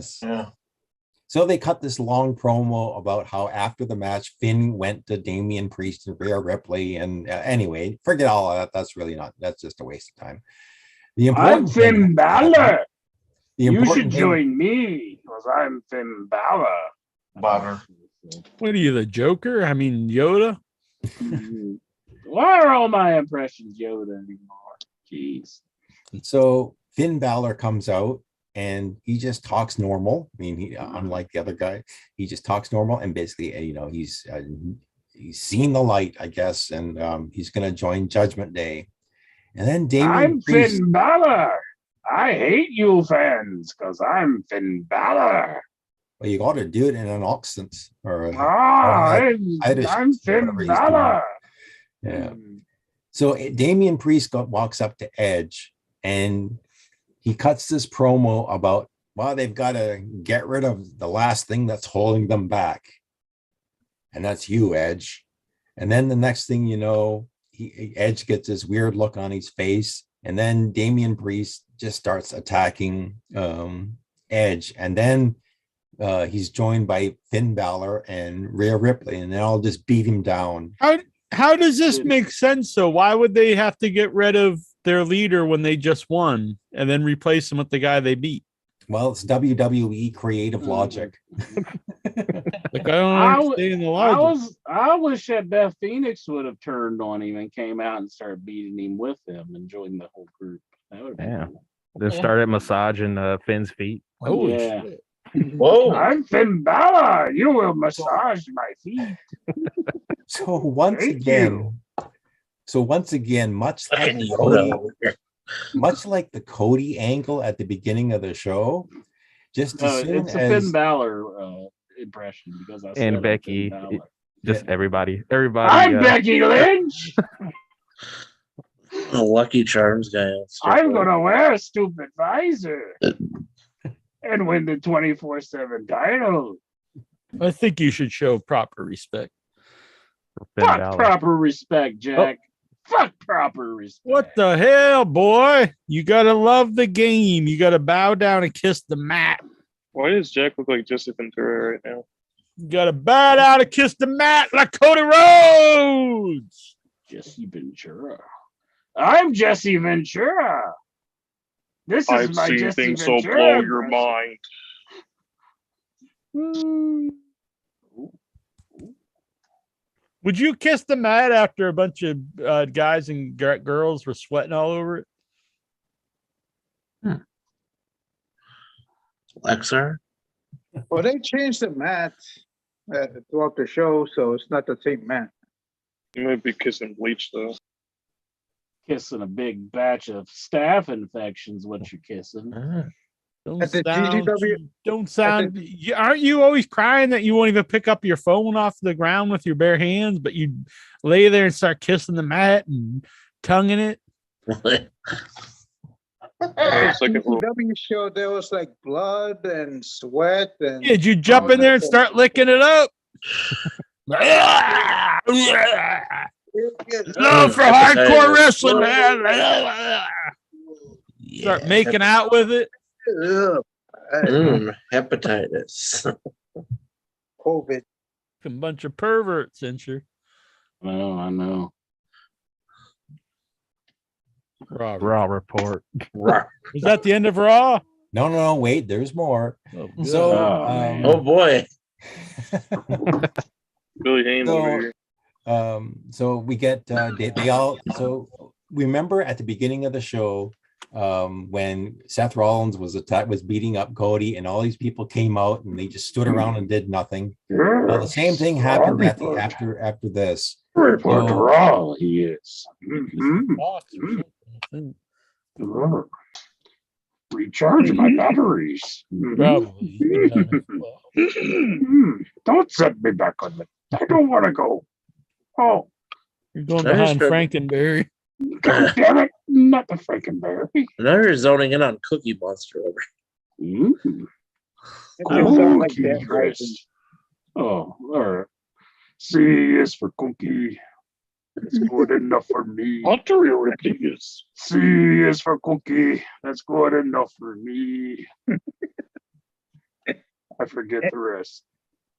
So they cut this long promo about how after the match, Finn went to Damian Priest and Rhea Ripley. And anyway, forget all of that. That's just a waste of time. I'm Finn Balor. You should join me because I'm Finn Balor. What are you, the Joker? I mean, Yoda? Why are all my impressions Yoda anymore? Jeez. So Finn Balor comes out and he just talks normal. I mean, he, unlike the other guy, he just talks normal and basically, he's seen the light, I guess, and he's going to join Judgment Day. And then Damian Priest, Finn Balor. I hate you fans because I'm Finn Balor. Well, you got to do it in an accent. I'm Finn Balor. Yeah. So Damian Priest walks up to Edge and he cuts this promo about, they've got to get rid of the last thing that's holding them back. And that's you, Edge. And then the next thing you know, Edge gets this weird look on his face. And then Damian Priest just starts attacking Edge. And then he's joined by Finn Balor and Rhea Ripley. And they all just beat him down. How does this make sense? So why would they have to get rid of their leader when they just won and then replace him with the guy they beat? Well, it's WWE creative logic. Like, I don't understand the logic. I wish that Beth Phoenix would have turned on him and came out and started beating him with him and joined the whole group. That would have been cool. Then started massaging Finn's feet. Oh, yeah. Shit. Whoa! I'm Finn Balor. You will massage my feet. So once again, much like the Cody angle at the beginning of the show, just as soon it's a Finn Balor impression because I said Becky, just everybody. I'm Becky Lynch. A Lucky Charms guy. I'm gonna wear a stupid visor and win the 24/7 title. I think you should show proper respect. Fuck proper respect, Jack. Fuck proper respect. What the hell, boy? You gotta love the game. You gotta bow down and kiss the mat. Why does Jack look like Jesse Ventura right now? You gotta bow down and kiss the mat like Cody Rhodes. Jesse Ventura. I'm Jesse Ventura. This is I've my seen Jesse things so Ventura blow your impression. mind. Would you kiss the mat after a bunch of guys and girls were sweating all over it? Lexer? Well, they changed the mat throughout the show, so it's not the same mat. You might be kissing bleach though. Kissing a big batch of staph infections. What you're kissing? At the GCW, don't sound. Aren't you always crying that you won't even pick up your phone off the ground with your bare hands, but you lay there and start kissing the mat and tonguing it? at the GCW show, there was like blood and sweat and. Did you jump in there and start licking it up? Love for hardcore wrestling, man. Start making out with it. Hepatitis. COVID. A bunch of perverts, ain't you? I know. Raw report. Is that the end of Raw? No, wait, there's more. Oh, So, Oh boy. Billy Haynes over here. So we get they all. So remember at the beginning of the show, when Seth Rollins was beating up Cody, and all these people came out and they just stood around and did nothing. Well, the same thing happened after this. Report to Raw, he is. Recharge my batteries. Probably. Don't set me back on the. I don't want to go. Oh, You're going behind Frankenberry. God damn it! Not the Frankenberry. Now you're zoning in on Cookie Monster over. Cookie Chris. Oh, all right. C is for cookie. That's good enough for me. Ontario Ridiculous. C is for cookie. That's good enough for me. I forget the rest.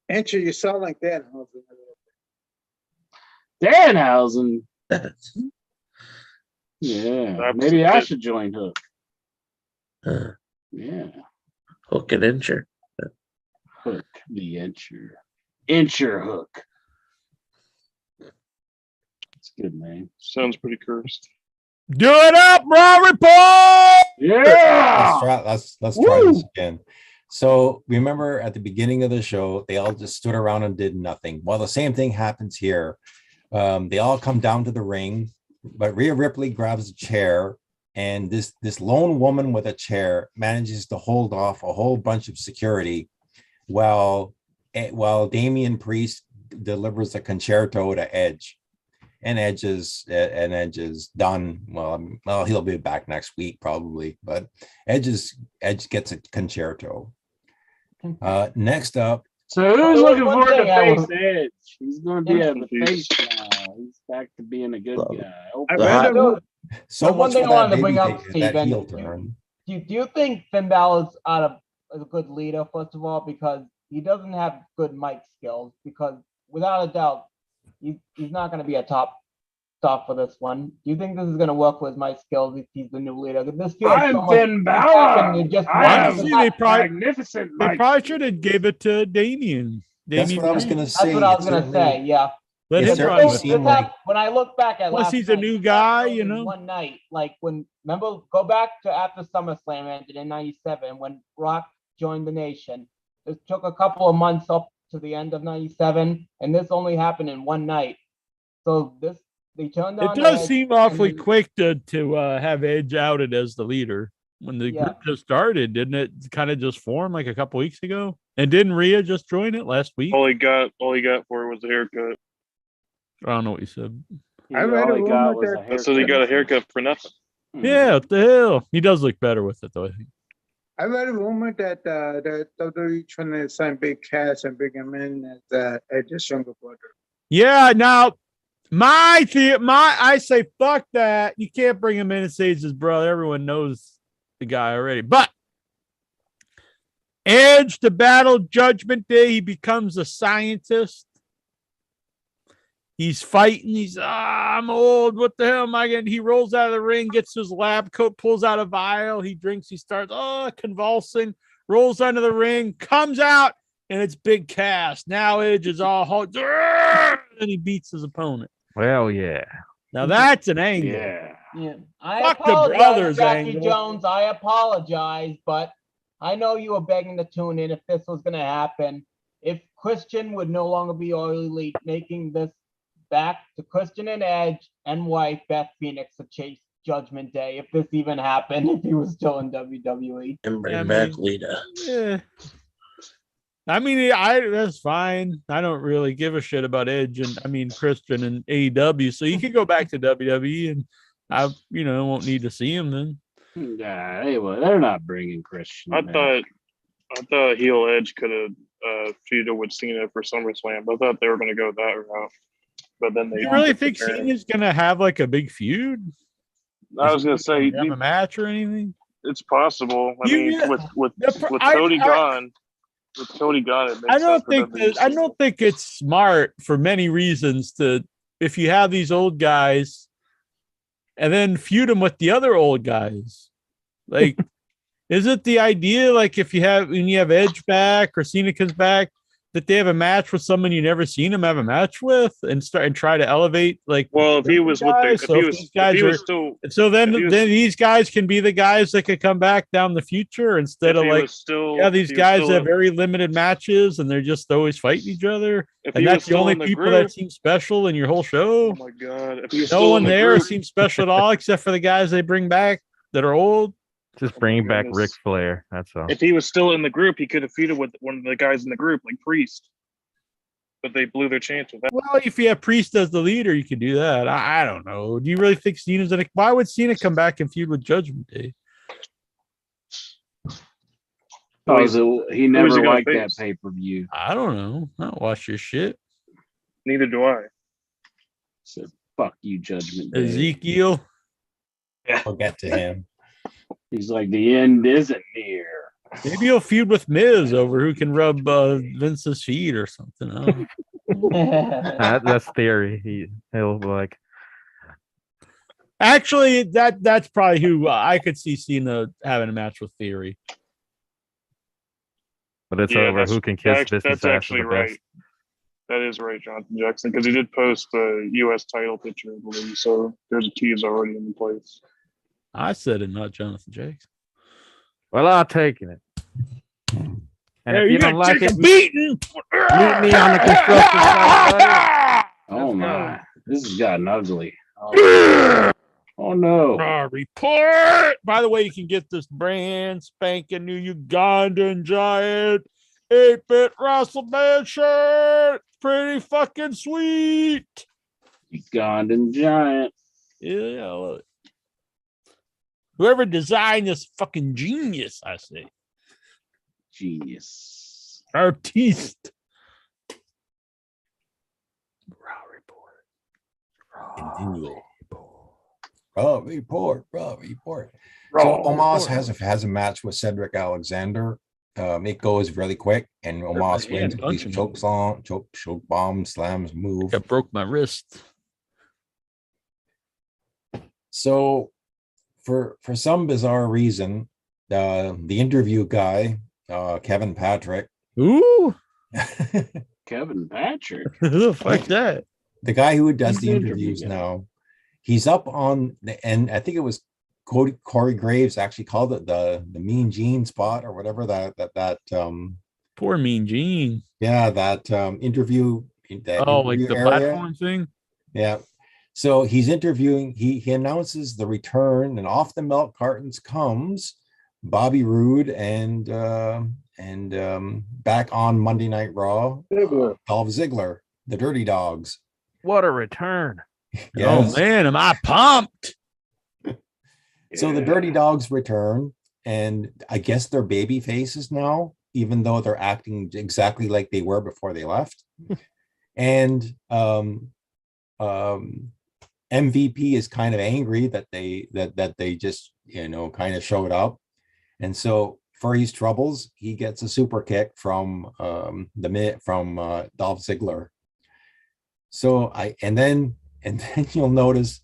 Andrew, you sound like that. Danhausen. Yeah, maybe I should join Hook. Yeah. Hook and Incher. Hook the Incher. Incher Hook. It's a good name. Sounds pretty cursed. Do it up, Raw Report! Yeah! Let's try this again. So remember at the beginning of the show, they all just stood around and did nothing. Well, the same thing happens here. They all come down to the ring, but Rhea Ripley grabs a chair, and this lone woman with a chair manages to hold off a whole bunch of security while Damian Priest delivers a concerto to Edge. And Edge is done. Well, he'll be back next week probably, but Edge gets a concerto. Next up. So who's looking forward to face Edge? He's going to be at the face now. He's back to being a good guy. So one thing I wanted to bring up, Steven. Do you think Finn Balor's a good leader, first of all, because he doesn't have good mic skills? Because without a doubt, he's not going to be a top for this one. Do you think this is going to work with my skills if he's the new leader? This feels I'm Finn Balor. They probably should have gave it to Damien. That's what I was going to say. That's what I was going to say. Yeah. Let him run with it. When I look back at plus, he's a new guy, you know. One night, like go back to after SummerSlam ended in '97 when Rock joined the Nation. It took a couple of months up to the end of '97, and this only happened in one night. So they turned on. It does seem awfully quick to have Edge outed as the leader when the group just started, didn't it? Kind of just formed like a couple weeks ago, and didn't Rhea just join it last week? All he got for it was a haircut. I don't know what you said. I read a rumor that says he got a haircut for nothing. Yeah, what the hell? He does look better with it, though. I think. I read a rumor that the WWE trying to sign Big Cass and bring him in as Edge's younger brother. Yeah, now I say fuck that. You can't bring him in and say it's his brother. Everyone knows the guy already. But Edge to battle Judgment Day, he becomes a scientist. He's fighting. He's, I'm old. What the hell am I getting? He rolls out of the ring, gets his lab coat, pulls out a vial. He drinks. He starts, convulsing, rolls under the ring, comes out, and it's Big Cass. Now Edge is all hot, and he beats his opponent. Well, yeah. Now that's an angle. Yeah. I Fuck the apologize, brothers Jackie angle. Jones. I apologize, but I know you were begging to tune in if this was going to happen. If Christian would no longer be All Elite, making this back to Christian and Edge and wife Beth Phoenix to chase Judgment Day, if this even happened, if he was still in WWE. And bring back Lita. Yeah. I mean, that's fine. I don't really give a shit about Edge and Christian and AEW. So you can go back to WWE, and I won't need to see him then. Nah, they're not bringing Christian. I thought heel Edge could have feuded with Cena for SummerSlam. I thought they were going to go that route, but then they. You really think Cena's going to have like a big feud? I was going to say, have a match or anything. It's possible. I mean, with Cody gone. With Cody gone, it makes I don't think it's smart for many reasons if you have these old guys and then feud them with the other old guys. Like, is it the idea like when you have Edge back or Cena comes back that they have a match with someone you never seen them have a match with and try to elevate like? Well, if he was guys, then these guys can be the guys that could come back down the future instead of like these guys have very limited matches and they're just always fighting each other and that's the only people that seem special in your whole show. Oh my god! No one there seems special at all except for the guys they bring back that are old. Just bring back Ric Flair. That's all. If he was still in the group, he could have feuded with one of the guys in the group, like Priest. But they blew their chance with that. Well, if you have Priest as the leader, you can do that. I don't know. Do you really think Cena's gonna? Why would Cena come back and feud with Judgment Day? He never liked that pay-per-view. I don't know. I don't watch your shit. Neither do I. So fuck you, Judgment Day. Ezekiel. I'll get to him. He's like, the end isn't near. Maybe he'll feud with Miz over who can rub Vince's feet or something. That's theory. He'll like. Actually, that's probably who I could see Cena having a match with Theory. But it's over. Who can kiss Vince's That's ass actually the right. best. That is right, Jonathan Jackson, because he did post a U.S. title picture, I believe. So there's a tease already in place. I said it, not Jonathan Jackson. Well, I'm taking it. And if you don't like it, beating. meet me on the construction site. Oh my! This has gotten ugly. Oh no! Report. By the way, you can get this brand spanking new Ugandan giant 8-bit WrestleMania shirt. Pretty fucking sweet. Ugandan giant. Yeah, I love it. Whoever designed this fucking genius, I say. Genius. Artiste. Continue. Raw report. So Omos has a match with Cedric Alexander. It goes really quick, and Omos wins. These choke bomb slams move. I broke my wrist. So, for some bizarre reason, the interview guy, Kevin Patrick. Ooh, Kevin Patrick. Fuck that. The guy who does the interviews now, he's up on the end. I think it was Corey Graves actually called it the Mean Gene spot or whatever that poor Mean Gene. Yeah, that interview. That like interview the area. platform thing. Yeah. So he's interviewing. He announces the return, and off the milk cartons comes Bobby Roode and back on Monday Night Raw, Dolph Ziggler, the Dirty Dogs. What a return! Yes. Oh man, am I pumped? So the Dirty Dogs return, and I guess they're baby faces now, even though they're acting exactly like they were before they left. And MVP is kind of angry that they just kind of showed up, and so for his troubles, he gets a super kick from Dolph Ziggler. So and then you'll notice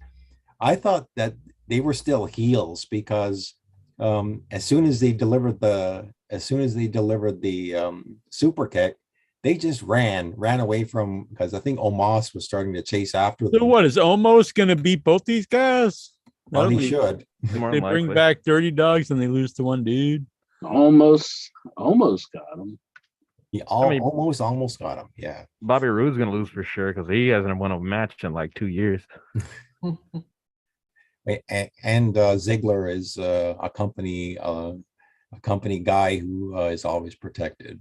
I thought that they were still heels because as soon as they delivered the super kick, they just ran away from, because I think Omos was starting to chase after So them. what is almost going to beat both these guys? Well, That'll he be- should. More They than bring likely. back Dirty Dogs and they lose to one dude. Almost got him. He I mean- almost got him. Yeah. Bobby Roode's gonna lose for sure because he hasn't won a match in like 2 years. And Ziggler is a company guy who is always protected.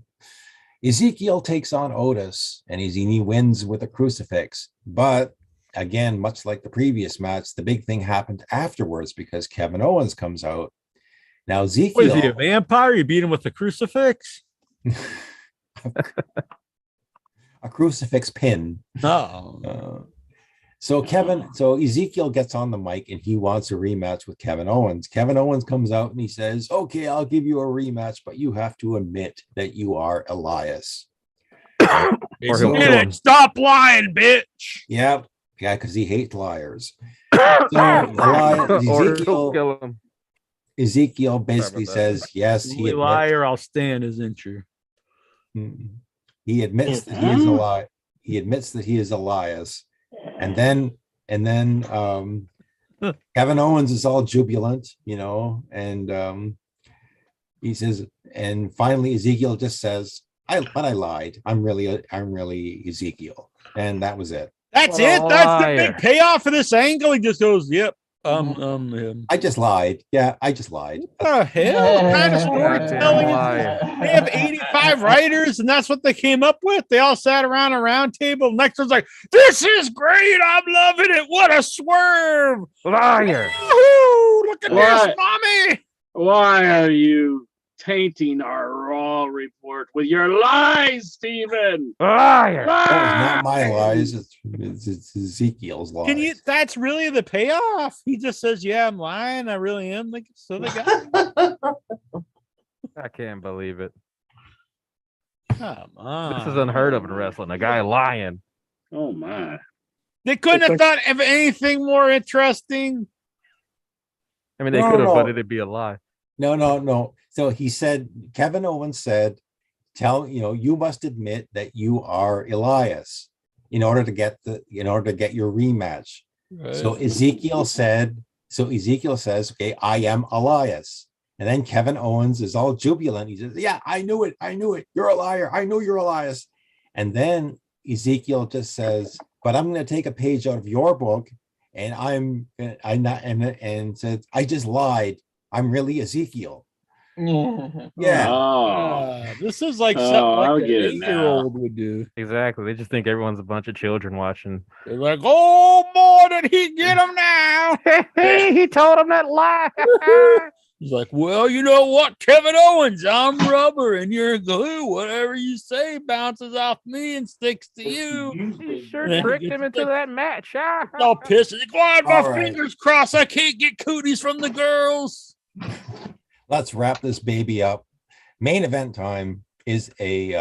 Ezekiel takes on Otis and he wins with a crucifix. But again, much like the previous match, the big thing happened afterwards because Kevin Owens comes out. Now What is he, a Ezekiel, vampire? You beat him with a crucifix? a crucifix pin. Oh. So Ezekiel gets on the mic and he wants a rematch with Kevin Owens. Kevin Owens comes out and he says, okay, I'll give you a rematch, but you have to admit that you are Elias. Or he'll Get kill it. him. Stop lying, bitch. Yep. Yeah, because he hates liars. So Or he'll kill him. Ezekiel basically that. says, yes, he Only admits, liar I'll stand, isn't you? he admits that he is a lie. He admits that he is Elias. And then Kevin Owens is all jubilant, and he says, and finally Ezekiel just says, I lied. I'm really Ezekiel. And that was it. That's What a it. That's the liar. big payoff for this angle. He just goes, yep. Him. I just lied. Yeah, I just lied. What the hell? What kind of storytelling is liar. this? They have 85 writers, and that's what they came up with. They all sat around a round table. Next one's like, this is great. I'm loving it. What a swerve. Liar. Woohoo! Look at this, What? mommy. Why are you tainting our Raw report with your lies, Steven? Liar. That was not my lies. It's Ezekiel's lies. Can you? That's really the payoff. He just says, yeah, I'm lying. I really am. Like, so they got I can't believe it. come on. This is unheard of in wrestling. A guy lying. Oh my. They couldn't have thought of anything more interesting. I mean, they No, could have, no. but it'd be a lie. No. So he said, Kevin Owens said, you must admit that you are Elias in order to get your rematch. Right. So Ezekiel says, okay, I am Elias. And then Kevin Owens is all jubilant. He says, yeah, I knew it. You're a liar. I know you're Elias. And then Ezekiel just says, but I'm going to take a page out of your book. And and said, I just lied. I'm really Ezekiel. Yeah. Oh. This is like Oh, something I'll like an get it now. 8-year-old would do. Exactly. They just think everyone's a bunch of children watching. They're like, oh boy, did he get him now? Hey, he told him that lie. He's like, well, you know what, Kevin Owens, I'm rubber and you're glue. Whatever you say bounces off me and sticks to you. He sure And then he tricked gets him into that match. all pissed. He's like, why my All right. fingers crossed? I can't get cooties from the girls. Let's wrap this baby up. Main event time is it's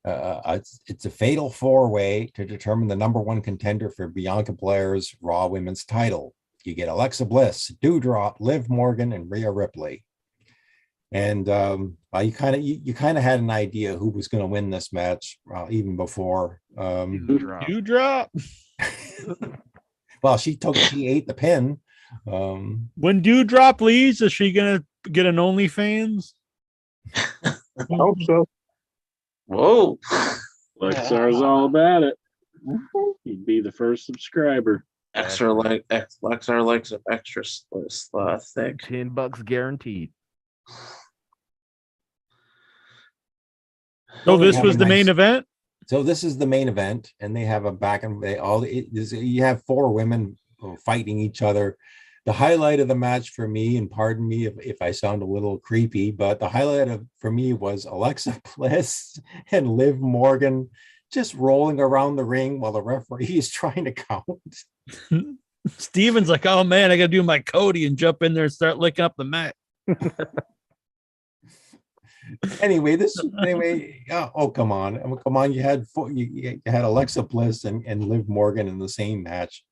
a fatal 4-way to determine the number one contender for Bianca Blair's Raw Women's title. You get Alexa Bliss, Doudrop, Liv Morgan, and Rhea Ripley. And you kind of had an idea who was going to win this match even before. You drop. Well, she ate the pin. When Dewdrop leaves, is she gonna get an OnlyFans? I hope so. Whoa. Lexar's all about it. He'd be the first subscriber. Lexar likes an extra thick. $10 guaranteed. So this Have was a the main nice- event. So this is the main event, and they have a back and you have 4 women fighting each other. The highlight of the match for me, and pardon me if I sound a little creepy, but the highlight for me was Alexa Bliss and Liv Morgan just rolling around the ring while the referee is trying to count. Steven's like, oh man, I gotta do my Cody and jump in there and start licking up the mat. Come on. Come on. You had Alexa Bliss and Liv Morgan in the same match.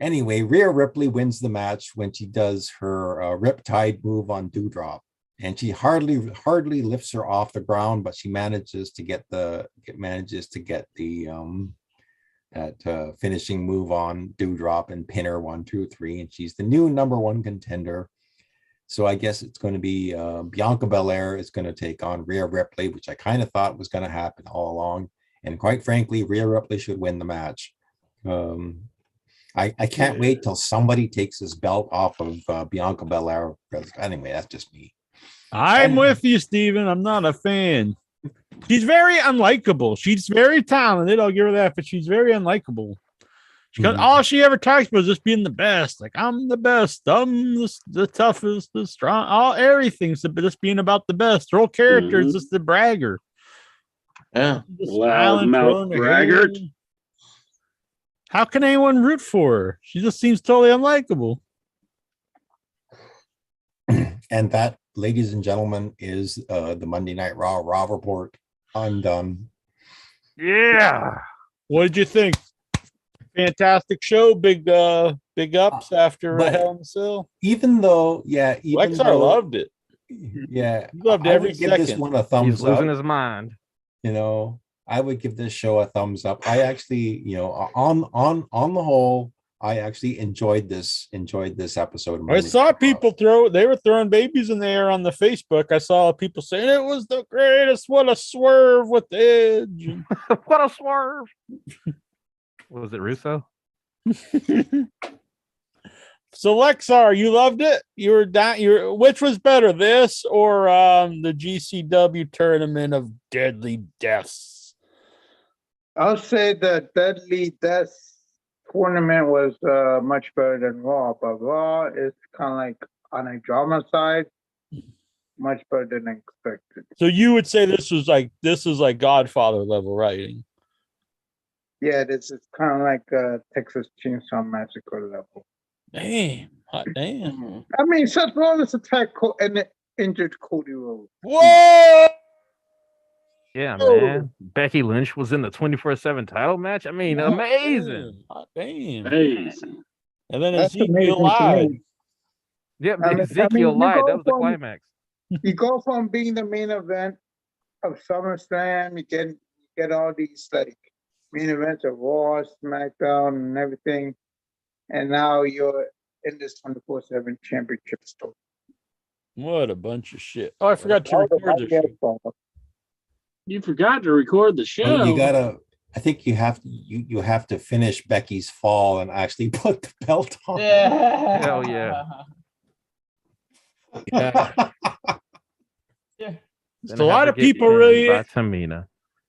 Anyway, Rhea Ripley wins the match when she does her Riptide move on Doudrop. And she hardly lifts her off the ground, but she manages to get the finishing move on Doudrop and pin her 1, 2, 3, and she's the new number 1 contender. So I guess it's going to be Bianca Belair is going to take on Rhea Ripley, which I kind of thought was going to happen all along. And quite frankly, Rhea Ripley should win the match. I can't wait till somebody takes his belt off of Bianca Belair. Anyway, that's just me. I'm with you, Steven. I'm not a fan. She's very unlikable. She's very talented. I'll give her that, but she's very unlikable. All she ever talks about is just being the best. Like, I'm the best. I'm the toughest, the strong. Everything's just being about the best. Her whole character is just the bragger. Yeah. Loudmouth braggart. How can anyone root for her? She just seems totally unlikable. And that, ladies and gentlemen, is the Monday Night Raw report. I'm done. Yeah. What did you think? Fantastic show. Big ups after Hell in the Cell. Even though, Lexar loved it. Yeah, he loved every second. Give this one a thumbs He's losing up. his mind. I would give this show a thumbs up. I actually, on the whole, I actually enjoyed this episode. I saw people they were throwing babies in the air on the Facebook. I saw people saying it was the greatest. What a swerve with Edge. What a swerve. Was it Russo? So Lexar, you loved it. You were down. Which was better, this or the GCW tournament of deadly deaths? I'll say the Deadly Deaths tournament was much better than Raw, but Raw is kind of like on a drama side, much better than expected. So you would say this is like Godfather level writing? Yeah, this is kind of like Texas Chainsaw Massacre level. Damn, hot damn. I mean, Seth Rollins attacked and injured Cody Rhodes. Whoa! Yeah, man. Becky Lynch was in the 24/7 title match. I mean, amazing. Hot damn. Amazing. And then Ezekiel lied. Yep, Ezekiel lied. That was the climax. You go from being the main event of SummerSlam, you get all these like main events of Raw, SmackDown, and everything, and now you're in this 24/7 championship story. What a bunch of shit! Oh, I forgot to record this. You forgot to record the show. Well, you gotta. I think you have to finish Becky's fall and actually put the belt on. Yeah. Hell yeah. Yeah. Yeah. So a lot of people really. Tamina.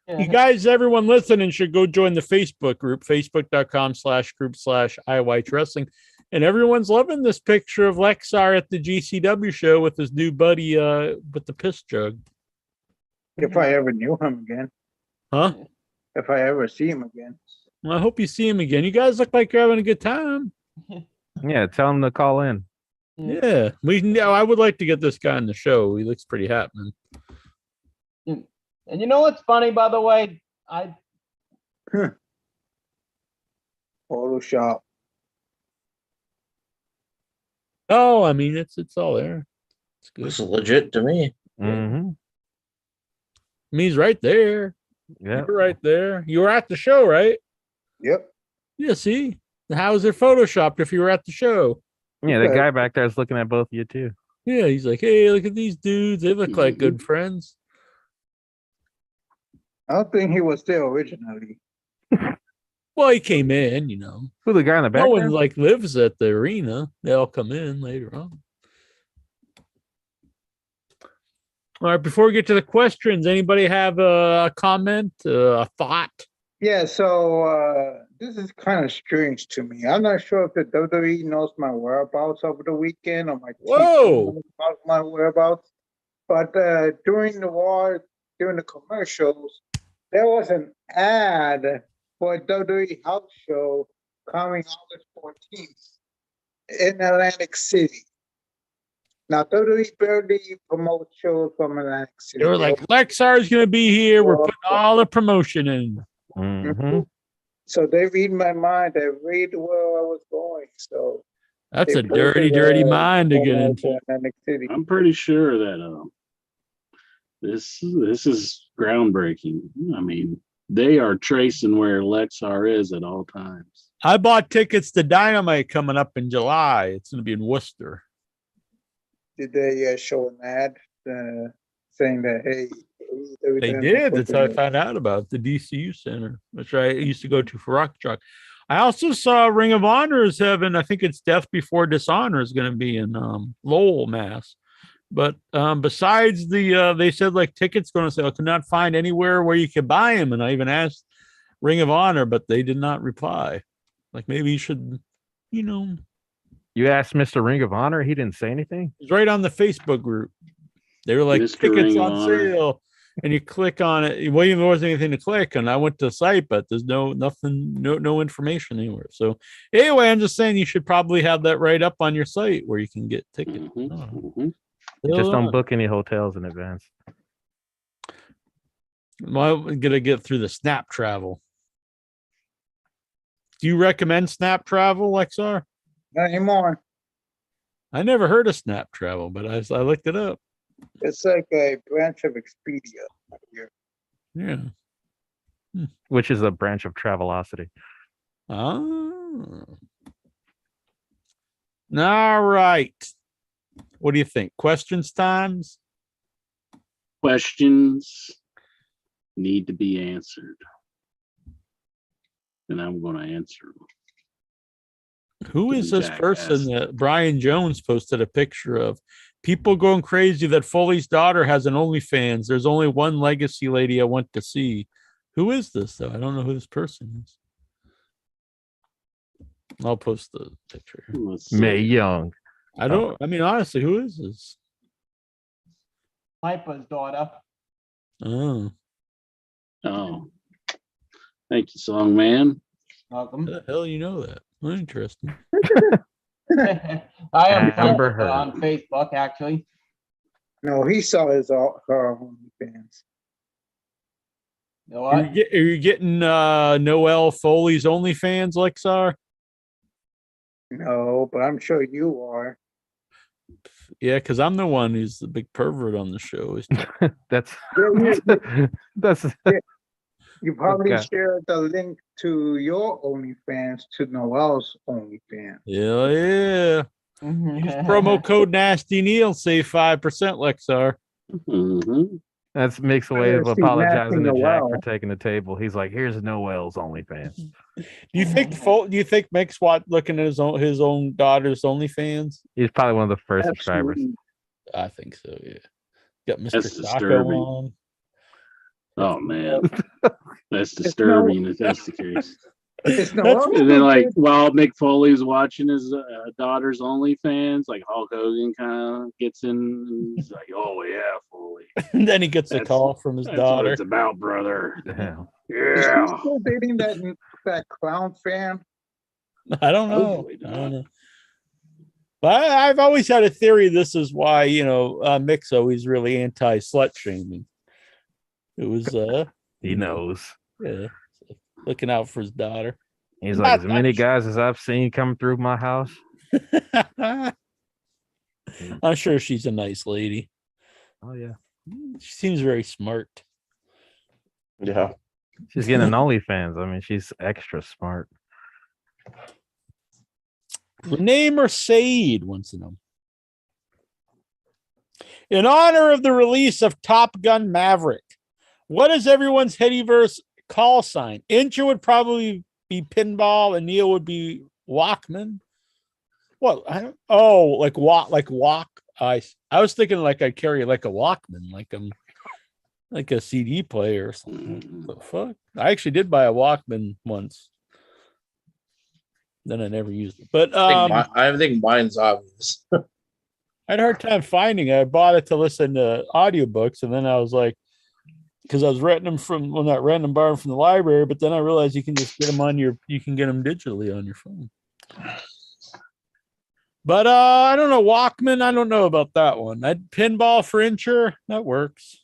You guys, everyone listening should go join the Facebook group, facebook.com/group/IYH Wrestling. And everyone's loving this picture of Lexar at the GCW show with his new buddy with the piss jug. If I ever knew him again. Huh? If I ever see him again. Well, I hope you see him again. You guys look like you're having a good time. Yeah, tell him to call in. Yeah. I would like to get this guy on the show. He looks pretty happening. And you know what's funny, by the way? Photoshop. Oh, I mean, it's all there. It's good. It's legit to me. Mm-hmm. I mean, he's right there. Yeah. You're right there. You were at the show, right? Yep. Yeah, see? How is it photoshopped if you were at the show? Yeah, the guy back there is looking at both of you, too. Yeah, he's like, hey, look at these dudes. They look like good friends. I don't think he was there originally. Well, he came in, Who, the guy in the back? No one lives at the arena. They all come in later on. All right, before we get to the questions, anybody have a comment, a thought? Yeah, so this is kind of strange to me. I'm not sure if the WWE knows my whereabouts over the weekend or my team knows about my whereabouts. But during the war, during the commercials, there was an ad for a WWE house show coming August 14th in Atlantic City. Now, WWE barely promote shows from Atlantic City. They were like, Lexar's going to be here. We're putting all the promotion in. Mm-hmm. So they read my mind. They read where I was going. So That's they a put dirty, it, dirty mind to get into. Atlantic City. I'm pretty sure that this is groundbreaking. I mean, they are tracing where Lexar is at all times. I bought tickets to Dynamite coming up in July. It's going to be in Worcester. Did they show an ad saying that, hey, They did. That's how I found out about the DCU Center, which I used to go to for Rock Chalk. I also saw Ring of Honor is having, I think it's Death Before Dishonor is going to be in Lowell, Mass. But besides they said like tickets going to sale, I could not find anywhere where you could buy them. And I even asked Ring of Honor, but they did not reply. Like maybe you should, You asked Mr. Ring of Honor, he didn't say anything. It's right on the Facebook group. They were like, Mr. tickets Ring of on Honor. sale. And you click on it. Well, there wasn't anything to click. And I went to the site, but there's no information anywhere. So anyway, I'm just saying you should probably have that right up on your site where you can get tickets. Just don't book any hotels in advance. Well, I'm gonna get through the Snap Travel. Do you recommend Snap Travel, Lexar? Not anymore. I never heard of Snap Travel, but I looked it up. It's like a branch of Expedia. Yeah. Which is a branch of Travelocity. Oh. All right. What do you think? Questions times? Questions need to be answered. And I'm going to answer them. Who is this Jackass. person that Brian Jones posted a picture of? People going crazy that Foley's daughter has an OnlyFans. There's only one legacy lady I want to see. Who is this, though? I don't know who this person is. I'll post the picture. Mae Young. I mean, honestly, who is this? Piper's daughter. Oh. Thank you, song man. Welcome. How the hell you know that? Well, interesting. I am Amber Heard. on Facebook, actually. No, he saw her OnlyFans. You know what? Are you getting Noelle Foley's OnlyFans, Lexar? No, but I'm sure you are. Yeah, because I'm the one who's the big pervert on the show. That's You probably Okay. shared the link to your OnlyFans to Noel's OnlyFans. Yeah. Use promo code Nasty Neil, save 5%, Lexar. Mm-hmm. That's Mick's way of see apologizing to Nasty Jack Noel. for taking the table. He's like, "Here's Noel's OnlyFans." Do you think Mick's looking at his own daughter's OnlyFans? He's probably one of the first subscribers. Absolutely. I think so. Yeah. Got Mr. That's Sacco disturbing. on. Oh man, that's disturbing if that's the case. It's Noel. And then, like, while Mick Foley's watching his daughter's OnlyFans, like Hulk Hogan kind of gets in, and he's like, "Oh yeah, Foley." And then he gets a That's- call from his That's what daughter. it's about, brother. Damn. Is Yeah. he still dating that clown fan? I don't know. Hopefully I not. don't know. But I've always had a theory. This is why Mick's always really anti slut shaming. It was He knows. yeah, looking out for his daughter. He's like, as many guys as I've seen come through my house. I'm sure she's a nice lady. Oh yeah. She seems very smart. Yeah. She's getting an OnlyFans. I mean, she's extra smart. Renee Mercedes wants to know. In honor of the release of Top Gun Maverick, what is everyone's Headyverse call sign? Incher would probably be Pinball and Neil would be Walkman. What? Like walk. I was thinking like I'd carry like a Walkman, like a CD player or something. What the fuck? I actually did buy a Walkman once. Then I never used it. But I think mine's obvious. I had a hard time finding it. I bought it to listen to audiobooks, and then I was like, because I was renting them borrowing from the library, but then I realized you can just get them you can get them digitally on your phone. But I don't know. Walkman, I don't know about that one. That pinball for Incher, that works.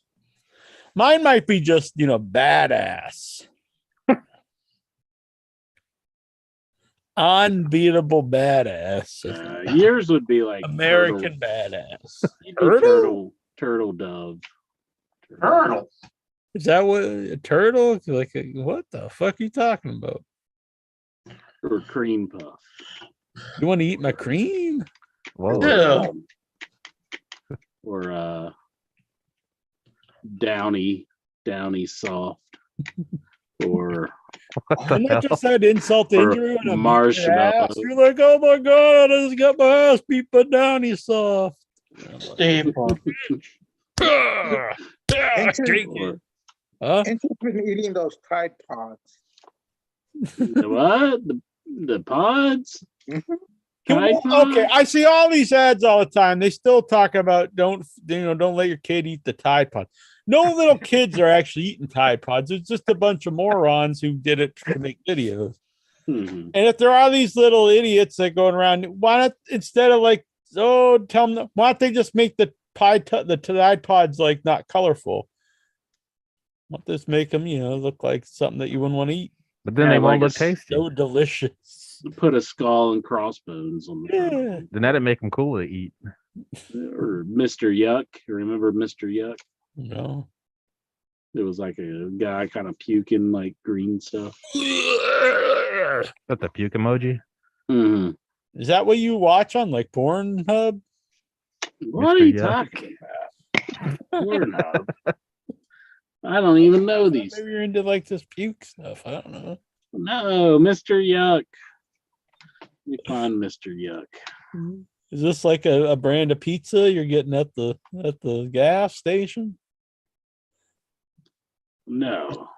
Mine might be just, badass. Unbeatable badass. Yours would be like American badass. Turtle dove. Turtle. Is that what a turtle? Like, what the fuck are you talking about? Or cream puff. You want to eat my cream? Whoa. Or Downy soft. Or And that just said insult to injury and marshmallow. You're like, oh my god, I just got my ass beat by Downy soft. Staple. Incher's been eating those Tide Pods. The what? The pods? Okay, I see all these ads all the time. They still talk about don't let your kid eat the Tide Pod. No little kids are actually eating Tide Pods. It's just a bunch of morons who did it to make videos. Mm-hmm. And if there are these little idiots that going around, why not instead of like, tell them, why don't they just make the Tide Pods like not colorful? Why don't this make them, look like something that you wouldn't want to eat? But then they won't look tasty. So delicious. Put a skull and crossbones on the front. Then that'd make them cool to eat. Or Mr. Yuck. Remember Mr. Yuck? No. It was like a guy kind of puking like green stuff. Is that the puke emoji? Mm-hmm. Is that what you watch on like Pornhub? What are you talking about? Pornhub. I don't even know these. Maybe you're into like this puke stuff. I don't know. No, Mr. Yuck. Let me find Mr. Yuck. Is this like a brand of pizza you're getting at the gas station? No.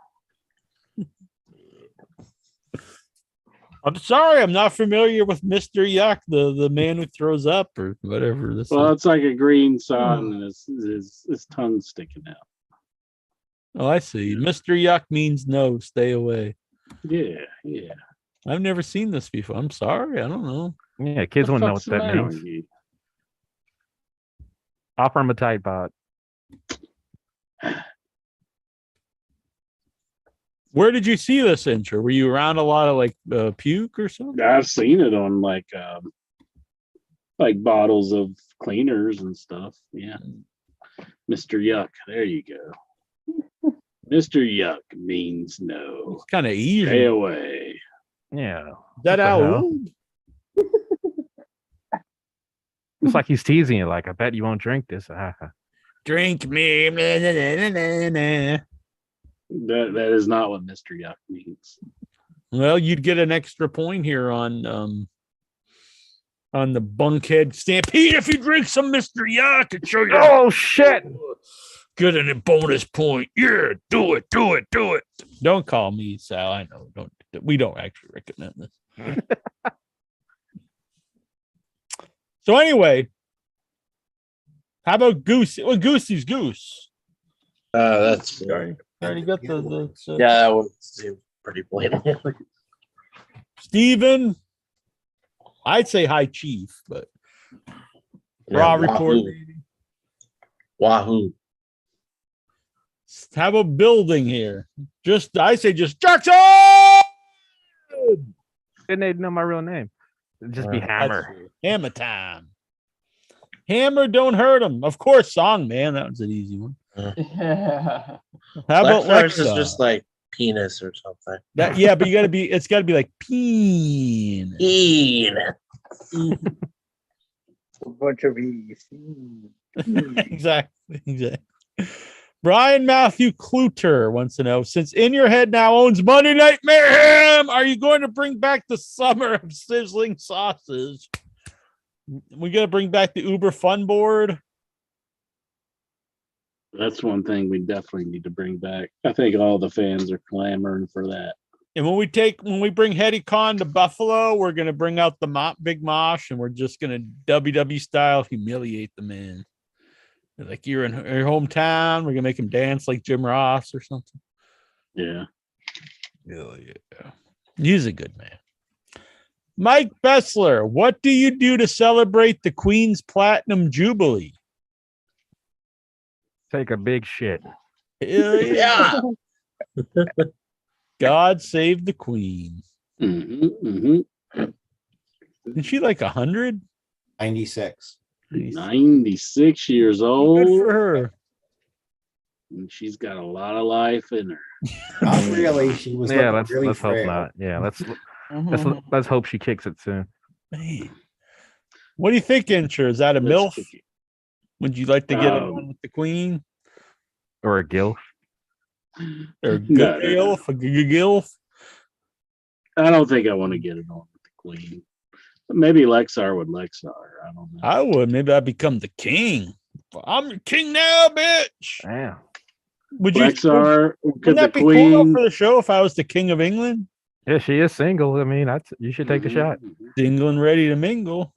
I'm sorry, I'm not familiar with Mr. Yuck, the man who throws up or whatever this Well, is. it's like a green sun and his tongue sticking out. Oh, I see. Mr. Yuck means no, stay away. Yeah. I've never seen this before. I'm sorry. I don't know. Yeah, kids wouldn't know what that means. Offer them a Tide Pod. Where did you see this intro? Were you around a lot of like puke or something? I've seen it on like bottles of cleaners and stuff. Yeah. Mr. Yuck. There you go. Mr. Yuck means no. It's kind of easy. Stay away. Yeah. Is that how old? It's like he's teasing you. Like, I bet you won't drink this. Drink me. That is not what Mr. Yuck means. Well, you'd get an extra point here on the Bunkhead Stampede if you drink some Mr. Yuck and show you. Oh shit! Get a bonus point. Yeah, do it. Don't call me Sal. I know. We don't actually recommend this. So anyway, how about Goose? Well, Goosey's Goose. That's Sorry. Already got the yeah, that one seems pretty blatant. Steven, I'd say High Chief, but Raw report. Wahoo. Have a building here. I say Jackson. Didn't they know my real name? It'd just be Hammer. Hammer time. Hammer, don't hurt him. Of course, Song Man. That was an easy one. How about Lex? Is just like penis or something. Yeah, but it's gotta be like peen. A bunch of E's. Exactly. Brian Matthew Cluter wants to know, since In Your Head now owns Monday Night Mayhem, are you going to bring back the summer of sizzling sausage? We got to bring back the Uber Fun Board. That's one thing we definitely need to bring back. I think all the fans are clamoring for that. And when we bring Hetty Khan to Buffalo, we're going to bring out the Big Mosh, and we're just going to WWE style humiliate the man. Like, you're in your hometown, we're going to make him dance like Jim Ross or something. Yeah. Yeah. He's a good man. Mike Bessler, what do you do to celebrate the Queen's Platinum Jubilee? Take a big shit. Hell yeah. God save the Queen. Isn't she like 100? 96. 96 years old. Good for her. And she's got a lot of life in her. Not really. She was Yeah, looking really let's hope frail. not. Yeah, let's hope she kicks it soon. Man. What do you think, Incher? Is that a MILF? Would you like to get it on with the Queen? Or a gilf? Or a good gilf? A good gilf? I don't think I want to get it on with the Queen. Maybe Lexar with Lexar. I don't know. I would. Maybe I'd become the king. I'm your king now, bitch. Yeah. Would you? Lexar, wouldn't that be Queen... cool for the show if I was the king of England? Yeah, she is single. I mean, you should take the shot. Single and ready to mingle.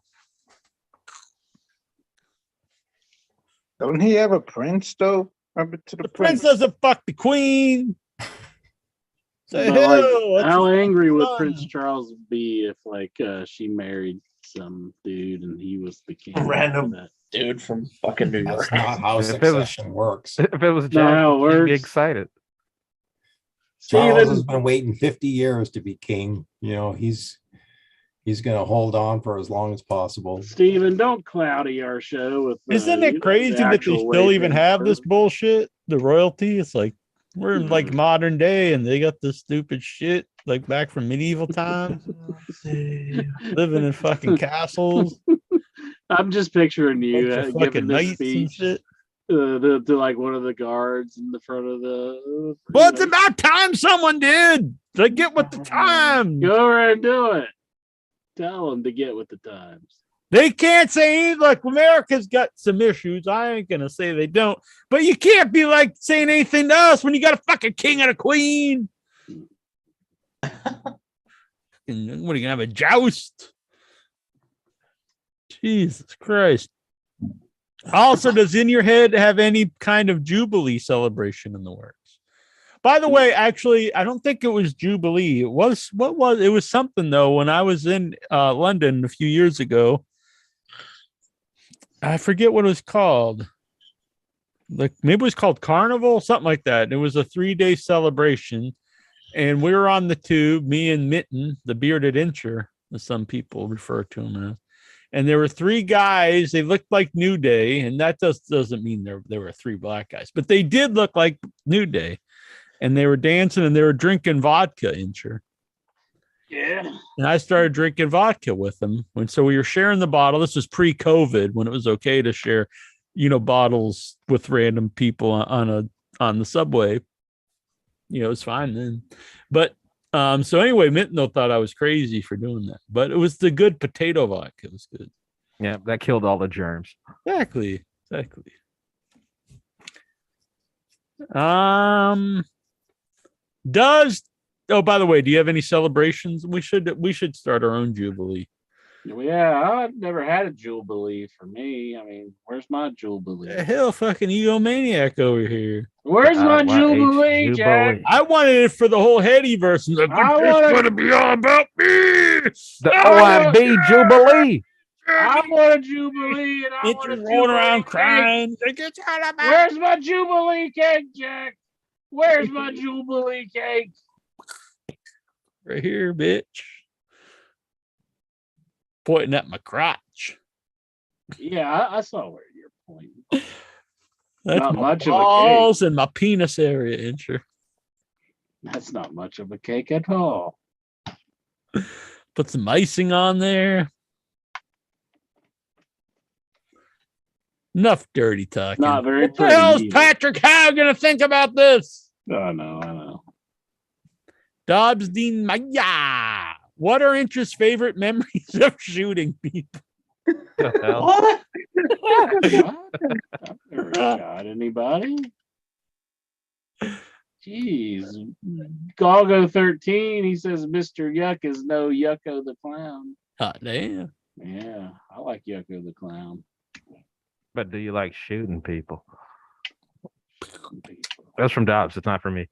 Don't he have a prince though? The prince doesn't fuck the queen. How angry would Prince Charles be if she married some dude and he was the king? Random dude from fucking New York. That's not how succession works. If it was Jack, he'd be excited. Charles has been waiting 50 years to be king. You know, he's going to hold on for as long as possible. Steven, don't cloudy our show with. Isn't it crazy that they still even have this bullshit? The royalty. It's like we're in like modern day, and they got this stupid shit like back from medieval times, living in fucking castles. I'm just picturing you giving this knights speech and shit. To like one of the guards in the front of the. Well, it's about time someone did. To get with the time. Go over and do it. Tell them to get with the times. They can't say, look, America's got some issues. I ain't going to say they don't. But you can't be like saying anything to us when you got a fucking king and a queen. What are you going to have a joust? Jesus Christ. Also, does In Your Head have any kind of Jubilee celebration in the works? By the way, actually, I don't think it was Jubilee. It was something though. When I was in London a few years ago, I forget what it was called. Like maybe it was called Carnival, something like that. It was a 3-day celebration, and we were on the tube. Me and Mitten, the bearded incher, as some people refer to him as. And there were 3 guys. They looked like New Day, and that doesn't mean there were 3 black guys, but they did look like New Day. And they were dancing and they were drinking vodka, Incher. Yeah. And I started drinking vodka with them. And so we were sharing the bottle. This was pre-COVID when it was okay to share, bottles with random people on the subway. It was fine then. But so anyway, Minton thought I was crazy for doing that. But it was the good potato vodka. It was good. Yeah, that killed all the germs. Exactly. By the way, do you have any celebrations? We should start our own Jubilee. Yeah, I've never had a Jubilee for me. I mean, where's my Jubilee? Hell, fucking egomaniac over here. Where's my Jubilee, Jack? I wanted it for the whole Headyverse. It's going to be all about me. The OIB Jubilee. I want a Jubilee, and I want to rolling around crying. Where's my Jubilee cake, Jack? Where's my Jubilee cake? Right here, bitch. Pointing at my crotch. Yeah, I saw where you're pointing. That's not my much balls of a cake. And my penis area, Incher. That's not much of a cake at all. Put some icing on there. Enough dirty talking. Not very what the hell's Patrick Howe gonna think about this? I know. Dobbs Dean Maya. What are Incher's favorite memories of shooting people? What? I've never shot anybody. Jeez. Galgo 13, he says Mr. Yuck is no Yucko the Clown. Hot damn. Yeah, I like Yucko the Clown. But do you like shooting people? That's from Dobbs. It's not for me.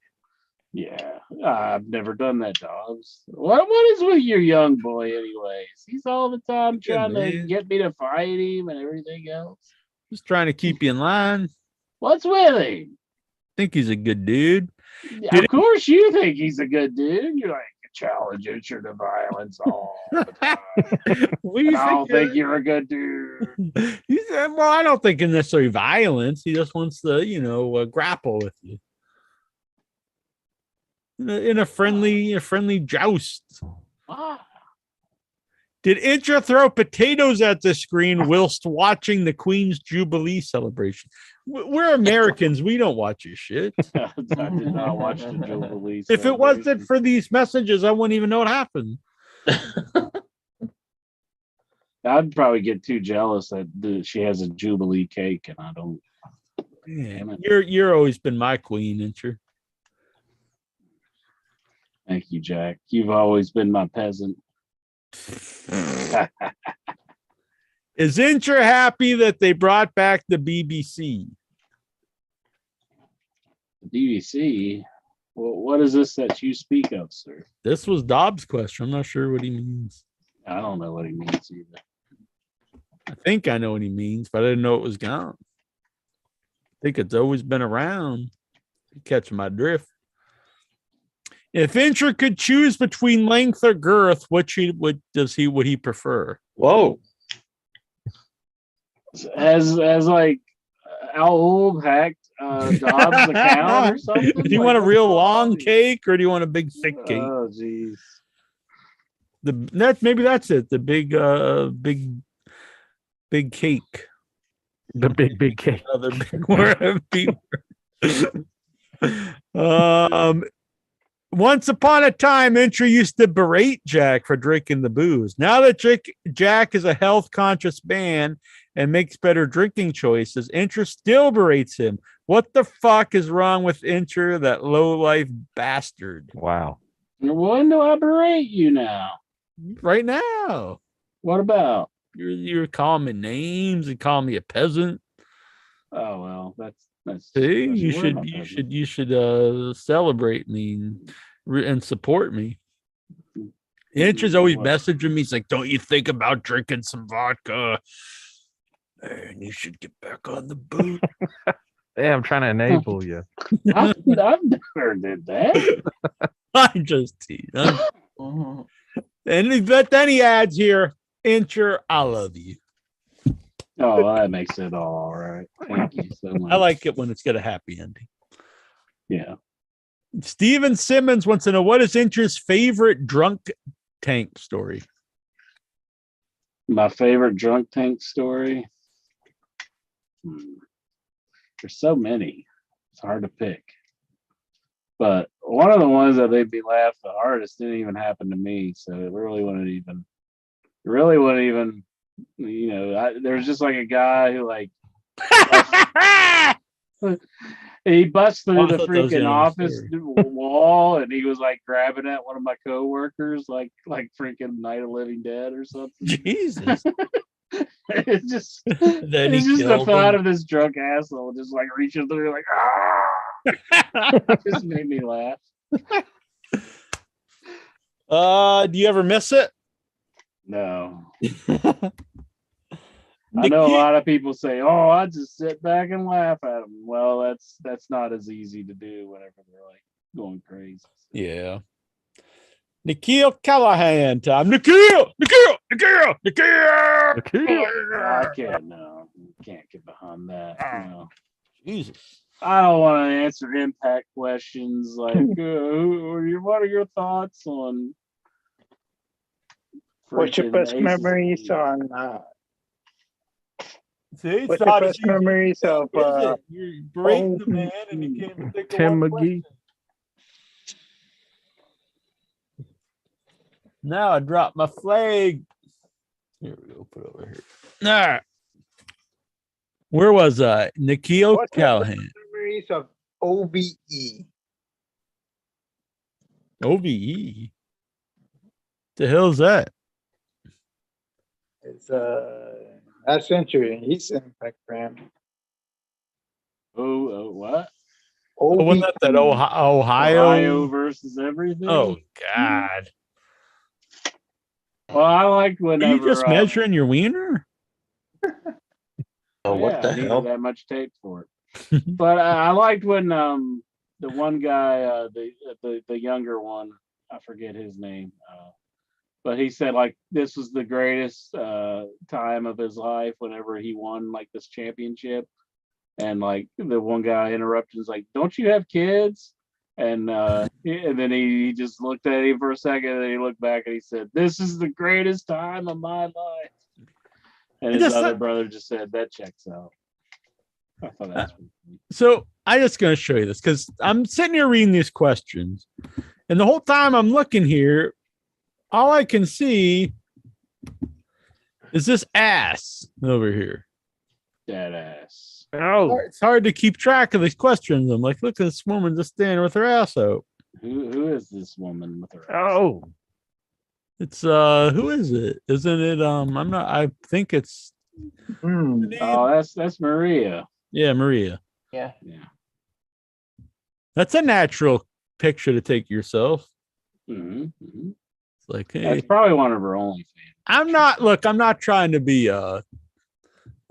Yeah, I've never done that, dogs. What is with your young boy, anyways? He's all the time trying to get me to fight him and everything else. Just trying to keep you in line. What's with him? Think he's a good dude. Of course, you think he's a good dude. You're like challenge Itcher to violence all the time. I don't think you're a good dude. He said, well, I don't think necessarily violence. He just wants to, grapple with you. In a friendly joust. Did Intra throw potatoes at the screen whilst watching the Queen's Jubilee celebration? We're Americans. We don't watch your shit. I did not watch the Jubilee. If it wasn't for these messages, I wouldn't even know what happened. I'd probably get too jealous that she has a Jubilee cake and I don't. Yeah, you're always been my queen, Intra. Thank you, Jack. You've always been my peasant. Is Intra happy that they brought back the BBC? The BBC? Well, what is this that you speak of, sir? This was Dobbs' question. I'm not sure what he means. I don't know what he means either. I think I know what he means, but I didn't know it was gone. I think it's always been around. You catch my drift. If Intra could choose between length or girth, would he prefer? Whoa. As like how old hacked Dobbs account or something? Do you want a real long cake or do you want a big thick cake? Oh jeez. Maybe that's it. The big cake. The big cake. Another big word. Once upon a time, Intra used to berate Jack for drinking the booze. Now that Jack is a health-conscious man and makes better drinking choices, Intra still berates him. What the fuck is wrong with Intra, that low-life bastard? Wow. When do I berate you now? Right now. What about? You're calling me names and calling me a peasant. Oh well, that's see, you should celebrate me and support me. Intra's always messaging me. He's like, "Don't you think about drinking some vodka? And you should get back on the boot." Hey, I'm trying to enable you. I've never did that. I'm just teasing. But then he adds here, Intra, I love you. Oh, that makes it all right. Thank you so much. I like it when it's got a happy ending. Yeah. Steven Simmons wants to know, what is Intra's favorite drunk tank story? My favorite drunk tank story? There's so many. It's hard to pick. But one of the ones that they'd be laughing the hardest didn't even happen to me. So it really wouldn't even, there's just like a guy who like he busts through the freaking office wall and he was like grabbing at one of my coworkers like freaking Night of Living Dead or something. Jesus. It's just the thought of this drunk asshole just like reaching through like it just made me laugh. Do you ever miss it? No. I know a lot of people say, "Oh, I just sit back and laugh at them." Well, that's not as easy to do whenever they're like going crazy. Yeah. Nikhil Callahan time. Nikhil! I can't get behind that. No. Jesus. I don't want to answer impact questions like, what are your thoughts on? What's your best memories on? What's your best memories of? You're breaking the man, and you can't think Tim of one McGee. question. Now I dropped my flag. Here we go. Put it over here. All right. Where was I? Nikhil Callahan. Memories of OVE. OVE. The hell's that? It's last century. He's an Impact fan. Oh, what? Oh, wasn't that Ohio? Ohio versus everything. Oh God! Well, I liked Are whenever you just measuring your wiener? Oh, what the I needed hell? that much tape for it. But I liked when the one guy, the younger one, I forget his name, but he said like this was the greatest time of his life whenever he won like this championship, and like the one guy interrupted and was like, "Don't you have kids?" And then he just looked at him for a second, and then he looked back and he said, "This is the greatest time of my life." And his other brother just said, "That checks out." I thought that's pretty funny. So I'm just going to show you this because I'm sitting here reading these questions, and the whole time I'm looking here, all I can see is this ass over here. That ass. Oh, it's hard to keep track of these questions. I'm like, look at this woman just standing with her ass out. Who is this woman with her ass? Oh, it's who is it? Isn't it I'm not, I think it's Oh, that's Maria. Yeah, Maria. Yeah. That's a natural picture to take yourself. Mm-hmm. It's like, hey, that's probably one of her OnlyFans. I'm not trying to be a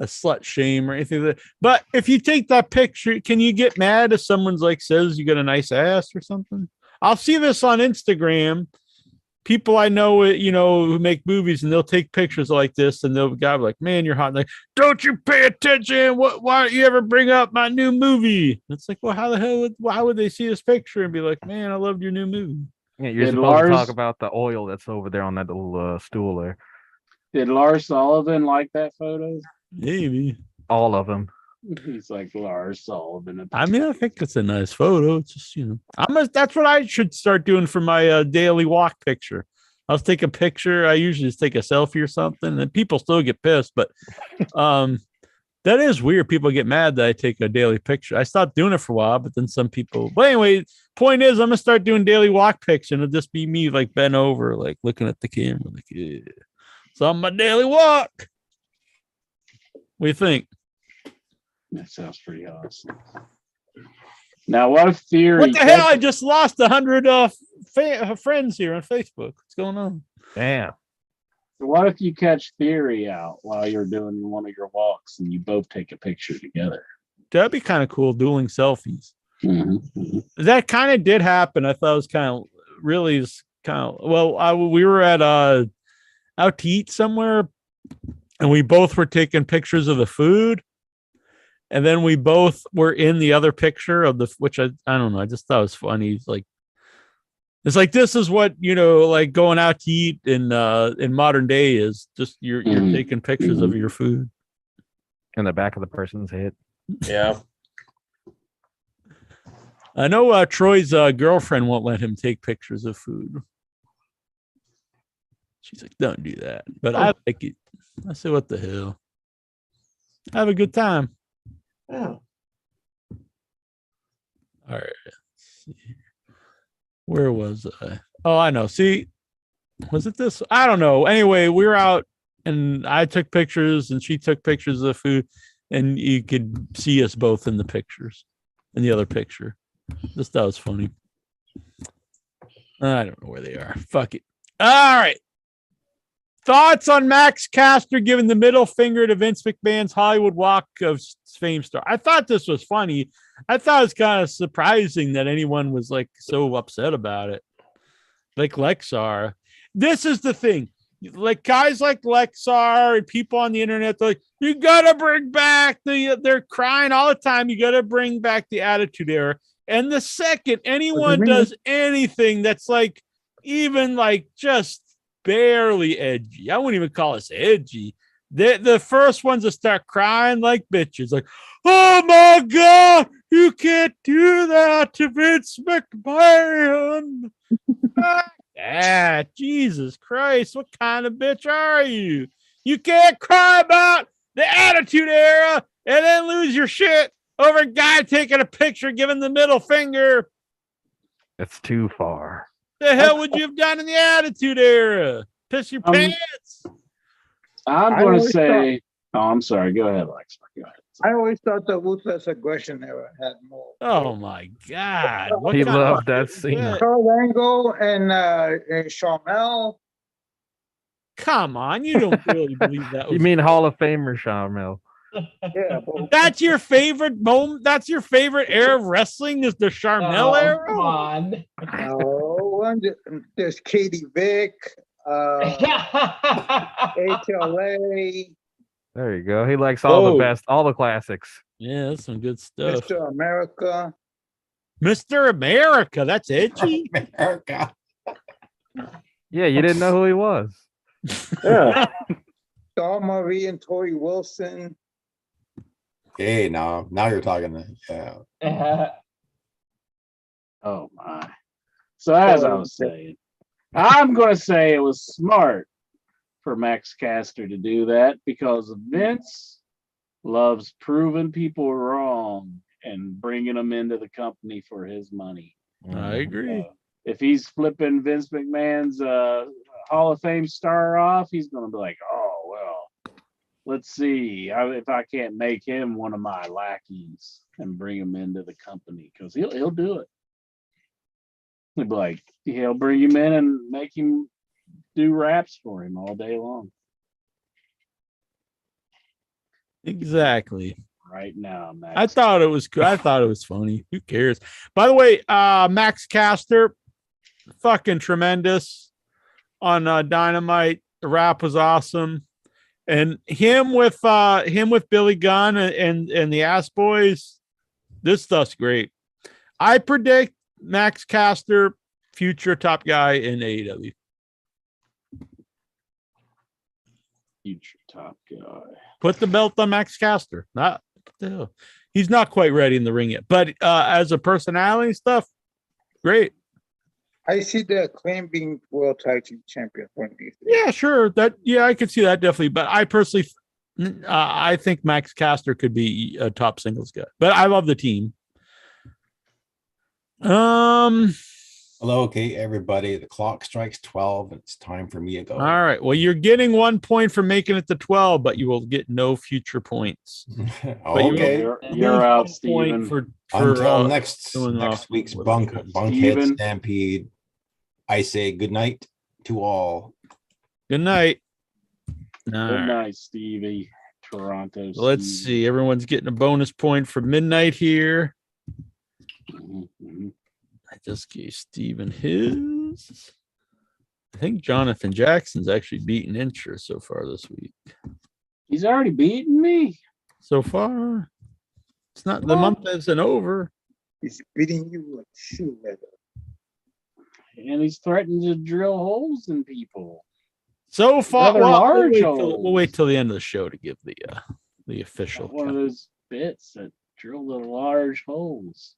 slut shame or anything. But if you take that picture, can you get mad if someone's like says you got a nice ass or something? I'll see this on Instagram. People I know, who make movies, and they'll take pictures like this, and they'll be like, "Man, you're hot." And like, don't you pay attention? Why don't you ever bring up my new movie? And it's like, well, how the hell? Why would they see this picture and be like, "Man, I loved your new movie"? Yeah, you're supposed to talk about the oil that's over there on that little stool there. Did Lars Sullivan like that photo? Maybe all of them. He's like Lars Sullivan. I mean, I think it's a nice photo. It's just, that's what I should start doing for my daily walk picture. I'll take a picture. I usually just take a selfie or something, and people still get pissed. But that is weird. People get mad that I take a daily picture. I stopped doing it for a while, but then some people. But anyway, point is, I'm gonna start doing daily walk pics, and it'll just be me like bent over, like looking at the camera, like, yeah. So on my daily walk. What do you think? That sounds pretty awesome. Now, what theory? What the hell? I just lost 100 friends here on Facebook. What's going on? Damn. So what if you catch Theory out while you're doing one of your walks and you both take a picture together? That'd be kind of cool, dueling selfies. Mm-hmm. That kind of did happen. I thought it was we were at out to eat somewhere, and we both were taking pictures of the food. And then we both were in the other picture of which I don't know. I just thought it was funny. It's like this is what like going out to eat in modern day is. Just you're taking pictures of your food in the back of the person's head. Yeah. I know Troy's girlfriend won't let him take pictures of food. She's like, don't do that. But I like it. I say, what the hell? Have a good time. Yeah. All right. Let's see. Where was I? Oh, I know. See, was it this? I don't know. Anyway, we were out and I took pictures and she took pictures of the food, and you could see us both in the pictures, in the other picture. Just that was funny. I don't know where they are. Fuck it. All right. Thoughts on Max Caster giving the middle finger to Vince McMahon's Hollywood Walk of Fame star? I thought this was funny. I thought it was kind of surprising that anyone was like so upset about it. Like Lexar. This is the thing. Like guys like Lexar and people on the internet, they're like, you gotta bring back they're crying all the time. You gotta bring back the Attitude Era. And the second anyone does anything that's like even like just barely edgy, I wouldn't even call us edgy. The first ones to start crying like bitches, like, oh my God, you can't do that to Vince McMahon. Jesus Christ, what kind of bitch are you? You can't cry about the Attitude Era and then lose your shit over a guy taking a picture giving the middle finger. That's too far. The hell would you have done in the Attitude Era? Piss your pants? I'm going to say, I'm sorry. Go ahead, Lex. Go ahead. I always thought the Ruthless Aggression era had more. Oh my God! What He kind of loved that shit is scene. that? Kurt Angle and Sharmell. Come on, you don't really believe that? You Was mean Hall of Famer Sharmell? Yeah, but that's your favorite moment? That's your favorite era of wrestling? Is the Charmel era? Come on. there's Katie Vick, HLA, There you go. He likes all the Whoa. best, all the classics. Yeah, that's some good stuff. Mr. America. Mr. America, that's edgy. America. Yeah, you didn't know who he was. Yeah. Dawn Marie and Tori Wilson. Hey, now you're talking. Yeah. Oh my. So as I was saying, I'm going to say it was smart for Max Caster to do that because Vince loves proving people wrong and bringing them into the company for his money. I agree. If he's flipping Vince McMahon's Hall of Fame star off, he's going to be like, oh, well, let's see if I can't make him one of my lackeys and bring him into the company because he'll do it. He'll be like, he'll bring him in and make him do raps for him all day long. Exactly. Right now, Max. I thought it was good. I thought it was funny. Who cares? By the way, Max Caster, fucking tremendous on Dynamite. The rap was awesome, and him with Billy Gunn and the Ass Boys. This stuff's great. I predict Max Caster, future top guy in AEW. Future top guy. Put the belt on Max Caster. He's not quite ready in the ring yet, but as a personality stuff, great. I see the Acclaim being World Tag Team Champion one of these days. Yeah, sure. I could see that definitely. But I personally, I think Max Caster could be a top singles guy. But I love the team. Hello, okay, everybody. The clock strikes 12. It's time for me to go. All right. Well, you're getting 1 point for making it to 12, but you will get no future points. Okay. You're out, Steven. For Until next off week's with Bunkhead Steven. Stampede, I say good night to all. Good night. Good night, Stevie. Toronto. Let's see. Everyone's getting a bonus point for midnight here. Mm-hmm. I just gave Steven his. I think Jonathan Jackson's actually beaten Incher so far this week. He's already beaten me. So far. It's not the month isn't over. He's beating you like shoe leather. And he's threatening to drill holes in people. So far, we'll wait till the end of the show to give the official one of those bits that drill the large holes.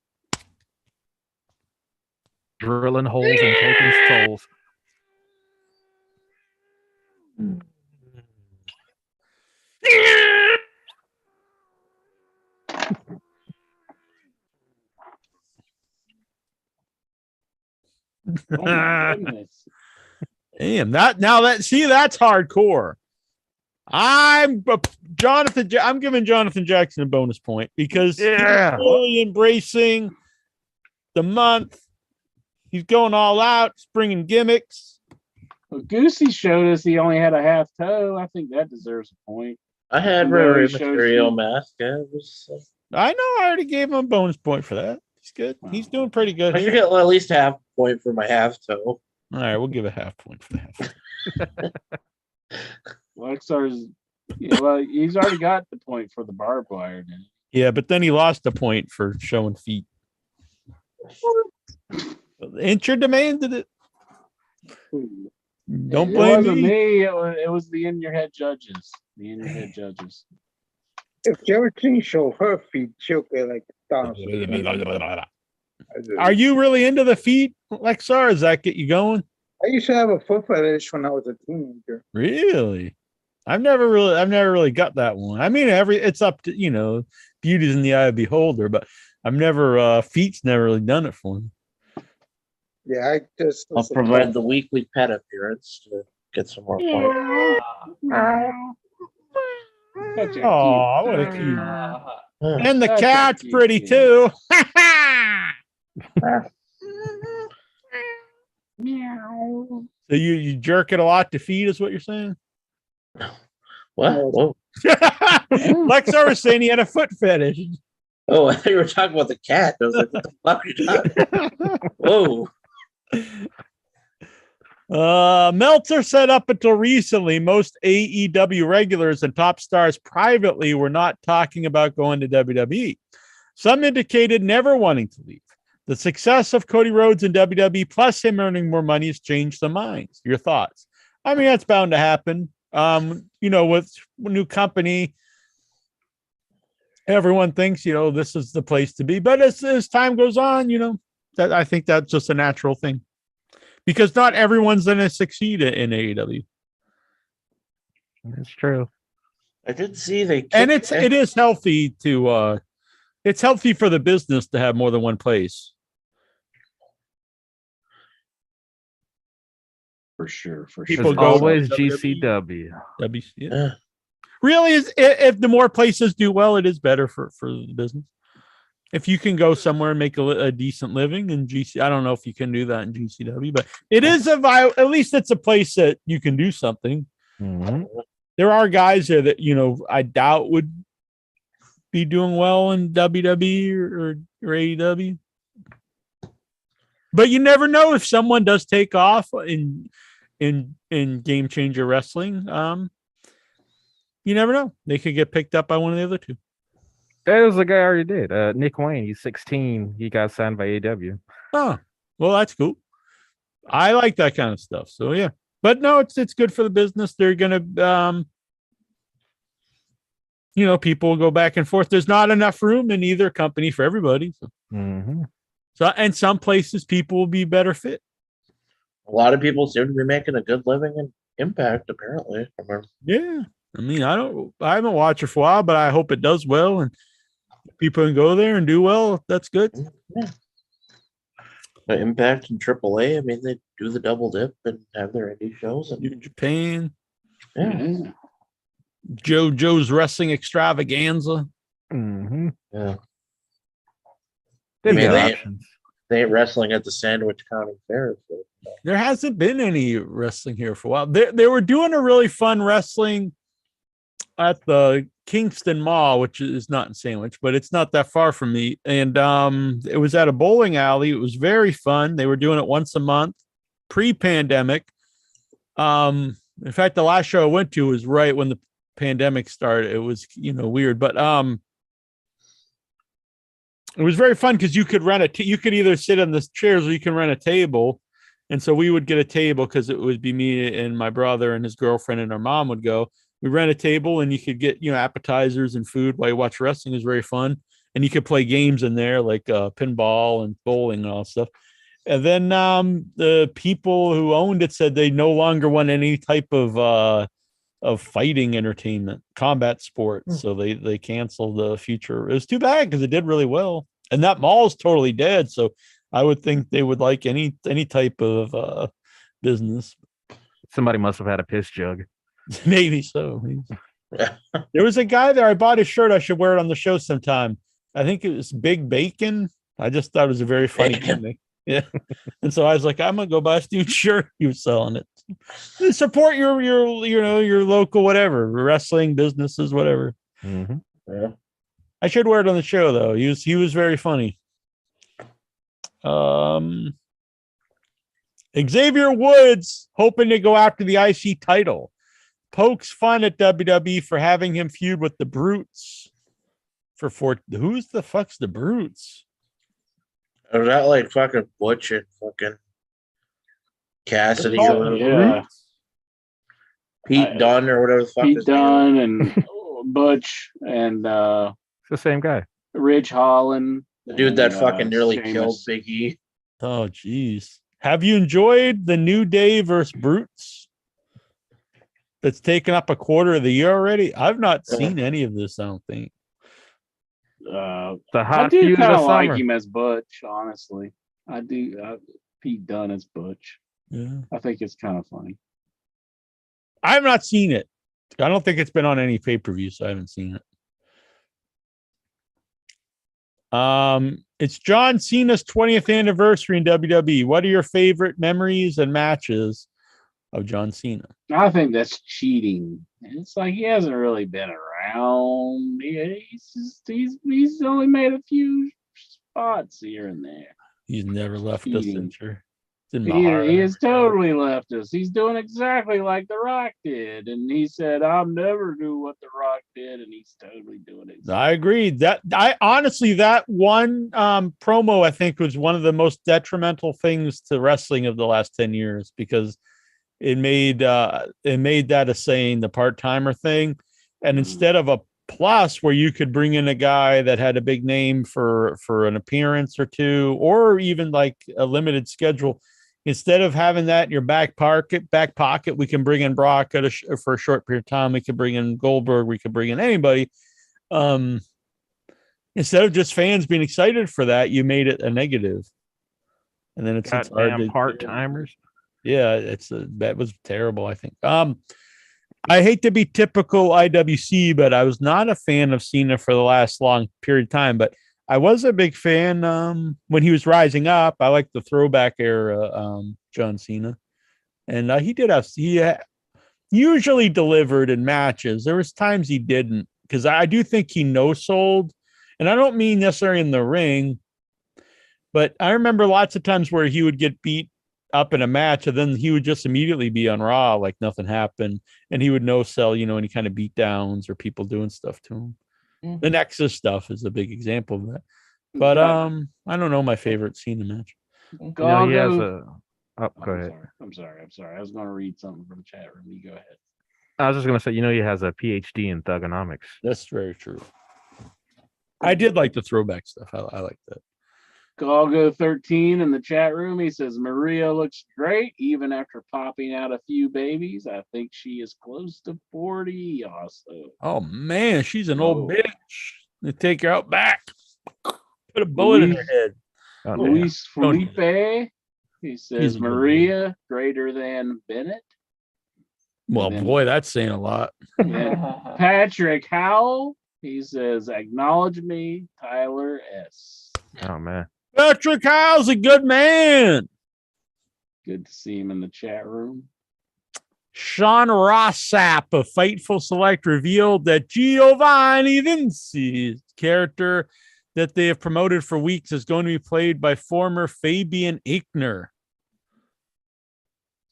Drilling holes and taking souls. Oh my goodness. Damn, that's hardcore. I'm giving Jonathan Jackson a bonus point because he's really embracing the month. He's going all out, he's bringing gimmicks. Well, Goosey showed us he only had a half toe. I think that deserves a point. I had Rey Mysterio mask. I know. I already gave him a bonus point for that. He's good. He's doing pretty good. I should get at least half a point for my half toe. All right, we'll give a half point for that. Lexar's, he's already got the point for the barbed wire. Didn't he? Yeah, but then he lost a point for showing feet. Incher demanded it. Don't blame me. It was the in your head judges. The in your head judges. If Geraldine show her feet, she'll get like $1,000. Are you really into the feet, Lexar? Does that get you going? I used to have a foot fetish when I was a teenager. Really? I've never really got that one. I mean, it's up to beauty's in the eye of the beholder, but I've never feet's never really done it for me. Yeah, I'll provide the weekly pet appearance to get some more points. Such a Oh, what a cute. cute. Huh. And the That's a cat's cute pretty kid. too. Meow. So you jerk it a lot to feed, is what you're saying? What? Whoa. Lexar was saying he had a foot fetish. Oh, I thought you were talking about the cat. I was like, what the fuck are you talking? Whoa. Meltzer said up until recently, most AEW regulars and top stars privately were not talking about going to WWE. Some indicated never wanting to leave. The success of Cody Rhodes in WWE plus him earning more money has changed their minds. Your thoughts? I mean, that's bound to happen. With new company, everyone thinks, this is the place to be. But as time goes on, that I think that's just a natural thing. Because not everyone's going to succeed in AEW. That's true. I did see they And it is healthy to it's healthy for the business to have more than one place. For sure. People It's go always WWE. GCW. Yeah. Really, if the more places do well, it is better for the business. If you can go somewhere and make a decent living in GC, I don't know if you can do that in GCW, but it is at least it's a place that you can do something. Mm-hmm. There are guys there that, I doubt would be doing well in WWE or AEW. But you never know if someone does take off in Game Changer Wrestling. You never know. They could get picked up by one of the other two. That was the guy I already did. Nick Wayne, he's 16. He got signed by AEW. Oh, well, that's cool. I like that kind of stuff. So yeah. But no, it's good for the business. They're gonna people will go back and forth. There's not enough room in either company for everybody. So. Mm-hmm. So, and some places people will be better fit. A lot of people seem to be making a good living in Impact, apparently. Yeah. I mean, I haven't watched it for a while, but I hope it does well and people can go there and do well. That's good. Yeah. But Impact and AAA, I mean, they do the double dip and have their indie shows. And New Japan. yeah. JoJo's Wrestling Extravaganza. Mm-hmm. Yeah. They mean, got options. They ain't wrestling at the Sandwich County Fair. So. There hasn't been any wrestling here for a while. They were doing a really fun wrestling at the Kingston Mall, which is not in Sandwich, but it's not that far from me. And it was at a bowling alley. It was very fun. They were doing it once a month, pre-pandemic. In fact, the last show I went to was right when the pandemic started. It was, weird, but it was very fun because you could you could either sit on the chairs or you can rent a table. And so we would get a table because it would be me and my brother and his girlfriend and our mom would go. We rent a table and you could get, appetizers and food while you watch wrestling. It was very fun. And you could play games in there like pinball and bowling and all that stuff. And then the people who owned it said they no longer want any type of fighting entertainment, combat sports. So they canceled the future. It was too bad because it did really well. And that mall is totally dead. So I would think they would like any type of business. Somebody must have had a piss jug. Maybe so. There was a guy there. I bought his shirt. I should wear it on the show sometime. I think it was Big Bacon. I just thought it was a very funny gimmick. Yeah. And so I was like, I'm gonna go buy a dude's shirt. He was selling it. Support your local whatever, wrestling businesses, whatever. Mm-hmm. Yeah. I should wear it on the show though. He was very funny. Xavier Woods hoping to go after the IC title. Pokes fun at WWE for having him feud with the Brutes. Who's the fuck's the Brutes? Was that like fucking Butch and fucking Cassidy or whatever? Yeah. Pete Dunne or whatever the fuck. Pete Dunne and Butch and It's the same guy. Ridge Holland. The dude that fucking nearly Sheamus. killed Big E. Oh, geez. Have you enjoyed the New Day versus Brutes? That's taken up a quarter of the year already. I've not seen any of this, I don't think. The I hot do feud of kind the of like summer. him as Butch, honestly. I do. Pete Dunne as Butch. Yeah. I think it's kind of funny. I've not seen it. I don't think it's been on any pay-per-view, so I haven't seen it. It's John Cena's 20th anniversary in WWE. What are your favorite memories and matches of John Cena? I think that's cheating. It's like he hasn't really been around. He's only made a few spots here and there. He's never left cheating. us, sure. He has totally left us. He's doing exactly like The Rock did. And he said, I'll never do what The Rock did. And he's totally doing it. I agree. That one promo, I think, was one of the most detrimental things to wrestling of the last 10 years because it made that a saying, the part-timer thing. And instead of a plus where you could bring in a guy that had a big name for an appearance or two, or even like a limited schedule, instead of having that in your back pocket, we can bring in Brock for a short period of time. We could bring in Goldberg. We could bring in anybody. Instead of just fans being excited for that, you made it a negative. And then it's hard to part-timers. Yeah, that was terrible, I think. I hate to be typical IWC, but I was not a fan of Cena for the last long period of time, but I was a big fan when he was rising up. I like the throwback era John Cena. And he usually delivered in matches. There was times he didn't, because I do think he no-sold. And I don't mean necessarily in the ring, but I remember lots of times where he would get beat up in a match, and then he would just immediately be on Raw like nothing happened, and he would no-sell, any kind of beat downs or people doing stuff to him. Mm-hmm. The Nexus stuff is a big example of that. But I don't know my favorite Cena match. He has a. Oh, go ahead. I'm sorry. I was going to read something from the chat room. You go ahead. I was just going to say, he has a PhD in thugonomics. That's very true. I did like the throwback stuff. I like that. Galgo 13 in the chat room. He says Maria looks great even after popping out a few babies. I think she is close to 40 also. Oh man, she's an old bitch. They take her out back. Put a bullet in her head. Luis Felipe. He says Maria greater than Bennett. Well, boy, that's saying a lot. Patrick Howell. He says acknowledge me, Tyler S. Oh man. Patrick Howell's a good man. Good to see him in the chat room. Sean Rossap of Fightful Select revealed that Giovanni Vinci's character that they have promoted for weeks is going to be played by former Fabian Aichner.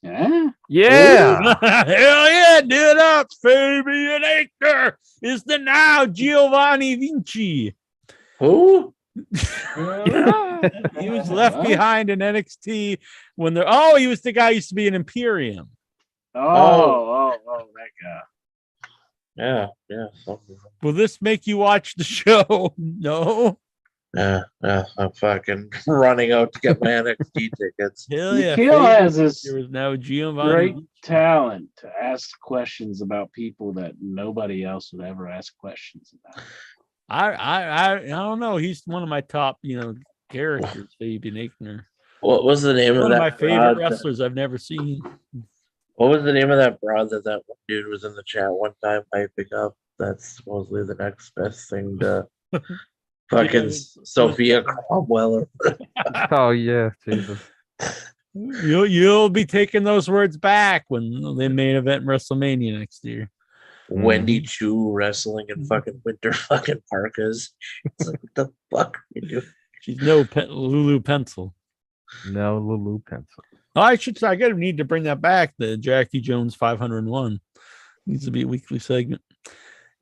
Yeah. Hell yeah, do it up. Fabian Aichner is the now Giovanni Vinci. Who? He was left behind in NXT when he was the guy who used to be in Imperium. Oh, that guy. Yeah. Will this make you watch the show? No. Yeah, I'm fucking running out to get my NXT tickets. Hell yeah. Phil has this now Giovanni great talent to ask questions about people that nobody else would ever ask questions about. I don't know. He's one of my top, characters, Fabian Aichner. What was the name of that? One of my favorite wrestlers I've never seen. What was the name of that broad that one dude was in the chat one time hyping up? That's supposedly the next best thing to fucking Sophia Cromwell. Oh yeah, Jesus. You'll be taking those words back when they main event WrestleMania next year. Wendy Chu wrestling in fucking winter fucking parkas. It's like, what the fuck are you doing? She's no Lulu Pencil. No Lulu Pencil. Oh, I need to bring that back. The Jackie Jones 501 needs to be a weekly segment.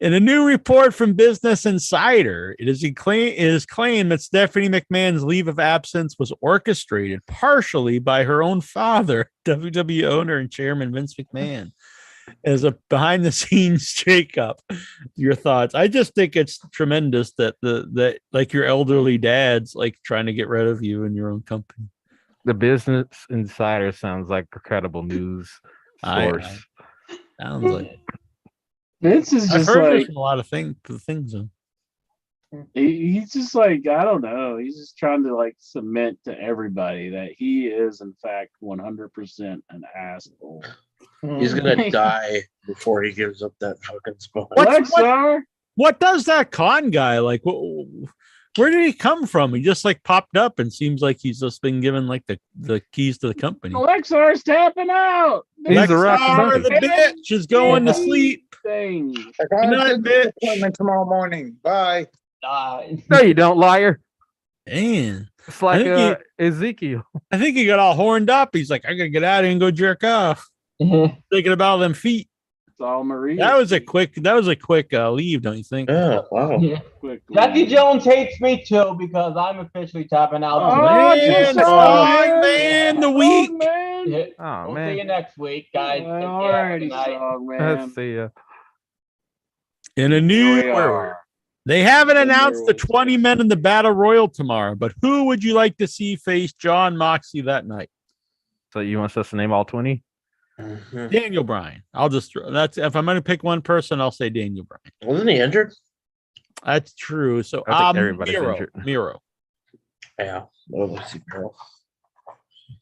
In a new report from Business Insider, it is claimed that Stephanie McMahon's leave of absence was orchestrated partially by her own father, WWE owner and chairman Vince McMahon, as a behind-the-scenes shakeup. Your thoughts? I just think it's tremendous that that like your elderly dad's like trying to get rid of you in your own company. The Business Insider sounds like a credible news source. Sounds like. Vince is just like a lot of things. He's just like, I don't know. He's just trying to like cement to everybody that he is in fact 100% an asshole. He's gonna die before he gives up that fucking spot. What does that con guy like? Where did he come from? He just like popped up and seems like he's just been given like the keys to the company. Lexar's tapping out. He's a rock Lexar, the bitch is going to sleep. Thing. I got Good night, a bitch. appointment tomorrow morning. Bye. No, you don't, liar. Man, It's like I think Ezekiel. I think he got all horned up. He's like, I gotta get out of here and go jerk off. Thinking about them feet. It's all Maria. That was a quick leave, don't you think? Oh, wow. Quick Jackie leave. Jones hates me too because I'm officially tapping out. Oh, Man, just dog, man, the week. man. Oh, We'll man. see you next week, guys. Take care. Alrighty, Good night. song, man. Let's see ya. In a Here new we where are. they haven't And announced the there was- 20 men in the battle royal tomorrow, but who would you like to see face John Moxley that night? So you want us to name all 20? Mhm. Daniel Bryan. I'll just that's if I'm gonna pick one person, I'll say Daniel Bryan. Wasn't he injured? That's true. So I think everybody's Miro. injured. Miro. Yeah. Oh, let's see, Miro.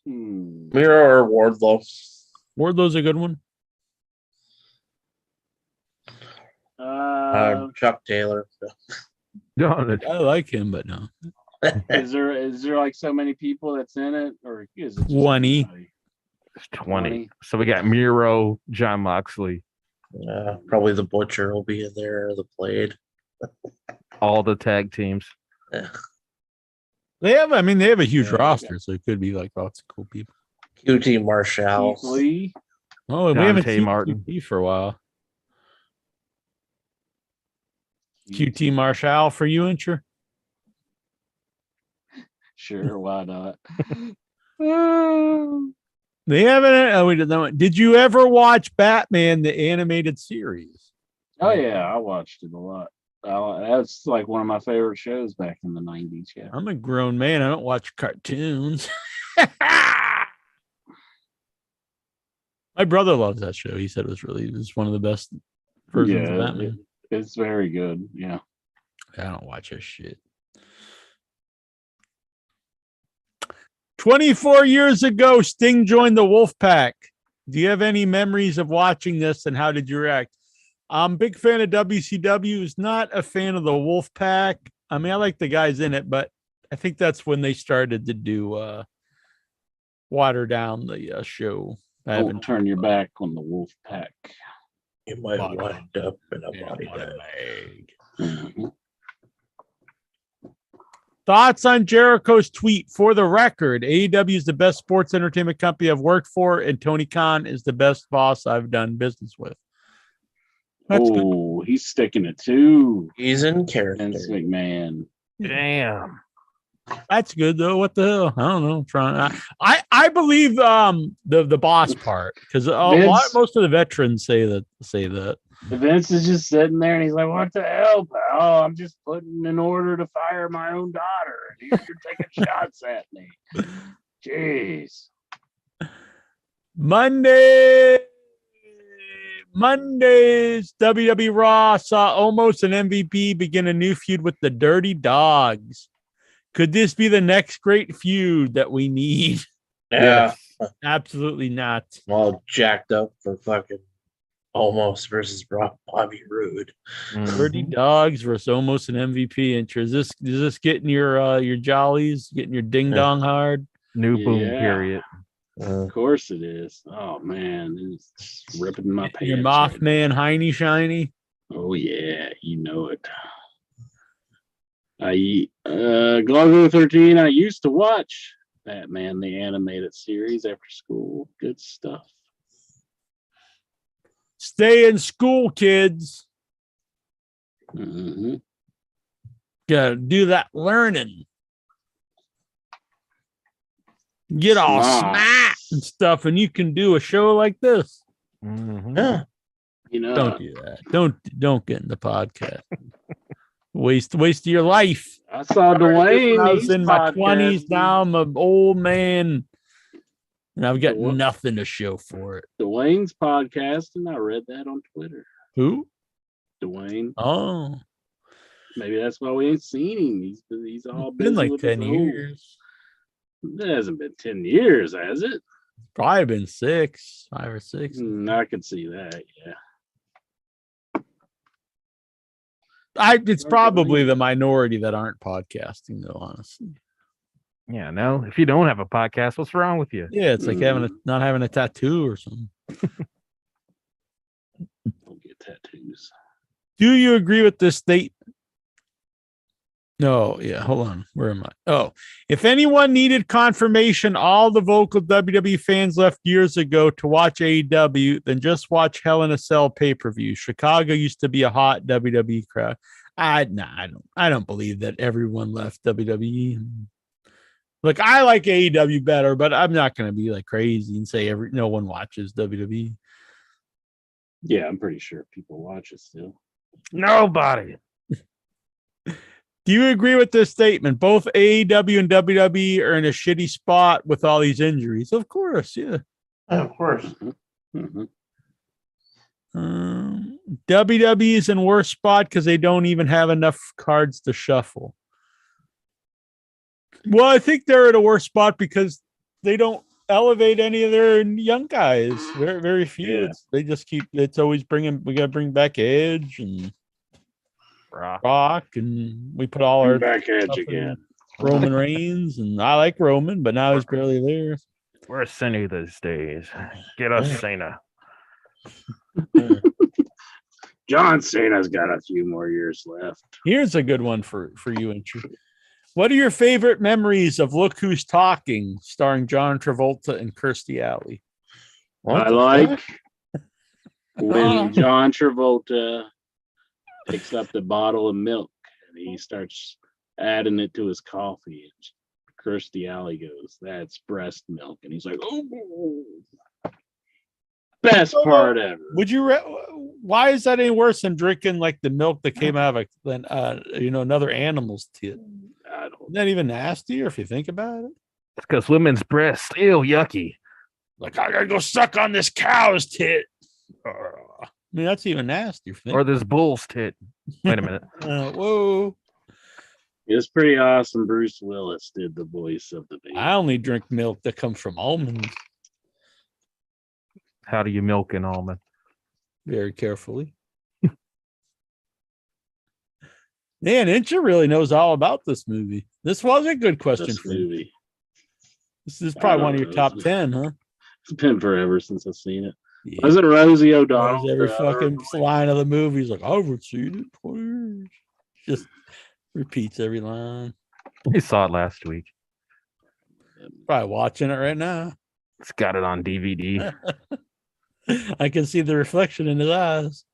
Hmm. Miro or Wardlow? Wardlow's a good one. Chuck Taylor. No, I like him, but no. Is there like so many people that's in it, or is it just 20. anybody? it's 20. So we got Miro, John Moxley, Probably the Butcher will be in there, or the Blade. all the tag teams. They have a huge Yeah, roster, so it could be like lots of cool people. QT Marshall. Keith Lee. Oh, we haven't Dante seen Martin. QT for a while. QT Marshall for you, Incher? Sure, why not? They haven't. Oh, we did that one. Did you ever watch Batman the animated series? Oh yeah, I watched it a lot. That's like one of my favorite shows back in the 90s. Yeah. I'm a grown man. I don't watch cartoons. My brother loves that show. He said it was one of the best versions of Batman. It's very good. Yeah. I don't watch his shit. 24 years ago, Sting joined the Wolfpack. Do you have any memories of watching this, and how did you react? I'm a big fan of WCW. Is not a fan of the Wolfpack. I mean, I like the guys in it, but I think that's when they started to do water down the show. Don't turn your back on the Wolfpack. You might wind up in a body bag. Mhm. Thoughts on Jericho's tweet? For the record, AEW is the best sports entertainment company I've worked for, and Tony Khan is the best boss I've done business with. That's good. Oh, he's sticking it too. He's in character. Vince McMahon. Damn. That's good though. What the hell? I don't know. I'm trying. I believe the boss part, because most of the veterans say that. Vince is just sitting there and he's like, "What the hell, pal? I'm just putting in order to fire my own daughter. And you're taking shots at me." Jeez. Monday's WWE Raw saw almost an MVP begin a new feud with the Dirty Dogs. Could this be the next great feud that we need? Yeah. Absolutely not. All jacked up for fucking Almost versus Bobby Roode. Dirty Dogs versus almost an MVP. And is this getting your jollies, getting your ding dong hard? New boom Yeah. period. Of course it is. Oh man, it's ripping my pants. Your right Mothman Heiny Shiny. Oh yeah, you know it. Glover 13, I used to watch Batman the animated series after school. Good stuff. Stay in school, kids. Mm-hmm. Gotta do that learning. Get all smart and stuff, and you can do a show like this. Mhm. Yeah. You know, Don't do that. Don't get in the podcast. Waste of your life. I saw Dwayne. I was he's in my 20s. podcasting. Now I'm an old man, and I've got What? nothing to show for it. Dwayne's podcasting. I read that on Twitter. Who? Dwayne. Oh, Maybe that's why we ain't seen him. He's all it's busy been like with 10 his own- years. It hasn't been 10 years, has it? Probably been 5 or 6. I could see that. Yeah. It's probably the minority that aren't podcasting, though. Honestly, Yeah, no. If you don't have a podcast, what's wrong with you? yeah, it's like not having a tattoo or something. Don't get tattoos. Do you agree with this statement? No, yeah, hold on. Where am I? Oh, if anyone needed confirmation, all the vocal WWE fans left years ago to watch AEW, then just watch Hell in a Cell pay-per-view. Chicago used to be a hot WWE crowd. I don't believe that everyone left WWE. Look, I like AEW better, but I'm not going to be like crazy and say no one watches WWE. Yeah, I'm pretty sure people watch it still. Nobody. Do you agree with this statement? Both AEW and WWE are in a shitty spot with all these injuries. Of course, yeah. Of course. Mm-hmm. WWE is in worse spot because they don't even have enough cards to shuffle. Well, I think they're at a worse spot because they don't elevate any of their young guys. Very, very few. Yeah. They just keep. It's always we got to bring back Edge and Rock, and we put all our back Edge again. Roman Reigns, and I like Roman, but now he's barely there. Where's Cena these days? Get us Cena. John Cena's got a few more years left. Here's a good one for you, Incher. What are your favorite memories of Look Who's Talking, starring John Travolta and Kirstie Alley? I like when John Travolta picks up the bottle of milk and he starts adding it to his coffee. And Kirstie Alley goes, "That's breast milk," and he's like, "Oh, best part ever." Would you? Why is that any worse than drinking like the milk that came out of another animal's tit? Isn't that even nastier if you think about it? It's because women's breasts, ew, yucky. Like, I gotta go suck on this cow's tit. I mean, that's even nastier. Or this bull's tit. Wait a minute. Whoa. It's pretty awesome. Bruce Willis did the voice of the baby. I only drink milk that comes from almonds. How do you milk an almond? Very carefully. Man, Incher really knows all about this movie. This was a good question for you. This is probably one of your top 10, huh? It's been forever since I've seen it. Yeah. Wasn't Rosie O'Donnell? Every fucking line of the movie is like, I've seen it twice. Just repeats every line. We saw it last week. Probably watching it right now. It's got it on DVD. I can see the reflection in his eyes.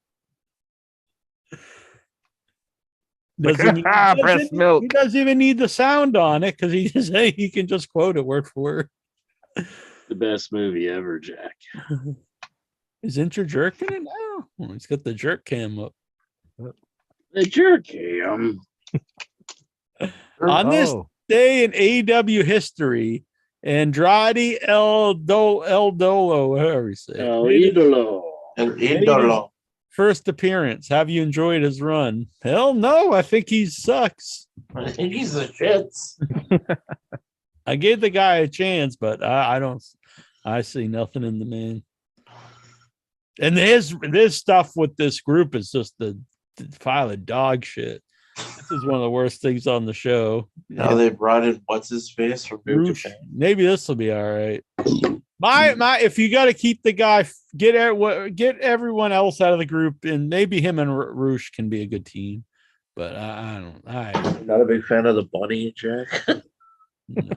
He doesn't even need the sound on it because he can just quote it word for word. The best movie ever, Jack. Is Incher jerking it now? Oh, he's got the jerk cam up. The jerk cam. On this day in AEW history, Andrade El Dolo, whatever you say. El Idolo. First appearance. Have you enjoyed his run? Hell no. I think he sucks. I think he's the shits. I gave the guy a chance, but I see nothing in the man. And his stuff with this group is just the pile of dog shit. This is one of the worst things on the show. Now they brought in what's his face from New Japan. Maybe this will be all right. If you got to keep the guy, get everyone else out of the group, and maybe him and Roosh can be a good team. But I'm not a big fan of the bunny, Jack. No.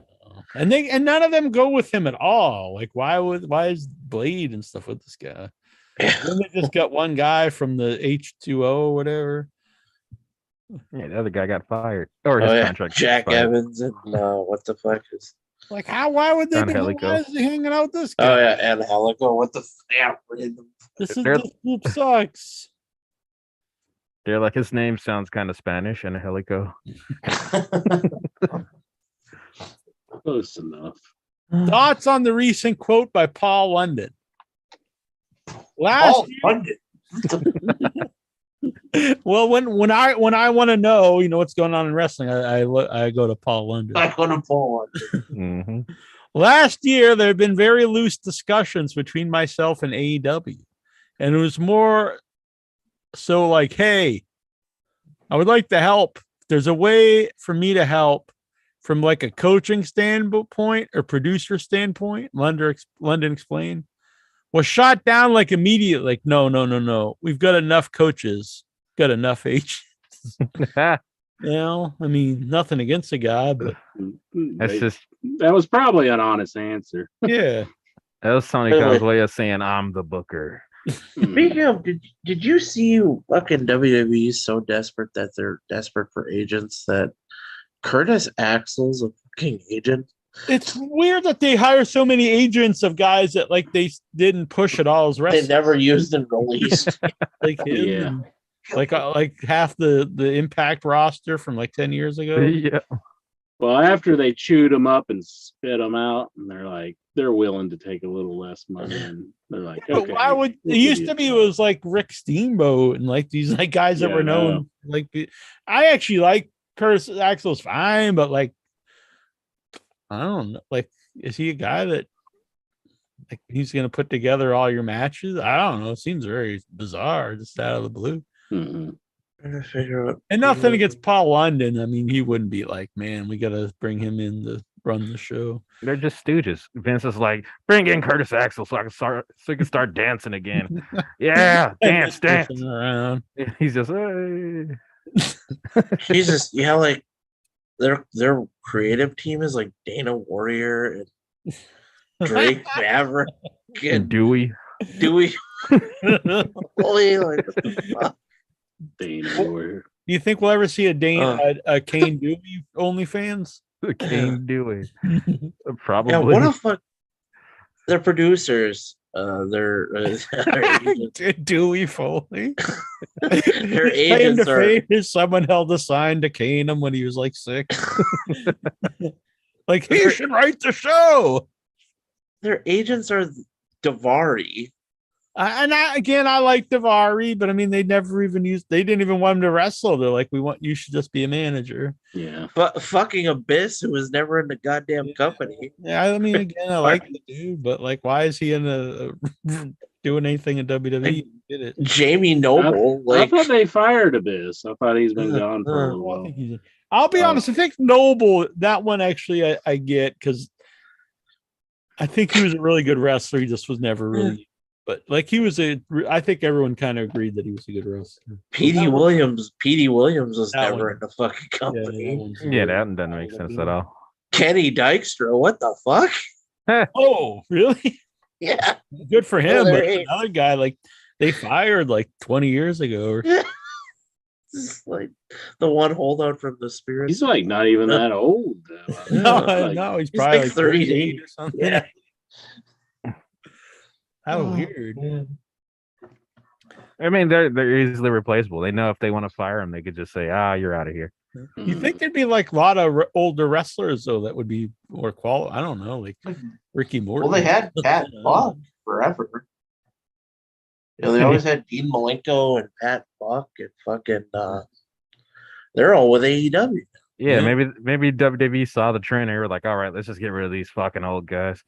And none of them go with him at all. Like, why is Blade and stuff with this guy? Then they just got one guy from the H2O or whatever. Yeah, the other guy got fired. Or his contract. Jack Evans and what the fuck is like why would they be hanging out with this guy? Oh yeah, and Helico. What the fuck? This group sucks. They're like, his name sounds kind of Spanish, and Helico. Close enough. Thoughts on the recent quote by Paul London? London. Well, when I want to know, what's going on in wrestling, I go to Paul London. I go to Paul London. Last year, there had been very loose discussions between myself and AEW. And it was more so like, hey, I would like to help. There's a way for me to help from like a coaching standpoint or producer standpoint. London explained. Was shot down like immediately. Like, no. We've got enough coaches, got enough agents. I mean, nothing against the guy, but that was probably an honest answer. Yeah. That was Tony Khan's way of saying I'm the booker. Speaking of, did you see fucking WWE so desperate that they're desperate for agents that Curtis Axel's a fucking agent? It's weird that they hire so many agents of guys that like they didn't push at all as wrestlers. They never used and released. Like him, like half the Impact roster from like 10 years ago. Yeah. Well, after they chewed them up and spit them out, and they're willing to take a little less money, and they're like, okay. But why would it used to be? It was like Rick Steamboat and like these like guys that were known. Like I actually like Curtis Axel's fine, but like I don't know. Like, is he a guy that like he's gonna put together all your matches? I don't know. It seems very bizarre, just out of the blue. Mm-hmm. And nothing against Paul London. I mean, he wouldn't be like, man, we got to bring him in to run the show. They're just stooges. Vince is like, bring in Curtis Axel so he can start dancing again. Yeah, dance. Around. He's just, hey. Jesus, like their creative team is like Dana Warrior and Drake Maverick and Dewey. Holy, like, what the fuck? Dana Warrior. Do you think we'll ever see a Kane Dewey OnlyFans? Kane Dewey. Probably. Yeah, what the fuck? Their producers, their Dewey Foley. Their agents are. Someone held a sign to cane him when he was like 6. Like he should write the show. Their agents are Davari. I like Davari, but I mean, they didn't even want him to wrestle. They're like, you should just be a manager. Yeah. But fucking Abyss, who was never in the goddamn company. Yeah, I mean, again, I like the dude, but like, why is he doing anything in WWE? He did it. Jamie Noble. I thought they fired Abyss. I thought he's been gone for a little while. I'll be honest, I think Noble, that one actually I get, because I think he was a really good wrestler. He just was never really. But like I think everyone kind of agreed that he was a good wrestler. Petey Williams was never in the fucking company. Yeah, that doesn't make sense at all. Kenny Dykstra, what the fuck? Oh, really? Yeah. Good for him. But another guy like they fired like 20 years ago. This is like the one holdout from the Spirit. He's like not even that old. No, he's probably like 38 or something. Yeah. How weird. I mean, they're easily replaceable. They know if they want to fire him, they could just say, you're out of here. You think there'd be like a lot of older wrestlers though that would be more qualified? I don't know, like Ricky Morton. Well, they had Pat Buck forever. They always had Dean Malenko and Pat Buck and fucking they're all with AEW. Yeah, maybe WWE saw the trend and they were like, all right, let's just get rid of these fucking old guys.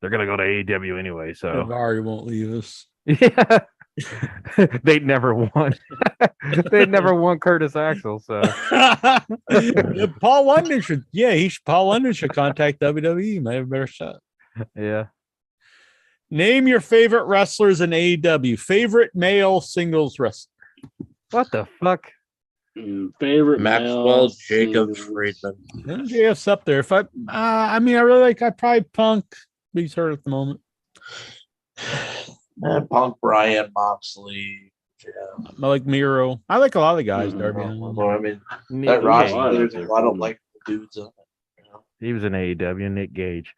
They're gonna go to AEW anyway, so Davari won't leave us. Yeah. They'd never won. They'd never won Curtis Axel. So Paul London should contact WWE. He might have a better shot. Yeah. Name your favorite wrestlers in AEW. Favorite male singles wrestler. What the fuck? Favorite Maxwell Jacob Friedman. MJF's up there. If I really like. I probably Punk. But he's hurt at the moment. Punk, Bryan, Moxley. Yeah. I like Miro. I like a lot of the guys. Darby. Well, I mean, that roster, there's a lot of like dudes on it. You know? He was in AEW. Nick Gage.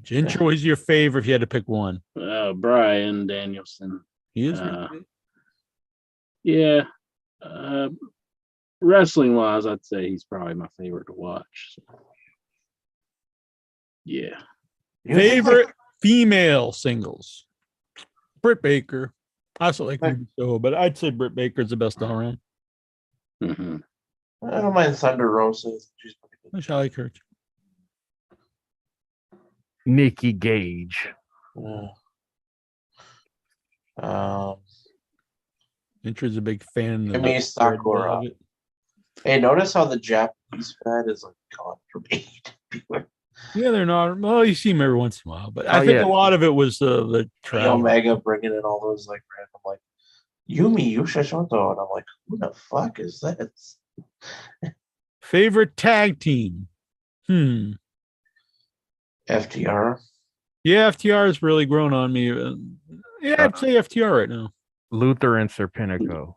Intro was your favorite if you had to pick one. Bryan Danielson. He is. Yeah. Wrestling wise, I'd say he's probably my favorite to watch. So. Yeah. Favorite female singles. Britt Baker. I also like Ruby Soho, but I'd say Britt Baker's the best all around. Mm-hmm. I don't mind Thunder Rosa. She's pretty I like her. Nikki Gage. Intra's a big fan of Emi Sakura. Hey, notice how the Japanese Fed is like gone from AEW. Yeah, they're not. Well, you see them every once in a while, but I think a lot of it was the travel. Omega bringing in all those like random like Yumi Yushashoto, and I'm like, who the fuck is this? Favorite tag team? FTR. Yeah, FTR has really grown on me. Yeah, I'd say FTR right now. Luther and Serpentico.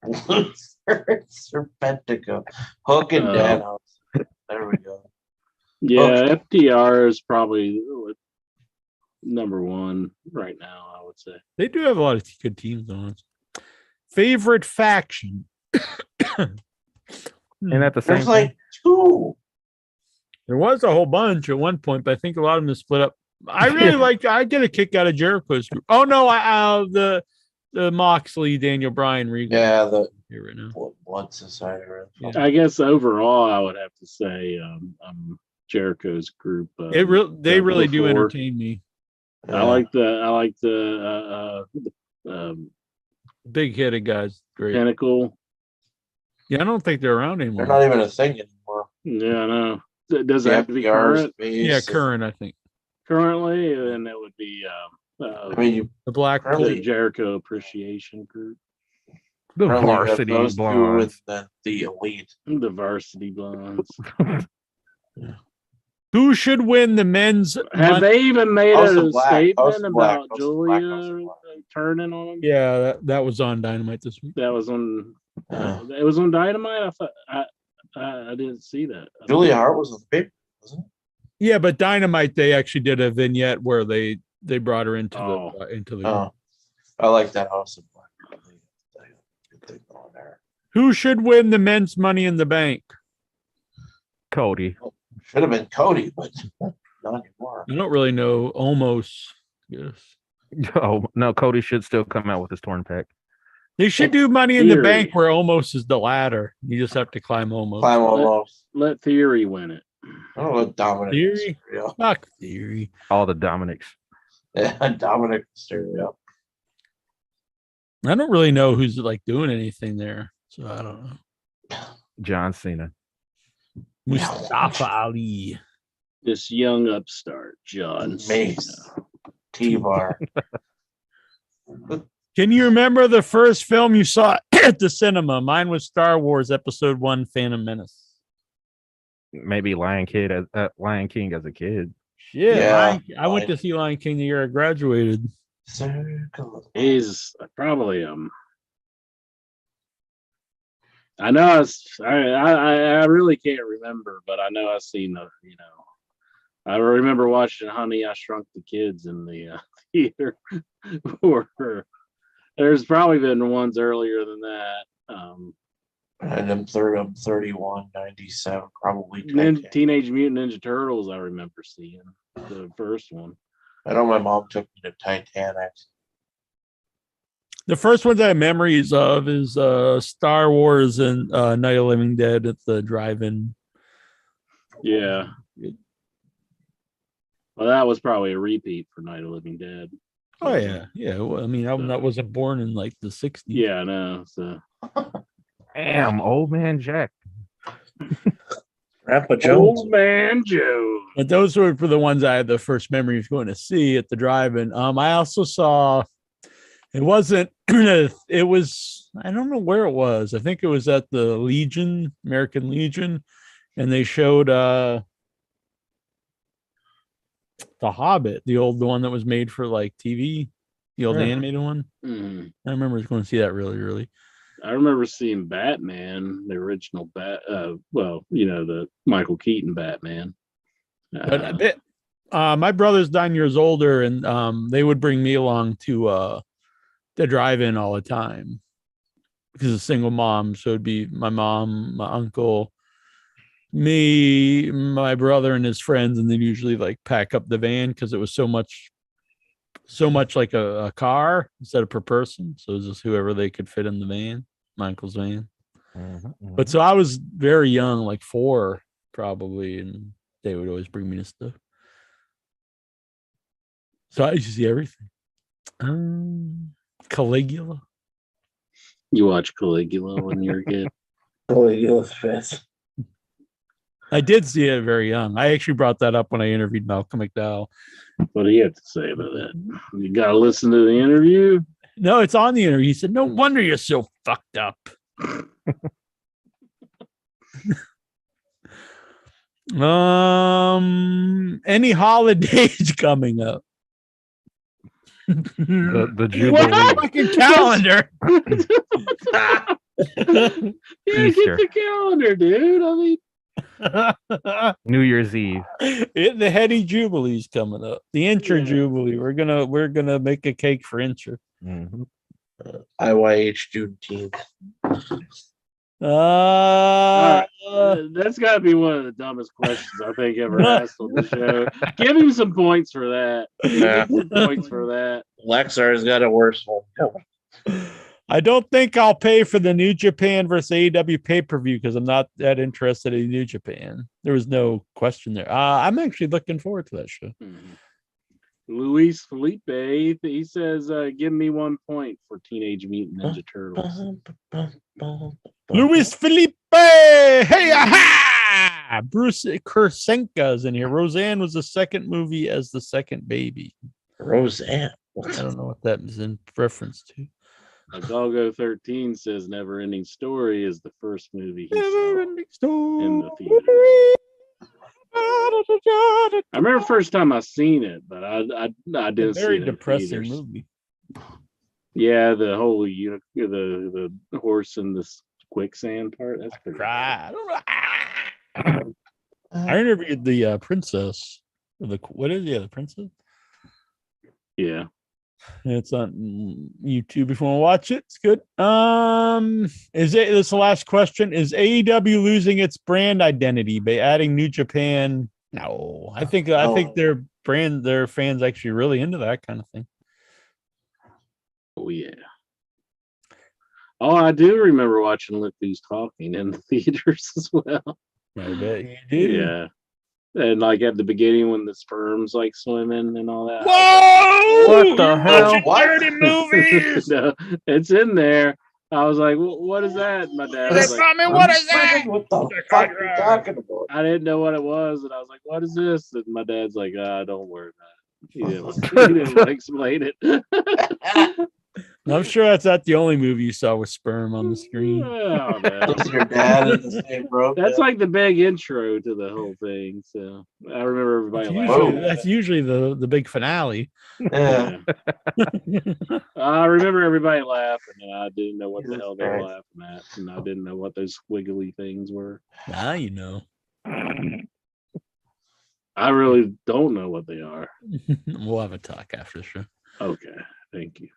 Serpentico. Hook and Danos. There we go. Yeah, FTR is probably number one right now, I would say. They do have a lot of good teams on it. Favorite faction? And at the same There's like two. There was a whole bunch at one point, but I think a lot of them have split up. I really I get a kick out of Jericho's group. Oh no, the Moxley, Daniel Bryan Regal. Yeah, the here right now. Blood Society. Yeah. I guess overall, I would have to say Jericho's group. They really do entertain me. I like the big headed guys. Great. Pinnacle. Yeah, I don't think they're around anymore. They're not even a thing anymore. Yeah, I know. Does it have to be current? Yeah, current, I think. Currently, and it would be the Black the Jericho Appreciation Group. The Varsity Blondes. The Elite. The Varsity Blondes. Who should win the men's? Have they even made a statement about Julia turning on him? Yeah, that was on Dynamite this week. That was on. It was on Dynamite. I thought I didn't see that. Julia Hart was on the paper, wasn't it? Yeah, but Dynamite they actually did a vignette where they brought her into the. Oh, I like that House of Black. Who should win the men's Money in the Bank? Cody. Should have been Cody, but not anymore. I don't really know. Almost. Yes. Oh no, Cody should still come out with his torn pec. They should do Money in the Bank where Almost is the ladder. You just have to climb Almost. Let Theory win it. I don't know what Dominic Theory. Fuck Theory. All the Dominics. Yeah, Dominic Mysterio. I don't really know who's like doing anything there, so I don't know. John Cena. Mustafa Ali. This young upstart, John Mace. T-Bar. Can you remember the first film you saw at the cinema? Mine was Star Wars Episode 1, Phantom Menace. Maybe Lion King as a kid. Yeah, I went to see Lion King the year I graduated. He's probably I know I really can't remember, but I know I've seen I remember watching Honey, I Shrunk the Kids in the theater. There's probably been ones earlier than that. And I'm 31, 97, probably. Teenage Mutant Ninja Turtles, I remember seeing the first one. I know my mom took me to Titanic. The first ones I have memories of is Star Wars and Night of the Living Dead at the drive-in. Yeah. Well, that was probably a repeat for Night of the Living Dead. Oh yeah, yeah. Well, I mean, I wasn't born in like the '60s. Yeah, I know. So, damn, old man Jack. Grandpa Jones. Old man Joe. But those were for the ones I had the first memory of going to see at the drive-in. I also saw. It wasn't. It was. I don't know where it was. I think it was at the Legion, American Legion, and they showed The Hobbit, the one that was made for like TV, the old animated one. Mm. I remember going to see that really early. I remember seeing Batman, the original the Michael Keaton Batman. But my brother's 9 years older, and they would bring me along to the drive-in all the time because a single mom. So it'd be my mom, my uncle, me, my brother, and his friends, and they'd usually like pack up the van because it was so much like a car instead of per person. So it was just whoever they could fit in the van, my uncle's van. But so I was very young, like 4, probably, and they would always bring me to stuff. So I used to see everything. Caligula. You watch Caligula when you were a kid? Caligula's fist. I did see it very young. I actually brought that up when I interviewed Malcolm McDowell. What do you have to say about that? You got to listen to the interview? No, it's on the interview. He said, "No wonder you're so fucked up." Any holidays coming up? The Jubilee. Fucking calendar. Yeah, get the calendar, dude. I mean, New Year's Eve. The Heady Jubilee's coming up. The Incher Jubilee. We're gonna make a cake for Incher. Mm-hmm. IYH Juneteenth. That's got to be one of the dumbest questions I think ever asked on the show. Give him some points for that. Yeah. Give him some points for that. Lexar's got a worse one. I don't think I'll pay for the New Japan versus AEW pay-per-view because I'm not that interested in New Japan. There was no question there. I'm actually looking forward to that show. Mm-hmm. Luis Felipe, he says, give me 1 point for Teenage Mutant Ninja Turtles. Luis Felipe! Hey, aha! Bruce Kursenka's in here. Roseanne was the second movie as the second baby. Roseanne? I don't know what that is in reference to. Doggo 13 says Never Ending Story is the first movie he Never saw ending story. in the theater. I remember the first time I seen it, but I didn't see it. Very in depressing theaters. movie. Yeah, the whole the horse in the quicksand part. That's pretty. I interviewed the princess. The princess. Yeah. It's on YouTube if you want to watch it. It's good. This is the last question. Is AEW losing its brand identity by adding New Japan? No. I think their fans actually really into that kind of thing. Oh yeah. Oh, I do remember watching Look Who's Talking in the theaters as well. I bet you do. Yeah. And like at the beginning when the sperm's like swimming and all that. Whoa! What the hell? Dirty movies. No, it's in there. I was like, what is that? My dad was like, what is that? What the fuck are you talking about? I didn't know what it was, and I was like, what is this? And my dad's like, don't worry about it. He didn't explain it. I'm sure that's not the only movie you saw with sperm on the screen. Oh, man. Does your dad in the same room? That's like the big intro to the whole thing. So I remember everybody laughing. That's usually the big finale. Yeah. I remember everybody laughing, and I didn't know what the hell they were laughing at, and I didn't know what those squiggly things were. Now you know. I really don't know what they are. We'll have a talk after the show. Okay, thank you.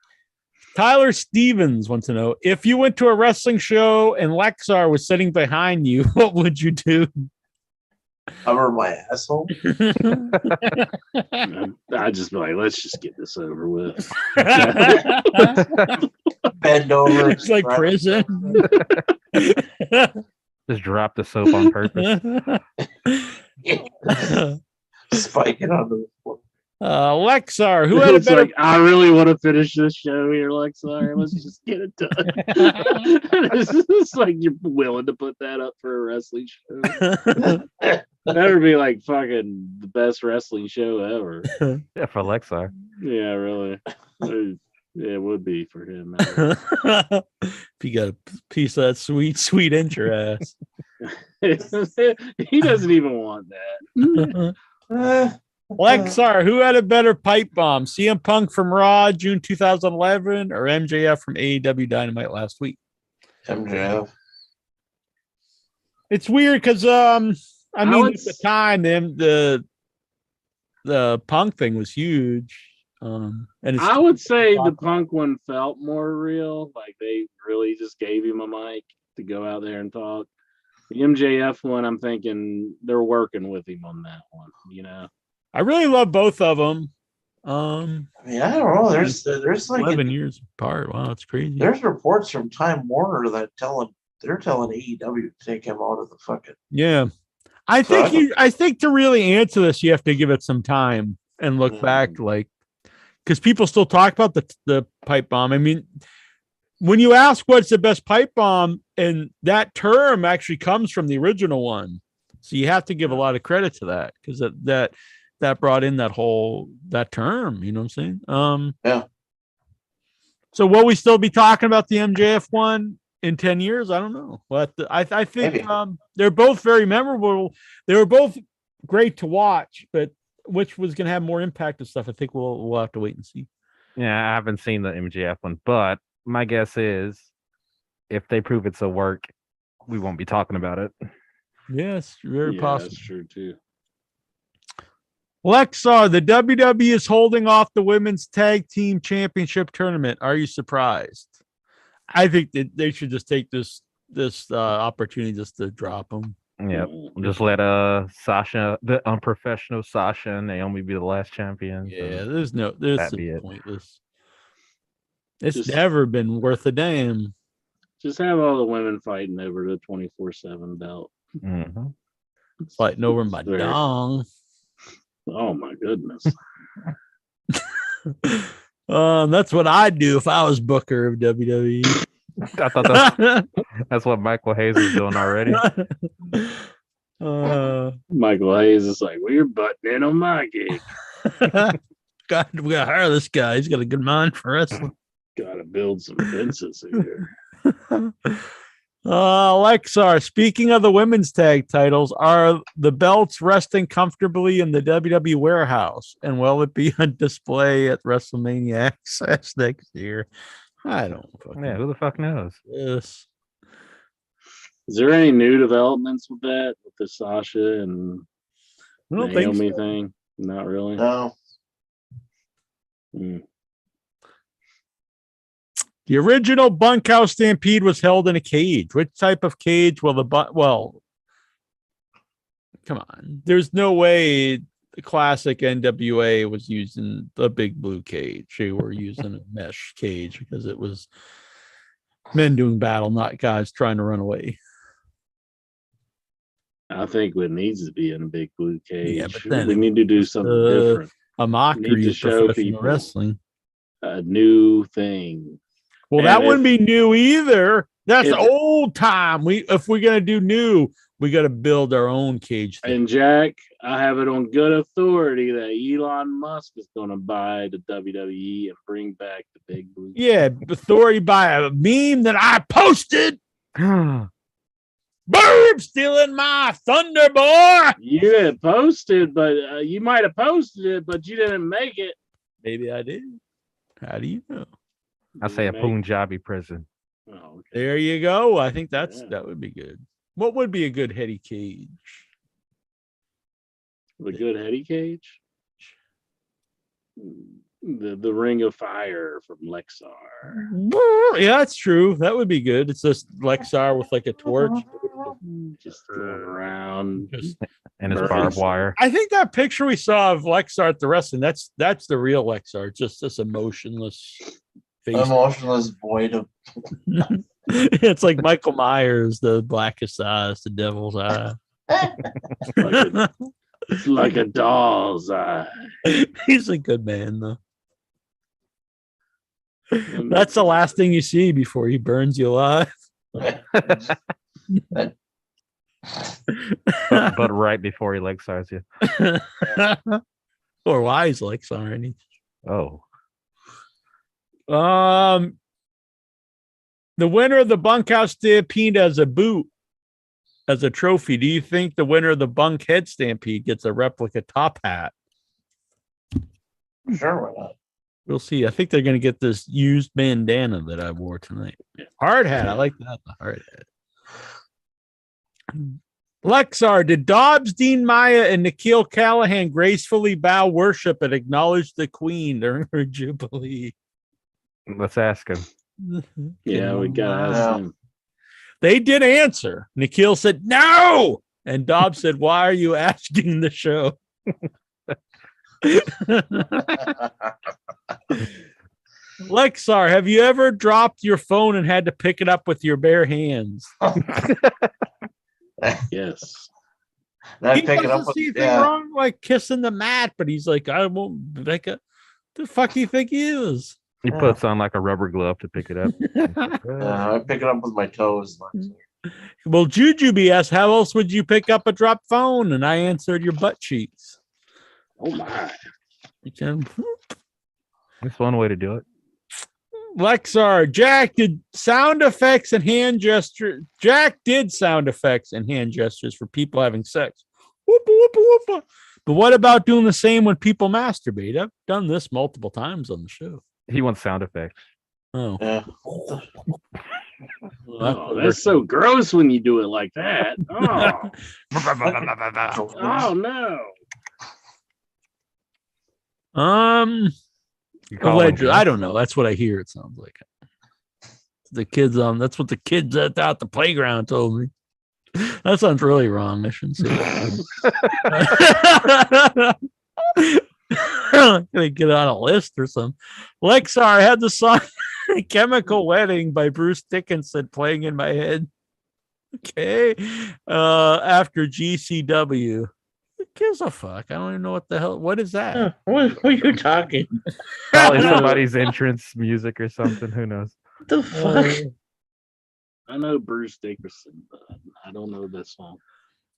Tyler Stevens wants to know, if you went to a wrestling show and Lexar was sitting behind you, what would you do? Cover my asshole. I just be like, let's just get this over with. Bend over. It's like prison. Just drop the soap on purpose. Spike it onto the floor. Lexar, who had a better? Like, I really want to finish this show here, Lexar. Let's just get it done. It's like you're willing to put that up for a wrestling show. That would be like fucking the best wrestling show ever. Yeah, for Lexar. Yeah, really. It would be for him. If you got a piece of that sweet inch ass. He doesn't even want that. Lexar, who had a better pipe bomb? CM Punk from Raw, June 2011, or MJF from AEW Dynamite last week? MJF. It's weird because at the time the Punk thing was huge. And I would say the Punk one felt more real. Like they really just gave him a mic to go out there and talk. The MJF one, I'm thinking they're working with him on that one. You know. I really love both of them. I mean, I don't know. There's like 11 years apart. Wow, it's crazy. There's reports from Time Warner that they're telling AEW to take him out of the fucking. Yeah, I think to really answer this, you have to give it some time and look back, because people still talk about the pipe bomb. I mean, when you ask what's the best pipe bomb, and that term actually comes from the original one, so you have to give a lot of credit to that, because that brought in that term. You know what I'm saying? Yeah. So will we still be talking about the MJF one in 10 years? I don't know. But I think they're both very memorable. They were both great to watch, but which was going to have more impact and stuff, I think we'll have to wait and see. Yeah, I haven't seen the MJF one, but my guess is if they prove it's a work, we won't be talking about it. Yes, very possible. That's true too. Lexar, the WWE is holding off the women's tag team championship tournament. Are you surprised? I think that they should just take this opportunity just to drop them. Yeah, just let Sasha, the unprofessional Sasha and Naomi, be the last champions. Yeah, there's pointless. It's never been worth a damn. Just have all the women fighting over the 24/7 belt. Mm-hmm. Fighting over my dong. Oh my goodness. That's what I'd do if I was Booker of WWE. I thought that's what Michael Hayes is doing already. Michael Hayes is like, we're butting in on my gig. God, we gotta hire this guy. He's got a good mind for wrestling. Gotta build some fences here. Lexar, speaking of the women's tag titles, are the belts resting comfortably in the WWE warehouse? And will it be on display at WrestleMania Access next year? I don't fucking who the fuck knows? Yes. Is there any new developments with that, with the Sasha and Naomi thing? Not really. No. The original bunkhouse stampede was held in a cage. Which type of cage will well, come on. There's no way the classic NWA was using the big blue cage. They were using a mesh cage because it was men doing battle, not guys trying to run away. I think it needs to be in a big blue cage. Yeah, but then we need to do something different. A mockery of professional wrestling. A new thing. Well, that wouldn't be new either. That's old time. If we're gonna do new, we got to build our own cage thing. And Jack, I have it on good authority that Elon Musk is going to buy the WWE and bring back the big blue. Yeah, authority by a meme that I posted. Boom, stealing my thunder, boy. You had posted, but you might have posted it, but you didn't make it. Maybe I did. How do you know? I say a Punjabi prison. Oh, okay. There you go. I think that would be good. What would be a good heady cage? The good heady cage? The Ring of Fire from Lexar. Yeah, that's true. That would be good. It's just Lexar with like a torch. Just throwing around. And his barbed wire. I think that picture we saw of Lexar at the wrestling, that's the real Lexar. Just this emotionless face. Emotionless void of it's like Michael Myers, the blackest eyes, the devil's eye. It's like a doll's eye. He's a good man, though. That's the last thing you see before he burns you alive. but right before he Lexars you. Or why he's Lexar. Oh. The winner of the bunkhouse stampede as a boot, as a trophy. Do you think the winner of the bunkhead stampede gets a replica top hat? Sure, why not? We'll see. I think they're going to get this used bandana that I wore tonight. Hard hat. I like that. The hard hat. Lexar, did Dobbs, Dean Maya, and Nikhil Callahan gracefully bow worship and acknowledge the Queen during her jubilee? Let's ask him. Yeah, we got to ask him. They did answer. Nikhil said, no. And Dobbs said, why are you asking the show? Lexar, have you ever dropped your phone and had to pick it up with your bare hands? Yes. I He pick it up doesn't with, see anything yeah. wrong like kissing the mat, but he's like, I won't make it. The fuck do you think he is? He puts on like a rubber glove to pick it up. I pick it up with my toes. Well, Jujubee asked, how else would you pick up a drop phone? And I answered your butt cheeks. Oh my. That's one way to do it. Lexar, Jack did sound effects and hand gestures. Jack did sound effects and hand gestures for people having sex. Whoopa, whoopa, whoopa. But what about doing the same when people masturbate? I've done this multiple times on the show. He wants sound effects. Oh. Yeah. Oh, that's so gross when you do it like that. Oh, oh no. Allegedly, I don't know. That's what I hear. It sounds like the kids. That's what the kids at the playground told me. That sounds really wrong. I shouldn't say that. Gonna get on a list or something. Lexar had the song "Chemical Wedding" by Bruce Dickinson playing in my head. Okay, after GCW. Who gives a fuck? I don't even know what the hell. What is that? What are you talking? Probably somebody's entrance music or something. Who knows? What the fuck? I know Bruce Dickinson, but I don't know this song.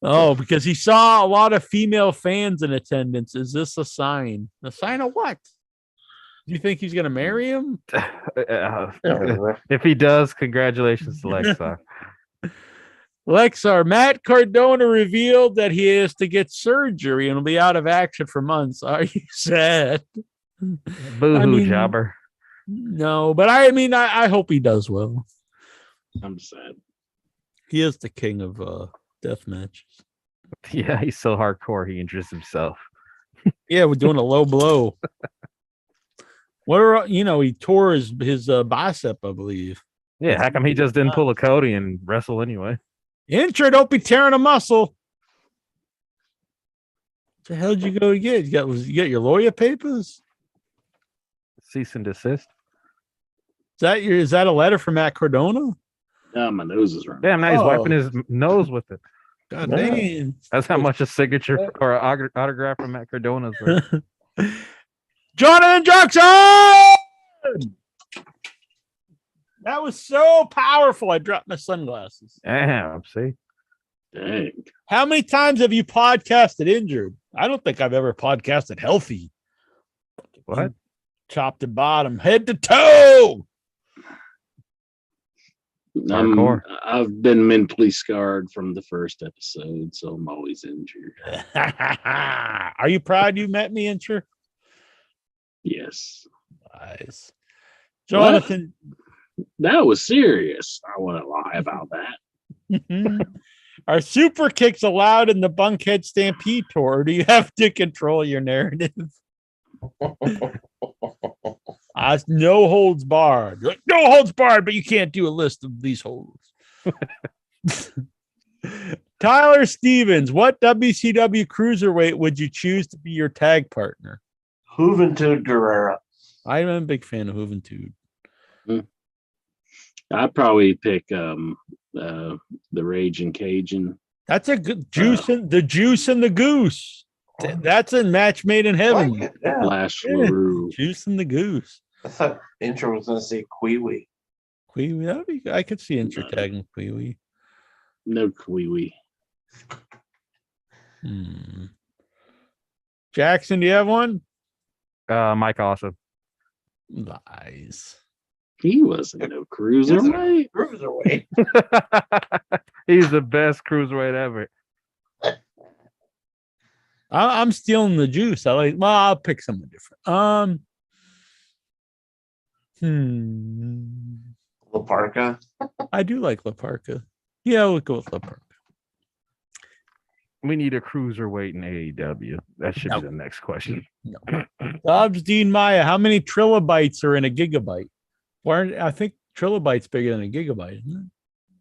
Oh, because he saw a lot of female fans in attendance. Is this a sign? A sign of what? Do you think he's gonna marry him? If he does, congratulations to Lexar. Lexar, Matt Cardona revealed that he has to get surgery and will be out of action for months. Are you sad? Boo-hoo, jobber. No, but I hope he does well. I'm sad. He is the king of death matches. Yeah, he's so hardcore he injures himself. Yeah, we're doing a low blow. He tore his bicep, I believe. Yeah, how come he just didn't pull a Cody and wrestle anyway? Intro, don't be tearing a muscle. What the hell did you go get? You got your lawyer papers? Cease and desist. Is that a letter from Matt Cardona? Yeah, my nose is running. Damn, now he's wiping his nose with it. God damn. That's how much a signature or an autograph from Matt Cardona's worth. Jonathan Jackson! That was so powerful. I dropped my sunglasses. Damn, see? Dang. How many times have you podcasted injured? I don't think I've ever podcasted healthy. What? Chopped and bottom, head to toe. I've been mentally scarred from the first episode, so I'm always injured. Are you proud you met me, Incher? Yes. Nice. Jonathan. That was serious. I wouldn't lie about that. Are super kicks allowed in the Bunkhead Stampede tour, or do you have to control your narrative? No holds barred. No holds barred, but you can't do a list of these holds. Tyler Stevens, what WCW cruiserweight would you choose to be your tag partner? Juventud Guerrera. I'm a big fan of Juventud. I'd probably pick the Raging Cajun. That's a good the juice and the goose. That's a match made in heaven. Like it, yeah. Lash LaRue. Juice and the goose. I thought Intro was going to say Queewee. Queewee, I could see Intro tagging Queewee. No Queewee. Jackson, do you have one? Mike Awesome. Lies. He wasn't no cruiserweight. Cruiserweight. He's the best cruiserweight ever. I'm stealing the juice. I'll pick someone different. La Parka. I do like La Parka. Yeah, we'll go with La Parka. We need a cruiserweight in AEW. That should be the next question. No. Dobbs Dean Maya, how many trilobytes are in a gigabyte? I think trilobyte's bigger than a gigabyte, isn't it?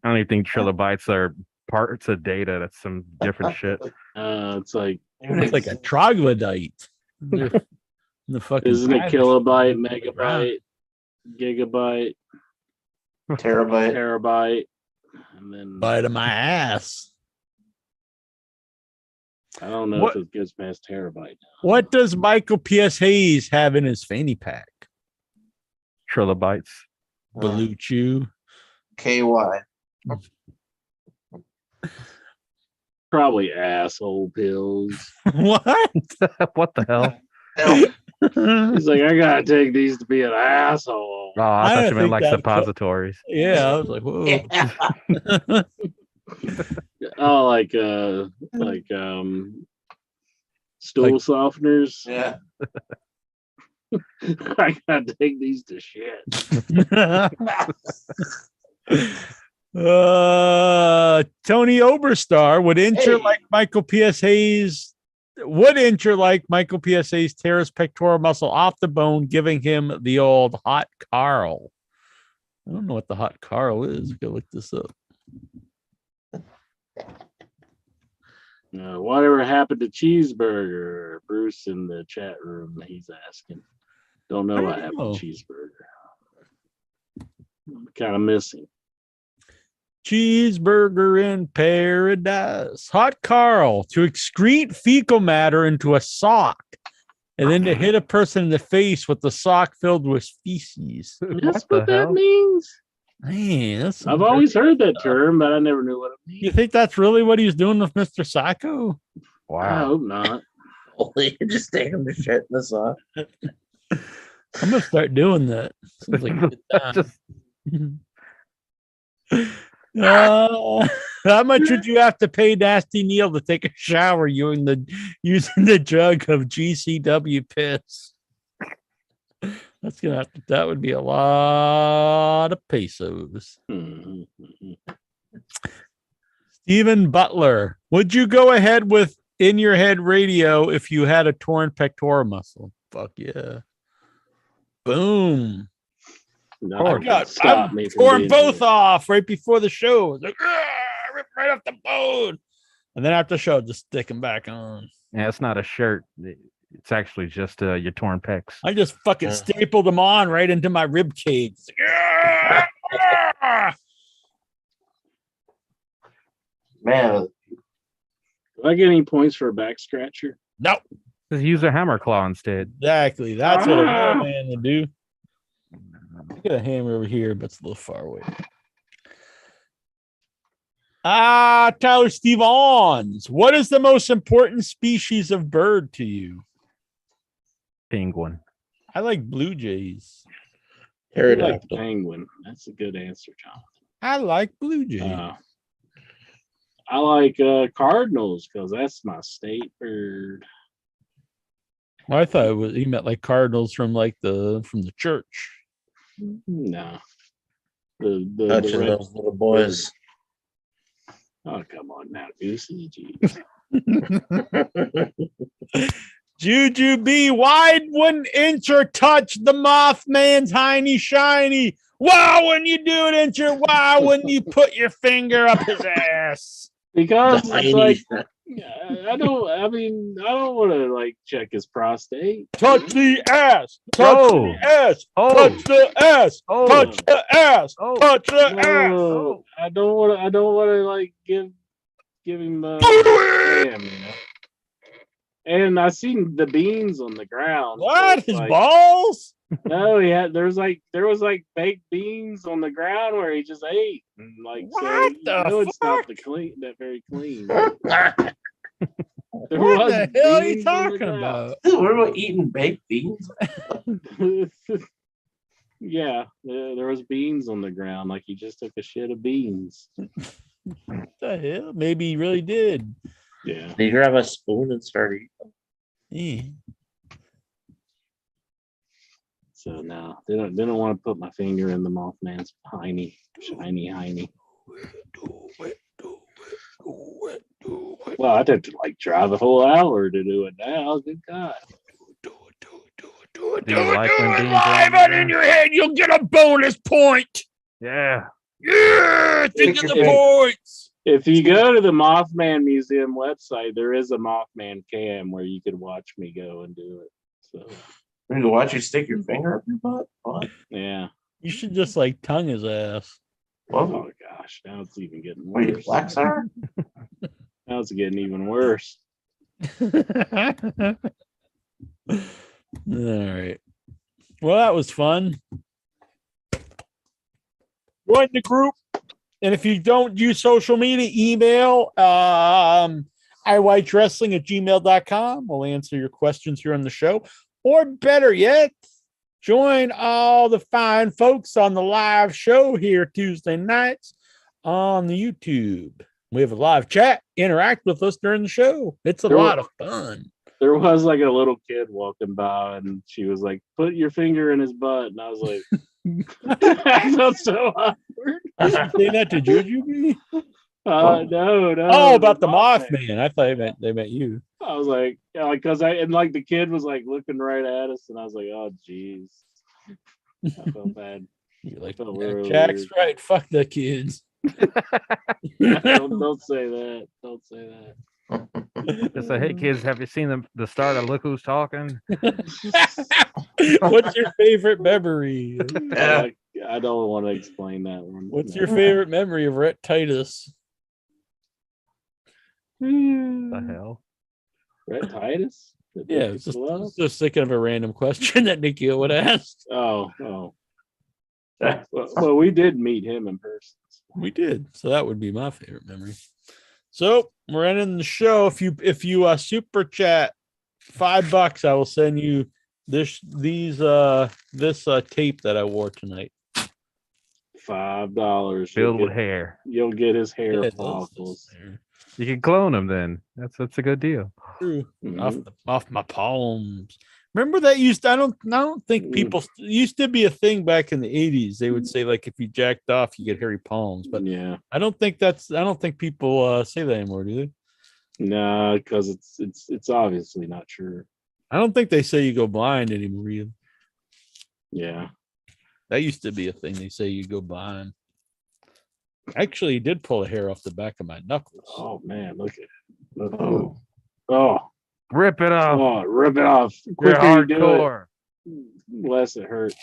I don't even think trilobytes are parts of data. That's some different shit. It's like a troglodyte. The fucking isn't it kilobyte, megabyte, gigabyte, terabyte, and then bite of my ass. I don't know if it gets past terabyte now. What does Michael P.S. Hayes have in his fanny pack? Trilobites. Blue Chew. KY. Probably asshole pills. What? What the hell? He's like, I gotta take these to be an asshole. Oh, I thought you meant like that's suppositories. Yeah, I was like, whoa. Oh, like stool softeners. Yeah. I gotta take these to shit. Tony Oberstar would enter like Michael P.S. Hayes. Would enter like Michael P.S. Hayes tears pectoral muscle off the bone, giving him the old hot Carl. I don't know what the hot Carl is. Go look this up. Whatever happened to Cheeseburger? Bruce in the chat room, he's asking. Don't know what happened to Cheeseburger. I'm kind of missing. Cheeseburger in paradise. Hot Carl to excrete fecal matter into a sock and then to hit a person in the face with the sock filled with feces. That's what that means. Man, I've always heard that term, but I never knew what it means. You think that's really what he's doing with Mr. Psycho? Wow. I hope not. Holy, just take him to shit in the sock. I'm gonna start doing that. Sounds like a good time. How much would you have to pay Nasty Neil to take a shower using the jug of GCW piss? That would be a lot of pesos. Stephen Butler, would you go ahead with In Your Head Radio if you had a torn pectoral muscle? Fuck yeah. Boom. No, I torn both off right before the show. Like, rip right off the bone. And then after the show, just stick them back on. Yeah, it's not a shirt. It's actually just your torn pecs. I just fucking stapled them on right into my rib cage. Man. Do I get any points for a back scratcher? No. Just use a hammer claw instead. Exactly. That's what a real man would do. I got a hammer over here, but it's a little far away. Tyler Stevens. What is the most important species of bird to you? Penguin. I like blue jays. I like penguin. That's a good answer, John. I like blue jays. I like cardinals because that's my state bird. Well, I thought he meant like cardinals from the church. No, the touching those little boys. Oh, come on now, Goosey. Geez. Juju B, why wouldn't Incher touch the Mothman's hiney shiny? Why wouldn't you do it, Incher? Why wouldn't you put your finger up his ass? Because it's like, I don't want to like check his prostate. Touch the ass. Touch the ass. Touch the ass. Touch the ass. Touch the ass. I don't want to like give him damn, you know. And I seen the beans on the ground. What? His balls? No, there was like baked beans on the ground where he just ate. And like, what so it's not that very clean. What the hell are you talking about? What about eating baked beans? Yeah, there was beans on the ground. Like he just took a shit of beans. What the hell? Maybe he really did. Yeah. Did you grab a spoon and start eating? Yeah. So no, they don't want to put my finger in the Mothman's shiny hiney. Well, I'd have to like drive a whole hour to do it now. Good God. Do it live and in your head. You'll get a bonus point. Yeah. Yeah. Think of the points. If you go to the Mothman Museum website, there is a Mothman cam where you could watch me go and do it. So you can watch you stick your finger up your butt. What? Yeah. You should just like tongue his ass. Oh gosh, now it's even getting What, worse. you black sour? Now it's getting even worse. right. Well, that was fun. Join the group. And if you don't use social media, email iwhitewrestling@gmail.com. We'll answer your questions here on the show. Or better yet, join all the fine folks on the live show here Tuesday nights on the YouTube. We have a live chat. Interact with us during the show. It's a lot of fun. There was like a little kid walking by, and she was like, "Put your finger in his butt," and I was like, "I felt so awkward." Did you say that to Juju? No. Oh, about the Mothman. I thought they meant you. I was like, because the kid was like looking right at us, and I was like, "Oh, jeez," I felt bad. You're like, really Jack's weird. right. Fuck the kids. Don't say that. Don't say that. Just say, hey kids, have you seen the start of Look Who's Talking? What's your favorite memory? I don't want to explain that one. What's your favorite memory of Rhett Titus? The hell? Rhett Titus? Yeah, it's just thinking of a random question that Nikhil would ask. Oh. Well, we did meet him in person. We did, so that would be my favorite memory. So we're ending the show. If you super chat $5, I will send you this tape that I wore tonight. $5 filled with hair. You'll get his hair follicles. You can clone him then. That's a good deal. True. Off my palms. Remember that I don't think people used to be a thing back in the 80s. They would say like if you jacked off, you get hairy palms. But yeah, I don't think people say that anymore, do they? No, because it's obviously not true. I don't think they say you go blind anymore either. Yeah. That used to be a thing. They say you go blind. Actually, he did pull a hair off the back of my knuckles. Oh man, look at it. Oh. Rip it off. Oh, rip it off. You're hardcore. Less it hurts.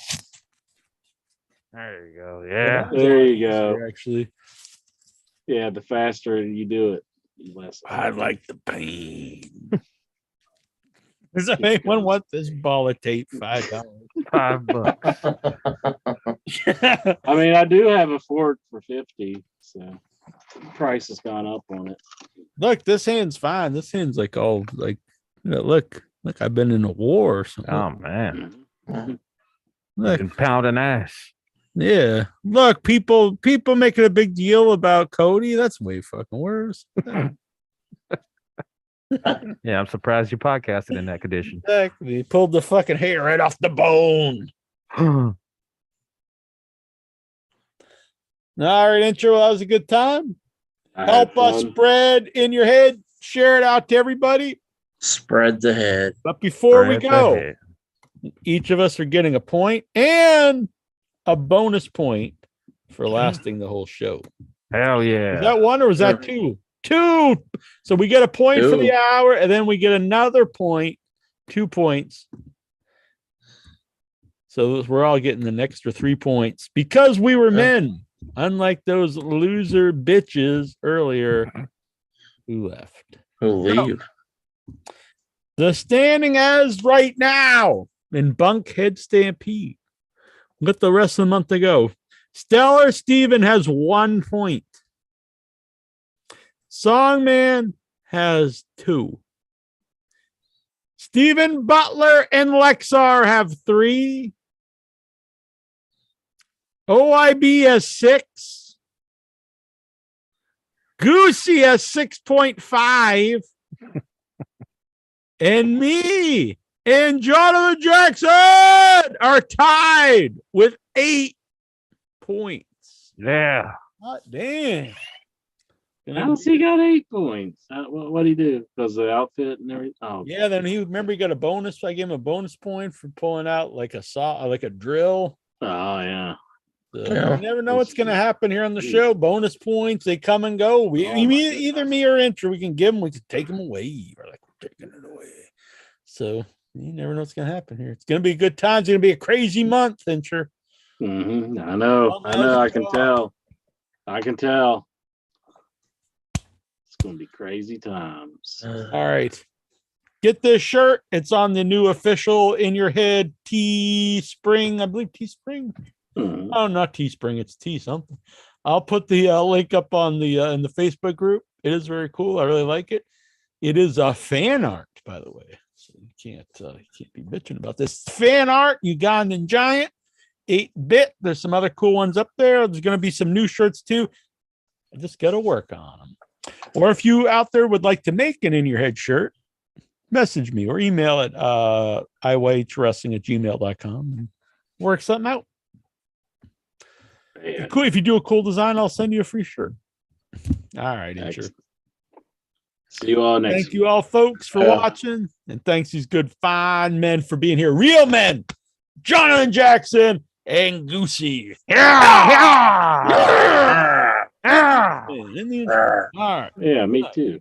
There you go. Yeah. There you go. Actually. Yeah, the faster you do it, the less it hurts. I like the pain. Does anyone want this ball of tape? $5. $5. I mean, I do have a fork for $50, so the price has gone up on it. Look, this hand's fine. This hand's like all like, look, I've been in a war or something. Oh man, look, pounding ass. Yeah, look, people making a big deal about Cody. That's way fucking worse. Yeah, I'm surprised you podcasted in that condition. Exactly. He pulled the fucking hair right off the bone. All right, intro. That was a good time. Help us spread in your head. Share it out to everybody. Spread the head. But before we go, each of us are getting a point and a bonus point for lasting the whole show. Hell yeah. Was that one or was that two? Two. So we get a point for the hour and then we get another point, 2 points. So we're all getting an extra 3 points because we were men, unlike those loser bitches earlier who left. Who leave? The standing as right now in Bunkhead Stampede with the rest of the month to go. Stellar Steven has 1 point. Songman has 2. Stephen Butler and Lexar have 3. OIB has 6. Goosey has 6.5. And me and Jonathan Jackson are tied with 8 points. Yeah. God damn. How's he got 8 points? What did he do? Because the outfit and everything? Oh, yeah, then he got a bonus. I gave him a bonus point for pulling out like a drill. Oh, yeah. You never know what's going to happen here on the show. Bonus points, they come and go. Either me or Intra, we can give them, we can take them away. We're like, we're taking it away. So you never know what's going to happen here. It's going to be a good time. It's going to be a crazy month, Intra. Mm-hmm. I know. I can tell. It's going to be crazy times. All right. Get this shirt. It's on the new official In Your Head Teespring. I believe Teespring. Oh, not Teespring. It's T something. I'll put the link up on the in the Facebook group. It is very cool. I really like it. It is fan art, by the way. So you can't be bitching about this. Fan art, Ugandan Giant, 8-bit. There's some other cool ones up there. There's going to be some new shirts too. I just got to work on them. Or if you out there would like to make an In Your Head shirt, message me or email at iwhwrestling@gmail.com and work something out. Cool. If you do a cool design, I'll send you a free shirt. All right, Incher. See you all next week. Thank you all, folks, for watching. And thanks these good, fine men for being here. Real men, Jonathan Jackson and Goosey. All right. Yeah, me too.